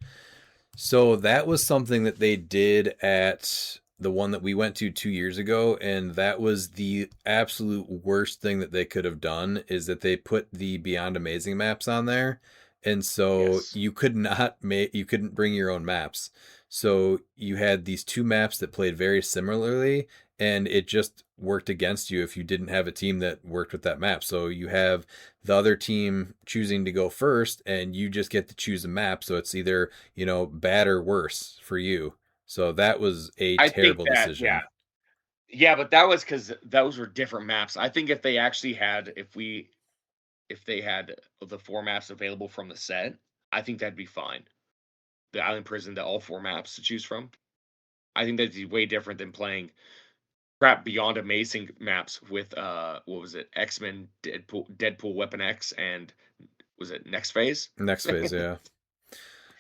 So that was something that they did at the one that we went to 2 years ago, and that was the absolute worst thing that they could have done is that they put the Beyond Amazing maps on there, and so Yes. you could not make you couldn't bring your own maps. So you had these two maps that played very similarly, and it just worked against you if you didn't have a team that worked with that map. So you have the other team choosing to go first, and you just get to choose a map. So it's either bad or worse for you. So that was a I think terrible that yeah. decision. Yeah, but that was because those were different maps. I think if they actually had if they had the 4 maps available from the set, I think that'd be fine. The Island Prison, all 4 maps to choose from. I think that'd be way different than playing crap Beyond Amazing maps with, what was it? X-Men, Deadpool Weapon X, and was it Next Phase? Next phase, yeah.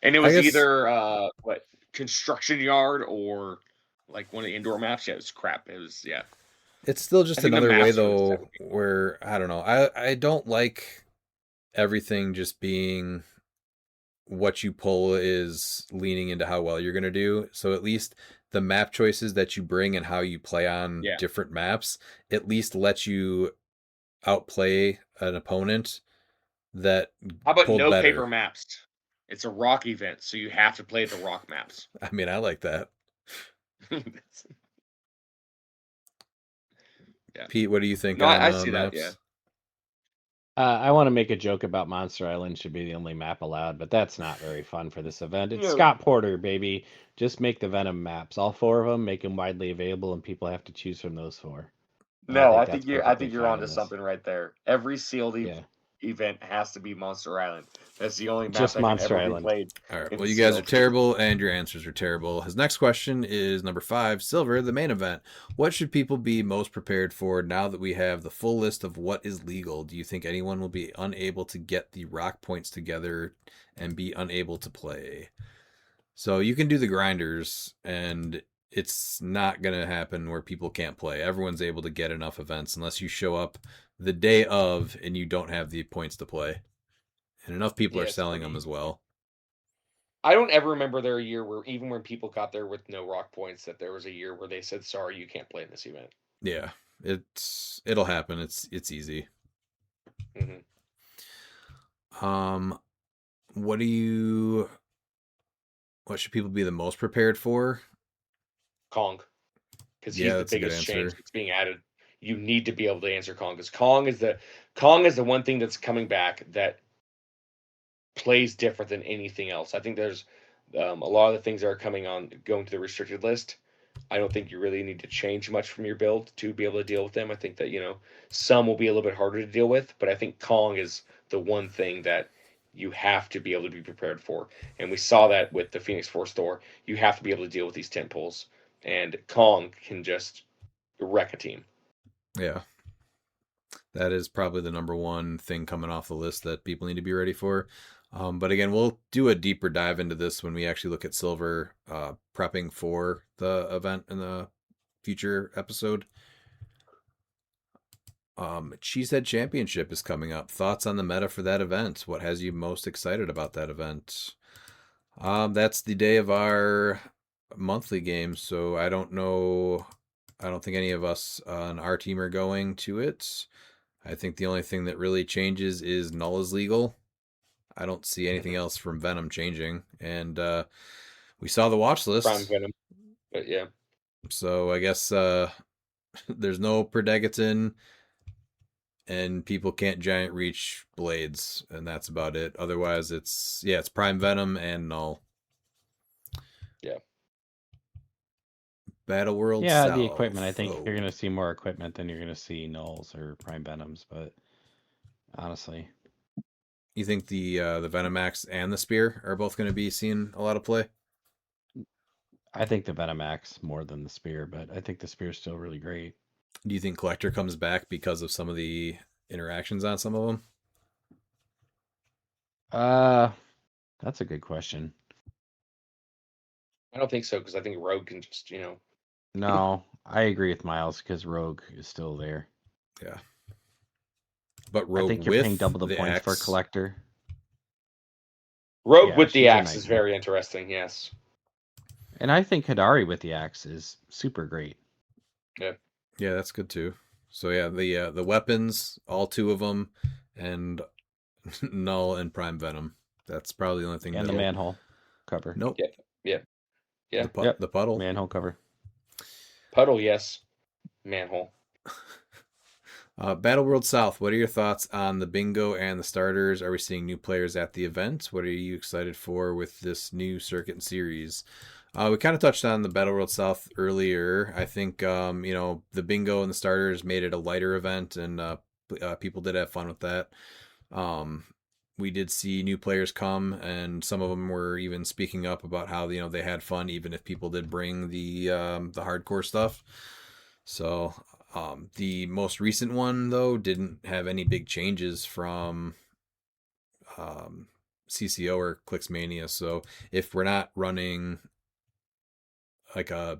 And it I was guess either, Construction Yard or, like, one of the indoor maps. Yeah, it was crap. It was yeah. it's still I just think the another way maps for the set though would be where I don't know. I don't like everything just being what you pull is leaning into how well you're going to do. So at least the map choices that you bring and how you play on yeah. different maps at least let you outplay an opponent that How about pulled no paper better. maps? It's a rock event, so you have to play the rock maps. I mean, I like that. Yeah. Pete, what do you think No, on I see that, yeah. maps? I want to make a joke about Monster Island should be the only map allowed, but that's not very fun for this event. It's No. Scott Porter, baby. Just make the Venom maps, all 4 of them, make them widely available, and people have to choose from those 4. And I No, think I that's think you're I perfectly think you're fine onto in this. something right there. Every sealed Yeah. event has to be Monster Island. That's the only map Just that can Monster ever be Island. played. All right. in Well, you guys are sealed. terrible, and your answers are terrible. His next question is number 5, Silver, the main event. What should people be most prepared for now that we have the full list of what is legal? Do you think anyone will be unable to get the rock points together and be unable to play? So you can do the grinders, and it's not going to happen where people can't play. Everyone's able to get enough events unless you show up the day of and you don't have the points to play. And enough people Yeah, are it's selling pretty them as easy. well. I don't ever remember there a year where even when people got there with no rock points, that there was a year where they said, "Sorry, you can't play in this event." Yeah, it'll happen. It's easy. hmm What should people be the most prepared for? Kong, because Yeah, he's the that's a good biggest change answer. that's being added. You need to be able to answer Kong, because Kong is the one thing that's coming back that plays different than anything else. I think there's a lot of the things that are going to the restricted list. I don't think you really need to change much from your build to be able to deal with them. I think that some will be a little bit harder to deal with, but I think Kong is the one thing that you have to be able to be prepared for. And we saw that with the Phoenix Force Store. You have to be able to deal with these tent poles, and Kong can just wreck a team. Yeah, that is probably the number one thing coming off the list that people need to be ready for. But again, we'll do a deeper dive into this when we actually look at Silver prepping for the event in the future episode. Cheesehead Championship is coming up. Thoughts on the meta for that event? What has you most excited about that event? That's the day of our monthly game, so I don't know. I don't think any of us on our team are going to it. I think the only thing that really changes is Null is legal. I don't see anything else from Venom changing, and we saw the watch Prime list, Venom, but yeah. so I guess there's no Predagiton, and people can't giant reach blades, and that's about it. Otherwise, it's Prime Venom and Null. Yeah. Battle World Yeah, South. the equipment. I think Oh. you're going to see more equipment than you're going to see nulls or prime venoms, but honestly, You think the Venomax and the Spear are both going to be seeing a lot of play? I think the Venomax more than the spear, but I think the spear's still really great. Do you think Collector comes back because of some of the interactions on some of them? That's a good question. I don't think so, because I think Rogue can just No, I agree with Miles because Rogue is still there. Yeah. But I Rogue think you're with paying double the points for axe, Collector. Rogue Yeah, with the she's a axe is nightmare. very interesting. Yes. And I think Hadari with the axe is super great. Yeah. Yeah, that's good too. So yeah, the weapons, all two of them, and Null and Prime Venom. That's probably the only thing. And the that'll... manhole cover. Nope. Yeah. Yeah. Yeah. Yep. The puddle. Manhole cover. Puddle. Yes. Manhole. Battle World South. What are your thoughts on the bingo and the starters? Are we seeing new players at the event? What are you excited for with this new circuit and series? We kind of touched on the Battle World South earlier. I think the bingo and the starters made it a lighter event, and people did have fun with that. We did see new players come, and some of them were even speaking up about how they had fun, even if people did bring the hardcore stuff. So the most recent one though didn't have any big changes from CCO or cliX Mania. So if we're not running like a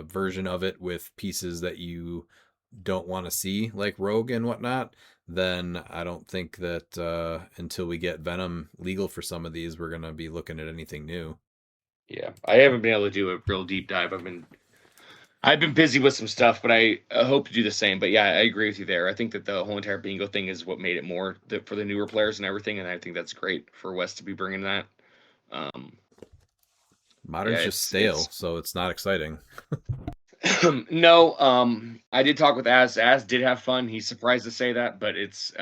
version of it with pieces that you don't want to see, like Rogue and whatnot, then I don't think that until we get Venom legal for some of these, we're gonna be looking at anything new. Yeah. I haven't been able to do a real deep dive. I've been busy with some stuff, but I hope to do the same. But yeah, I agree with you there. I think that the whole entire bingo thing is what made it more for the newer players and everything, and I think that's great for West to be bringing that. Modern's Yeah, just stale, so it's not exciting. No, I did talk with Az. Az did have fun. He's surprised to say that, but it's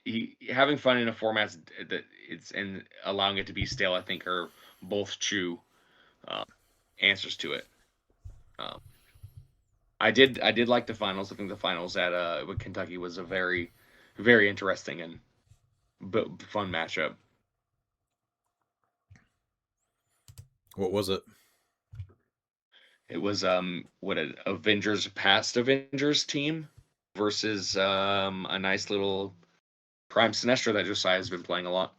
he having fun in a format that it's and allowing it to be stale. I think are both true answers to it. I did like the finals. I think the finals at with Kentucky was a very, very interesting, and but fun matchup. What was it? It was what an Avengers past Avengers team versus a nice little Prime Sinestro that Josiah's been playing a lot.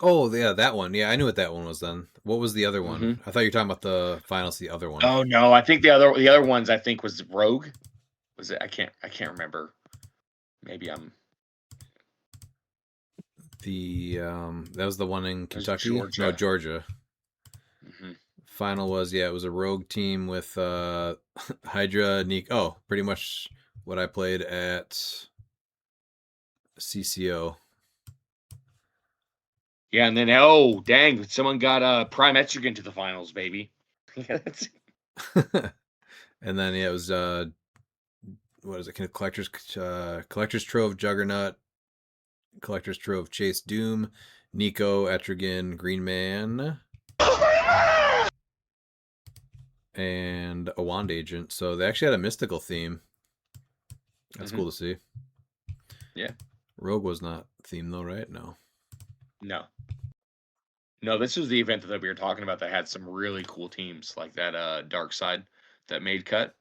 Oh, yeah, that one. Yeah, I knew what that one was then. What was the other one? Mhm. I thought you were talking about the finals, the other one. Oh no, I think the other ones I think was Rogue. Was it? I can't remember. Maybe I'm The that was the one in it was Kentucky? No, Georgia. Georgia. Mhm. Final was, yeah, it was a rogue team with Hydra, Nico. Oh, pretty much what I played at CCO. Yeah, and then oh dang, someone got Prime Etrigan to the finals, baby. That's- And then yeah, it was what is it? Collector's Trove Juggernaut, Collector's Trove Chase Doom, Nico, Etrigan, Green Man, and a Wand Agent. So they actually had a mystical theme. That's Mhm. cool to see. Yeah. Rogue was not themed though, right? No. No, this was the event that we were talking about that had some really cool teams like that Dark Side that made cut.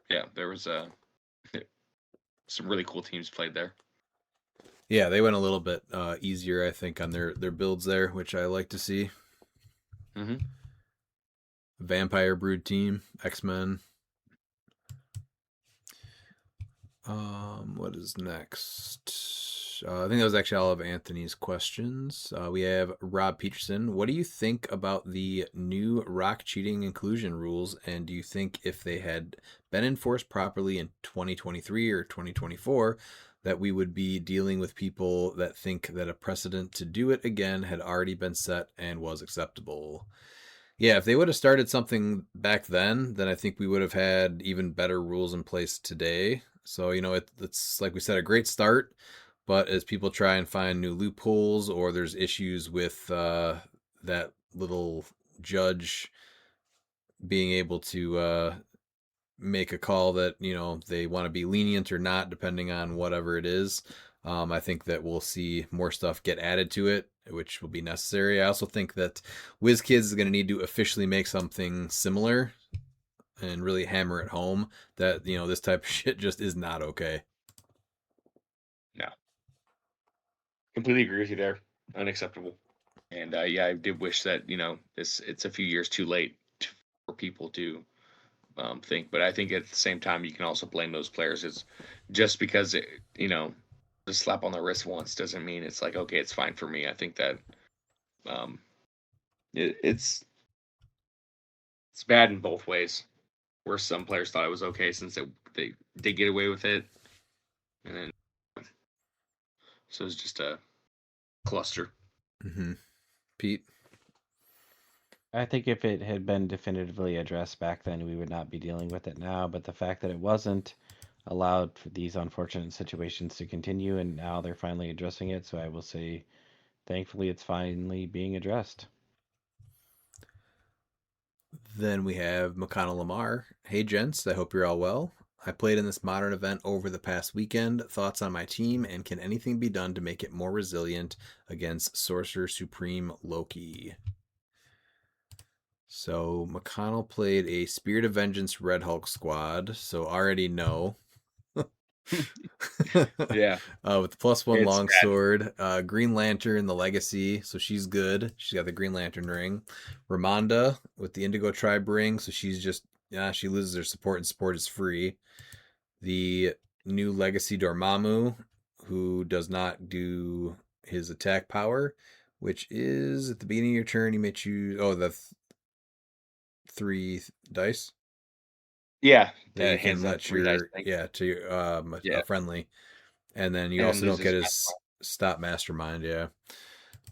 Yeah, there was some really cool teams played there. Yeah, they went a little bit easier, I think, on their builds there, which I like to see. Mhm. Vampire Brood team, X-Men. What is next? I think that was actually all of Anthony's questions. We have Rob Peterson. What do you think about the new rock cheating inclusion rules? And do you think if they had been enforced properly in 2023 or 2024, that we would be dealing with people that think that a precedent to do it again had already been set and was acceptable? Yeah, if they would have started something back then I think we would have had even better rules in place today. So, it's like we said, a great start. But as people try and find new loopholes, or there's issues with that little judge being able to make a call that they want to be lenient or not, depending on whatever it is. I think that we'll see more stuff get added to it, which will be necessary. I also think that WizKids is going to need to officially make something similar and really hammer it home that this type of shit just is not okay. No. Completely agree with you there. Unacceptable. And yeah, I did wish that, it's a few years too late for people to think. But I think at the same time, you can also blame those players. It's just because, the slap on the wrist once doesn't mean it's like, okay, it's fine for me. I think that um, it's bad in both ways. Where some players thought it was okay since they did get away with it. And then, so it's just a cluster. Mm-hmm. Pete? I think if it had been definitively addressed back then, we would not be dealing with it now. But the fact that it wasn't allowed for these unfortunate situations to continue, and now they're finally addressing it. So I will say, thankfully, it's finally being addressed. Then we have McConnell Lamar. Hey, gents, I hope you're all well. I played in this modern event over the past weekend. Thoughts on my team, and can anything be done to make it more resilient against Sorcerer Supreme Loki? So McConnell played a Spirit of Vengeance Red Hulk squad, so already no. Yeah. With the +1 It's longsword, Green Lantern, the Legacy, so she's good. She's got the Green Lantern ring. Ramonda with the Indigo Tribe ring, so she's just she loses her support, and support is free. The new Legacy Dormammu, who does not do his attack power, which is at the beginning of your turn you may choose the 3 dice. Yeah. That you hands can out let 3 dice. to your Yeah. a friendly, and then you And also don't loses get his stop mastermind. Yeah.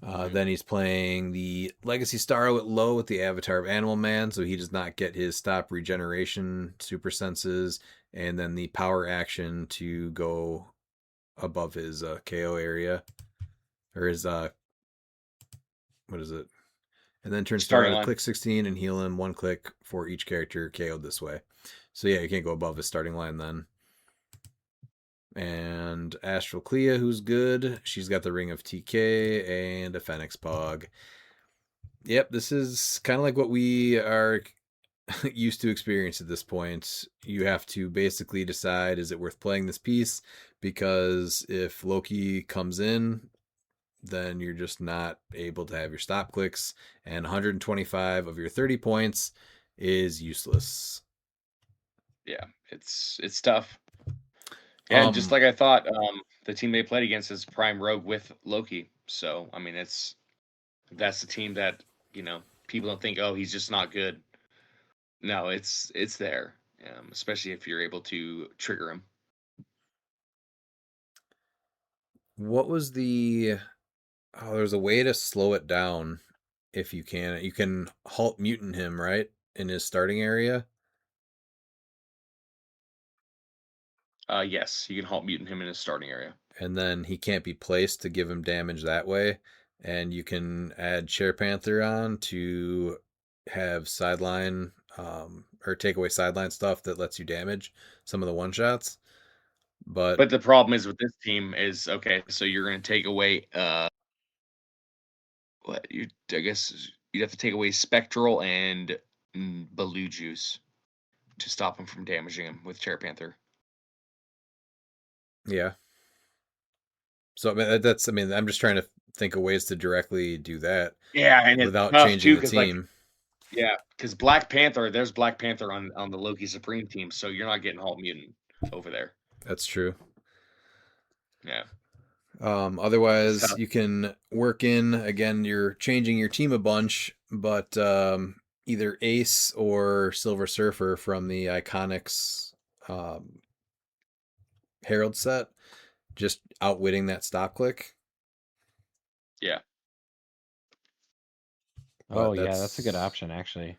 Mhm. Then he's playing the Legacy Star at low with the Avatar of Animal Man, so he does not get his stop regeneration super senses, and then the power action to go above his KO area, or his what is it? And then turn Starting Star to line. click 16 and heal him 1 click for each character KO'd this way. So yeah, you can't go above his starting line then. And Astral Clea, who's good. She's got the Ring of TK and a Phoenix Pog. Yep, this is kind of like what we are used to experience at this point. You have to basically decide, is it worth playing this piece? Because if Loki comes in, then you're just not able to have your stop clicks, and 125 of your 30 points is useless. Yeah, it's tough. Yeah, and just like I thought, the team they played against is Prime Rogue with Loki. So I mean, that's the team that people don't think, oh, he's just not good. No, it's there, especially if you're able to trigger him. What was the? Oh, there's a way to slow it down if you can. You can halt mutant him, right, in his starting area. Yes, you can halt mutant him in his starting area. And then he can't be placed to give him damage that way. And you can add Chair Panther on to have sideline or take away sideline stuff that lets you damage some of the one shots. But the problem is with this team is, okay, so you're going to take away I guess you'd have to take away Spectral and Baloo Juice to stop him from damaging him with Chair Panther. yeah. So I mean, I'm just trying to think of ways to directly do that. Yeah, and without it's tough changing too, the team. Yeah, because Black Panther, there's Black Panther on the Loki Supreme team, so you're not getting Halt Mutant over there. That's true. Yeah. Otherwise, you can work in, again, you're changing your team a bunch, but either Ace or Silver Surfer from the Iconics Herald set, just outwitting that stop click. Yeah. Oh, yeah, that's a good option, actually.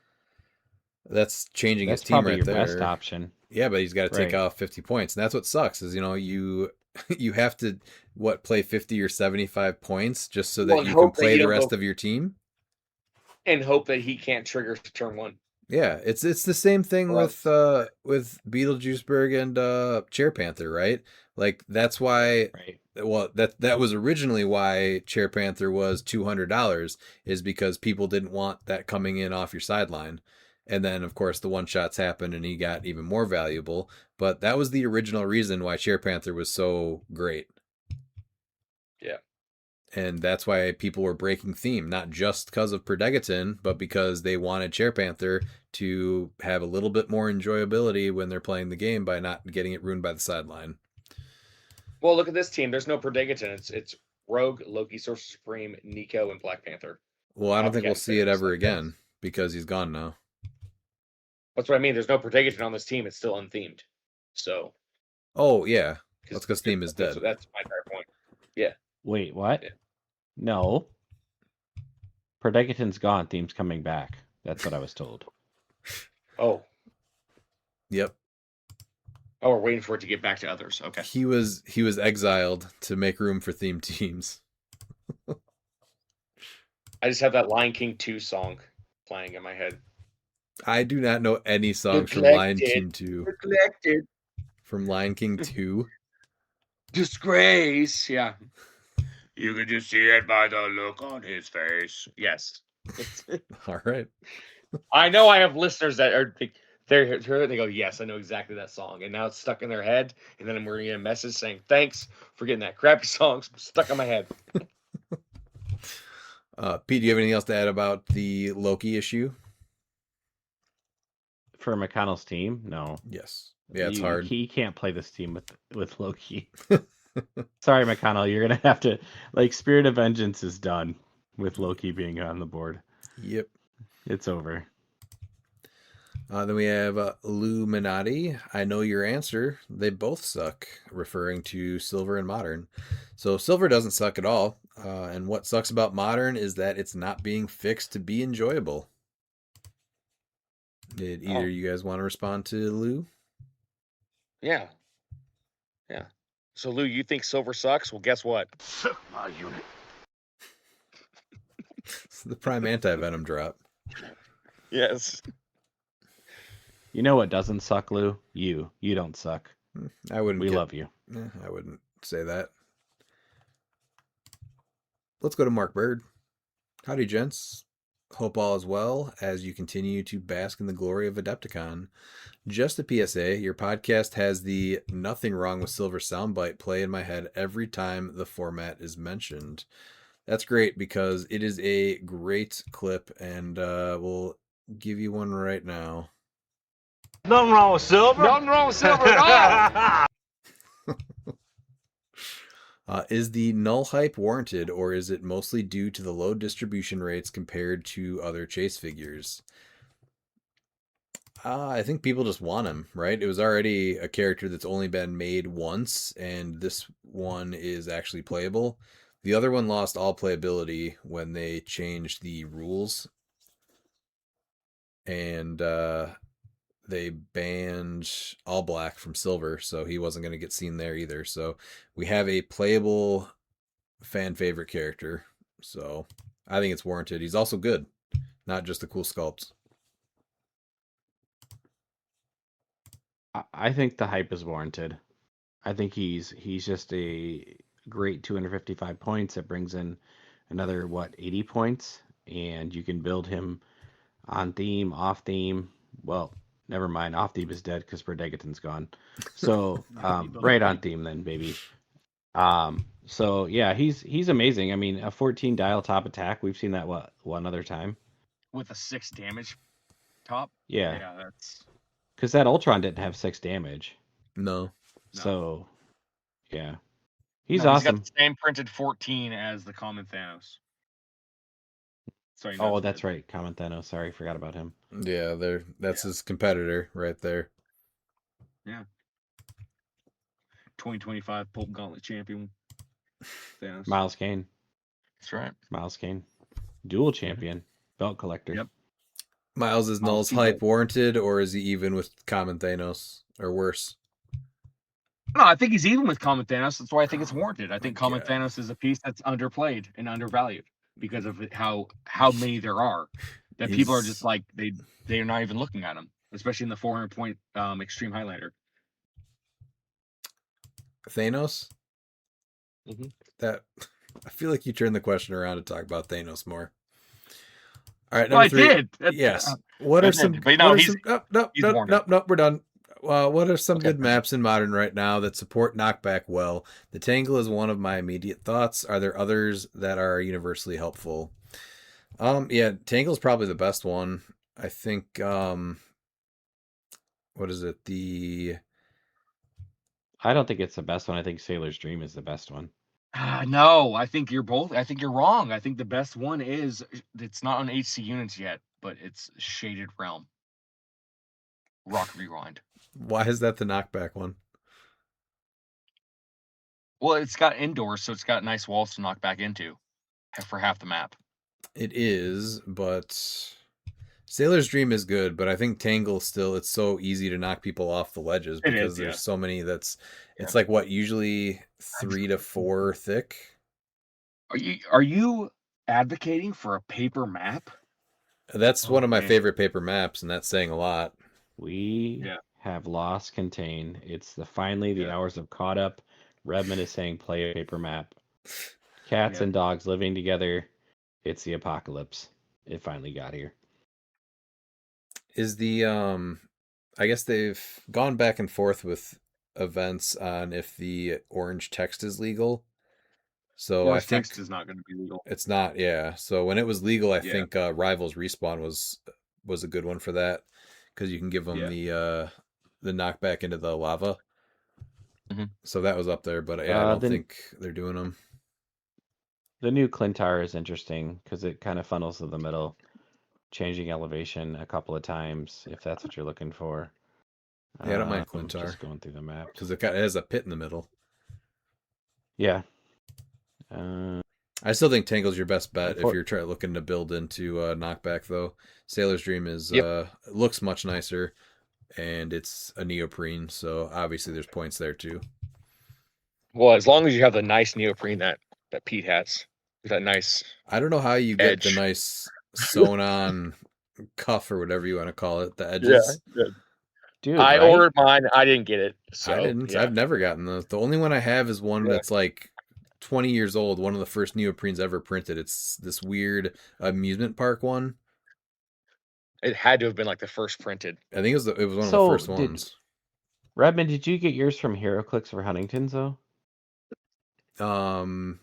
That's changing That's his team probably right your there. best option. Yeah, but he's got to take Right. off 50 points. And that's what sucks is, you have to, play 50 or 75 points just so that you can play the rest of your team? And hope that he can't trigger turn one. Yeah, it's the same thing with Beetlejuiceberg and Chair Panther, right? Like that's why. Right. Well, that was originally why Chair Panther was $200, is because people didn't want that coming in off your sideline, and then of course the one shots happened and he got even more valuable. But that was the original reason why Chair Panther was so great. Yeah. And that's why people were breaking theme, not just because of Perdegaton, but because they wanted Chair Panther to have a little bit more enjoyability when they're playing the game by not getting it ruined by the sideline. Well, look at this team. There's no Perdegaton. It's Rogue, Loki, Sorcerer Supreme, Nico, and Black Panther. Well, I don't think we'll see it ever again because he's gone now. That's what I mean. There's no Perdegaton on this team. It's still unthemed. So. Oh, yeah. That's because theme is dead. That's my entire point. Yeah. Wait, what? Yeah. No. Perdegaton's gone. Theme's coming back. That's what I was told. Oh. Yep. Oh, we're waiting for it to get back to others. Okay. He was exiled to make room for theme teams. I just have that Lion King 2 song playing in my head. I do not know any songs from Lion King 2. Neglected. From Lion King 2? Disgrace. Yeah. You can just see it by the look on his face. Yes. All right. I know I have listeners that are they go, yes, I know exactly that song, and now it's stuck in their head. And then we're gonna get a message saying, "Thanks for getting that crappy song stuck in my head." Pete, do you have anything else to add about the Loki issue? For McConnell's team, no. Yes. Yeah, it's hard. He can't play this team with Loki. Sorry, McConnell. You're gonna have to Spirit of Vengeance is done with Loki being on the board. Yep. It's over. Then we have Illuminati. I know your answer. They both suck, referring to Silver and Modern. So Silver doesn't suck at all. And what sucks about Modern is that it's not being fixed to be enjoyable. Did either you guys want to respond to Lou? Yeah. Yeah. So Lou, you think Silver sucks? Well, guess what? Suck my unit. It's the Prime Anti-Venom drop. Yes. You know what doesn't suck, Lou? You don't suck. I wouldn't. We love you. I wouldn't say that. Let's go to Mark Bird. Howdy, gents. Hope all is well as you continue to bask in the glory of Adepticon. Just a PSA, your podcast has the nothing wrong with Silver soundbite play in my head every time the format is mentioned. That's great because it is a great clip, and we'll give you one right now. Nothing wrong with Silver. Nothing wrong with Silver at all. Is the null hype warranted, or is it mostly due to the low distribution rates compared to other chase figures? I think people just want him, right? It was already a character that's only been made once, and this one is actually playable. The other one lost all playability when they changed the rules, and they banned All Black from Silver, so he wasn't going to get seen there either. So we have a playable fan favorite character, so I think it's warranted. He's also good, not just the cool sculpts. I think the hype is warranted. I think he's just a great 255 points. That brings in another 80 points, and you can build him on theme, off theme. Well, never mind, off theme is dead because Predagaton's gone. So right on theme then, baby. So yeah, he's amazing. I mean, a 14 dial top attack. We've seen that one other time With a 6 damage top. Yeah, Yeah, that's because that Ultron didn't have 6 damage. No. So yeah, he's no, awesome. He's got the same printed 14 as the common Thanos. Sorry. Oh, that's right, Common Thanos. Sorry, forgot about him. Yeah, that's his competitor right there. Yeah. 2025 Pulp Gauntlet champion. Thanos. Miles Kane. That's right. Miles Kane. Dual champion. Belt collector. Yep. Miles is Null's hype warranted, or is he even with common Thanos, or worse? No, I think he's even with common Thanos. That's why I think it's warranted. I think common Thanos is a piece that's underplayed and undervalued because of how many there are that people are just like they're not even looking at him, especially in the 400 point extreme highlighter. Thanos? Mm-hmm. That I feel like you turned the question around to talk about Thanos more. All right, Well, I 3. did. Yes. What are some? But no, he's no. We're done. What are some Okay. good maps in Modern right now that support knockback well? The Tangle is one of my immediate thoughts. Are there others that are universally helpful? Yeah, Tangle's probably the best one. I think. What is it? I don't think it's the best one. I think Sailor's Dream is the best one. No, I think you're wrong. I think the best one is it's not on HC units yet, but it's Shaded Realm. Rock Rewind. Why is that the knockback one? Well, it's got indoors, so it's got nice walls to knock back into for half the map. It is, but Sailor's Dream is good, but I think Tangle still, it's so easy to knock people off the ledges because there's so many it's like what, usually 3 to 4 thick? Are you advocating for a paper map? That's one of my favorite paper maps, and that's saying a lot. We have lost Contain. It's finally the hours have caught up. Redmond is saying play a paper map. Cats and dogs living together. It's the apocalypse. It finally got here. Is I guess they've gone back and forth with events on if the orange text is legal. So I think text is not going to be legal. It's not, yeah. So when it was legal, I think Rivals Respawn was a good one for that because you can give them the knockback into the lava. Mm-hmm. So that was up there, but I don't think they're doing them. The new Clintar is interesting because it kind of funnels to the middle, changing elevation a couple of times if that's what you're looking for. Yeah, I don't mind Clintar. Just going through the map because it has a pit in the middle. Yeah. I still think Tangle's your best bet if you're looking to build into knockback, though. Sailor's Dream is looks much nicer, and it's a neoprene, so obviously there's points there too. Well, as long as you have the nice neoprene that Pete has, that nice. I don't know how you get the nice sewn-on cuff or whatever you want to call it. The edges. Yeah. Dude, I right? ordered mine. I didn't get it. So I didn't. Yeah. I've never gotten those. The only one I have is one Yeah. that's like 20 years old. One of the first neoprenes ever printed. It's this weird amusement park one. It had to have been like the first printed. I think it was one of the So, first did ones. Redmond, did you get yours from HeroClix or Huntington's though?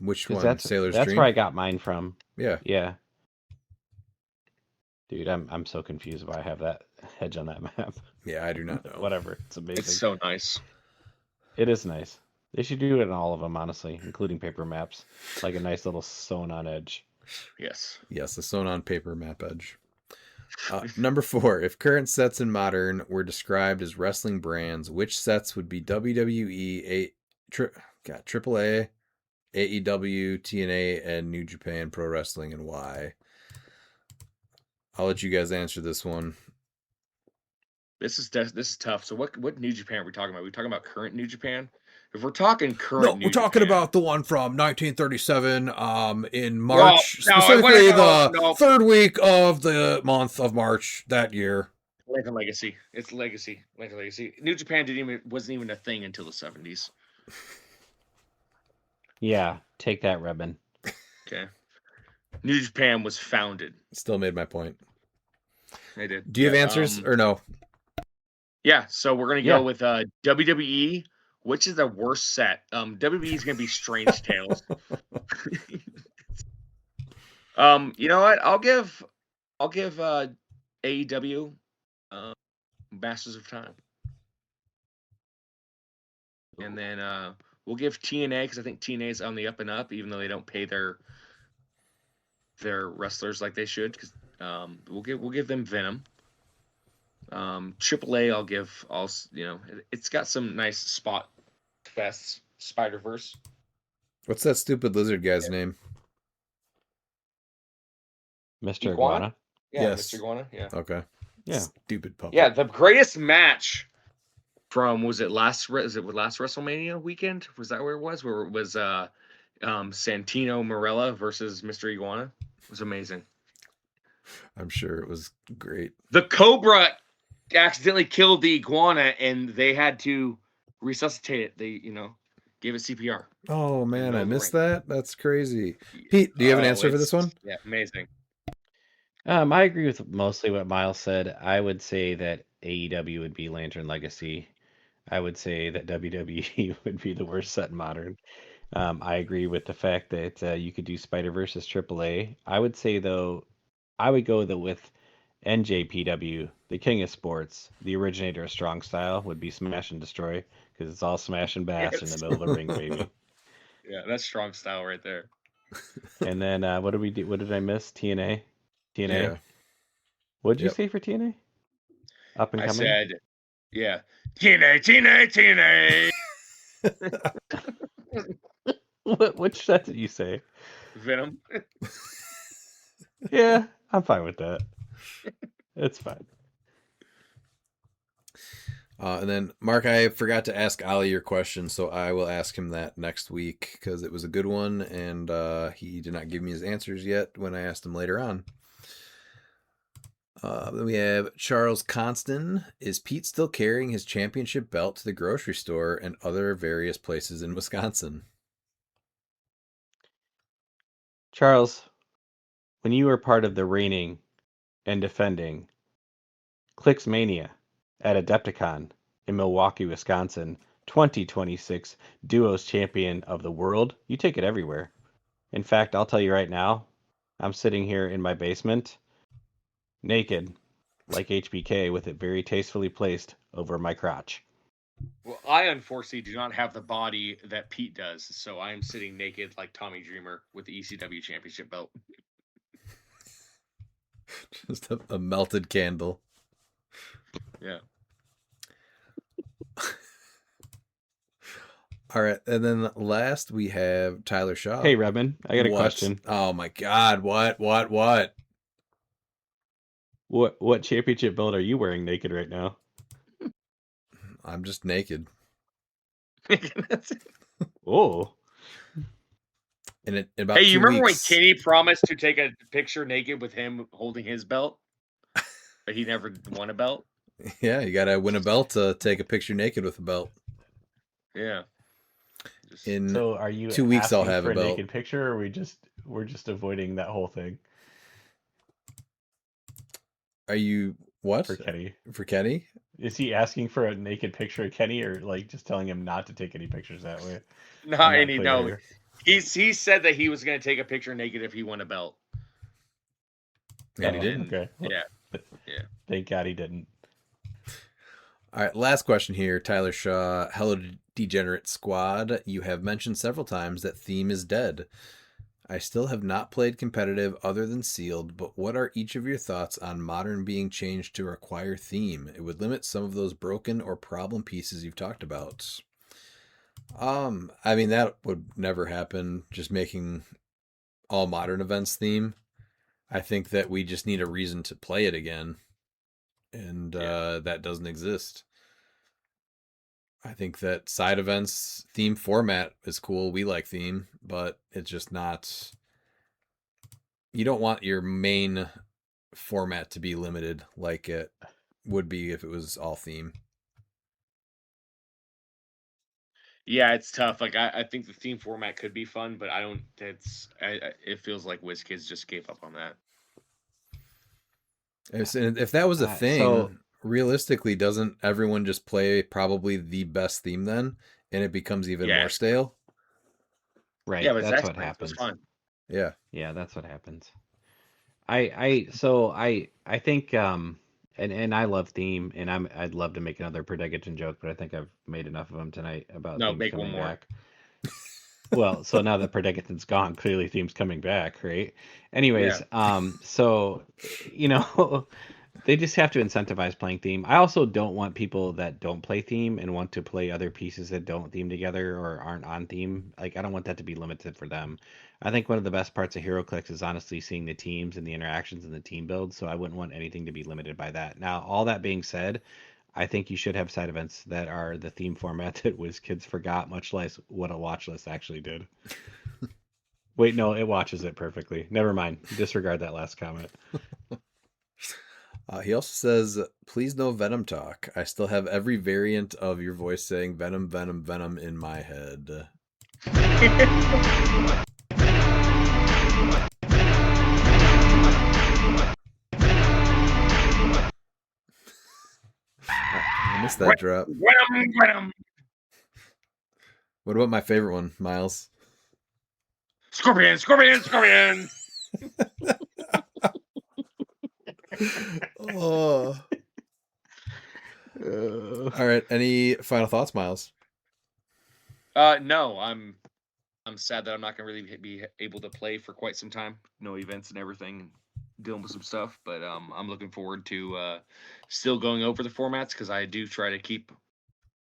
Which Because one? Sailor's that's Dream? where I got mine from. Yeah. Yeah. Dude, I'm so confused why I have that hedge on that map. Yeah, I do not know. Whatever. It's amazing. It's so nice. It is nice. They should do it in all of them, honestly, including paper maps. Like a nice little sewn on edge. Yes. Yes, the sewn on paper map edge. Number 4. If current sets in Modern were described as wrestling brands, which sets would be WWE, AAA, AEW, TNA, and New Japan Pro Wrestling, and why? I'll let you guys answer this one. This is tough. So what New Japan are we talking about? Are we talking about current New Japan? If we're talking current New Japan, about the one from 1937 in March, no, I specifically wanna the go- third week of the month of March that year. Lincoln Legacy. It's Legacy. Lincoln Legacy. New Japan wasn't even a thing until the 70s. Yeah, take that, Rebin. Okay. New Japan was founded. Still made my point. They did. Do you have answers or no? Yeah, so we're gonna Yeah. go with WWE. Which is the worst set? WWE is gonna be Strange Tales. You know what? I'll give AEW Masters of Time. And then we'll give TNA because I think TNA is on the up and up, even though they don't pay their wrestlers like they should. Because we'll give them Venom. AAA, I'll give also. It's got some nice spot fests. Spider-Verse. What's that stupid lizard guy's name? Mr. Iguana? Iguana? Yeah, Yes. Mr. Iguana. Yeah. Okay. Yeah. Stupid puppet. Yeah, the greatest match from last WrestleMania weekend? Was that where it was? Where it was Santino Marella versus Mr. Iguana? It was amazing. I'm sure it was great. The Cobra accidentally killed the iguana and they had to resuscitate it. They, gave it CPR. Oh man, middle I of the missed ring. that. That's crazy. Pete, do you have an answer for this one? Yeah, amazing. I agree with mostly what Miles said. I would say that AEW would be Lantern Legacy. I would say that WWE would be the worst set in Modern. I agree with the fact that you could do Spider-Verse as AAA. I would say, though, I would go with NJPW, the king of sports, the originator of strong style, would be Smash and Destroy, because it's all smash and bash in the Yes. middle of the ring, baby. Yeah, that's strong style right there. And then what did we do? What did I miss? TNA? TNA? Yeah. What did you Yep. say for TNA? Up and I coming? said, yeah, TNA. Which set did you say? Venom. Yeah, I'm fine with that. It's fine. And then, Mark, I forgot to ask Ali your question, so I will ask him that next week because it was a good one, and he did not give me his answers yet when I asked him later on. Then we have Charles Constant. Is Pete still carrying his championship belt to the grocery store and other various places in Wisconsin? Charles, when you were part of the reigning and defending cliX Mania at Adepticon in Milwaukee, Wisconsin, 2026 Duos Champion of the World, you take it everywhere. In fact, I'll tell you right now, I'm sitting here in my basement, naked, like HBK, with it very tastefully placed over my crotch. Well, I unfortunately do not have the body that Pete does, so I am sitting naked like Tommy Dreamer with the ECW Championship belt. Just a melted candle. Yeah. All right, and then last we have Tyler Shaw. Hey, Rebin, I got a What? question. Oh my God! What? What championship belt are you wearing naked right now? I'm just naked. Oh, And in about Hey, you 2 remember weeks, when Kenny promised to take a picture naked with him holding his belt, but he never won a belt? Yeah, you gotta win a belt to take a picture naked with a belt. Yeah. Just, In So are you 2 weeks, I'll asking have for a a belt. naked picture, or we're just avoiding that whole thing Are you what for Kenny? for Kenny? Is he asking for a naked picture of Kenny, or like just telling him not to take any pictures that way? I'm not not any. clear No, here. he said that he was going to take a picture naked if he won a belt. And he Oh, didn't. okay. Well, Yeah. Yeah. thank God he didn't. All right, last question here. Tyler Shaw, hello, Degenerate Squad. You have mentioned several times that theme is dead. I still have not played competitive other than sealed, but what are each of your thoughts on modern being changed to require theme? It would limit some of those broken or problem pieces you've talked about. I mean that would never happen. Just making all modern events theme. I think that we just need a reason to play it again, and that doesn't exist. I think that side events theme format is cool. We like theme, but it's just not. You don't want your main format to be limited like it would be if it was all theme. Yeah, it's tough. Like I think the theme format could be fun, but I don't. It feels like WizKids just gave up on that. If that was a So thing, realistically, doesn't everyone just play probably the best theme then, and it becomes even more Yes. stale? right, Yeah, but that's Zach what Springs was happens. fun. Yeah. Yeah, that's what happens. I think and I love theme, and I'd love to make another Predigiton joke, but I think I've made enough of them tonight about No, themes make one coming more. back. Well, so now that Predigiton's gone, clearly theme's coming back, right? Yeah. Anyways, so you know, they just have to incentivize playing theme. I also don't want people that don't play theme and want to play other pieces that don't theme together or aren't on theme. Like I don't want that to be limited for them. I think one of the best parts of HeroClix is honestly seeing the teams and the interactions and the team build. So I wouldn't want anything to be limited by that. Now, all that being said, I think you should have side events that are the theme format that WizKids forgot, much less what a watch list actually did. Wait, no, it watches it perfectly. Never mind. Disregard that last comment. He also says, please no Venom talk. I still have every variant of your voice saying Venom, Venom, Venom in my head. I missed that drop. Venom. What about my favorite one, Miles? Scorpion, Scorpion, Scorpion. Oh. All right. Any final thoughts, Miles? No, I'm sad that I'm not gonna really be able to play for quite some time. No events and everything, dealing with some stuff. But I'm looking forward to still going over the formats because I do try to keep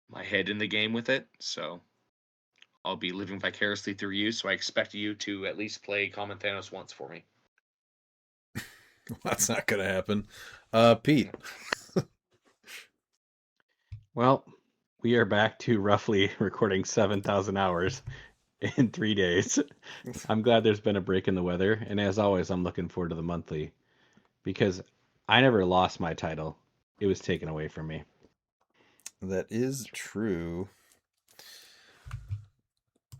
my head in the game with it. So I'll be living vicariously through you. So I expect you to at least play Common Thanos once for me. That's not gonna happen. Pete. Well, we are back to roughly recording 7,000 hours in 3 days. I'm glad there's been a break in the weather, and as always, I'm looking forward to the monthly because I never lost my title. It was taken away from me. That is true.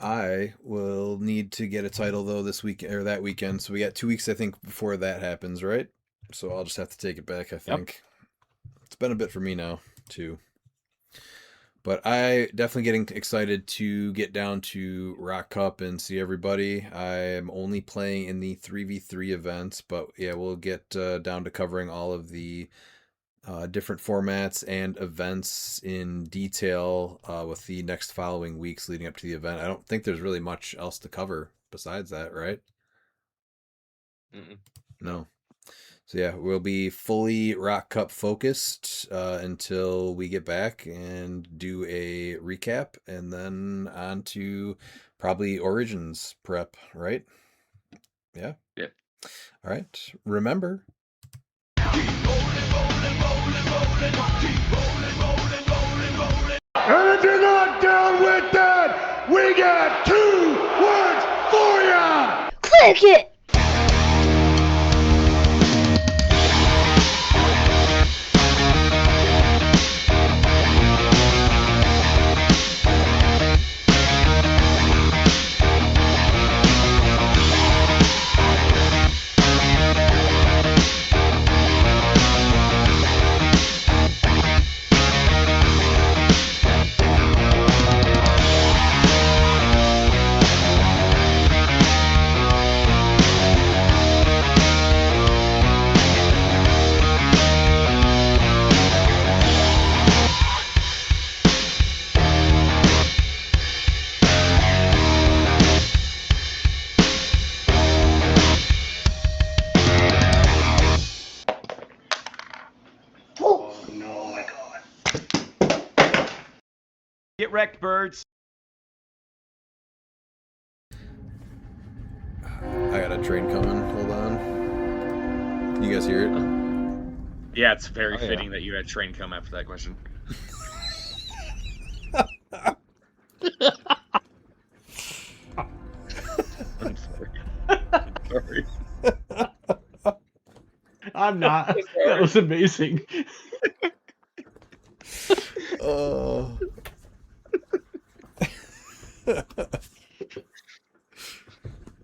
I will need to get a title though this week or that weekend. So we got 2 weeks, I think, before that happens, right? So I'll just have to take it back, I think. It's been a bit for me now, too. But I definitely getting excited to get down to Rock Cup and see everybody. I am only playing in the 3v3 events, but yeah, we'll get down to covering all of the different formats and events in detail with the next following weeks leading up to the event. I don't think there's really much else to cover besides that, right? Mm-mm. No. So yeah, we'll be fully Rock Cup focused until we get back and do a recap, and then on to probably Origins prep, right? Yeah. Yep. All right. Remember. And if you're not down with that, we got 2 words for ya! Click it! wrecked, birds. I got a train coming. Hold on. You guys hear it? Yeah, it's very Oh, yeah. fitting that you had train come after that question. I'm sorry. I'm sorry. I'm not. I'm sorry. That was amazing. Oh.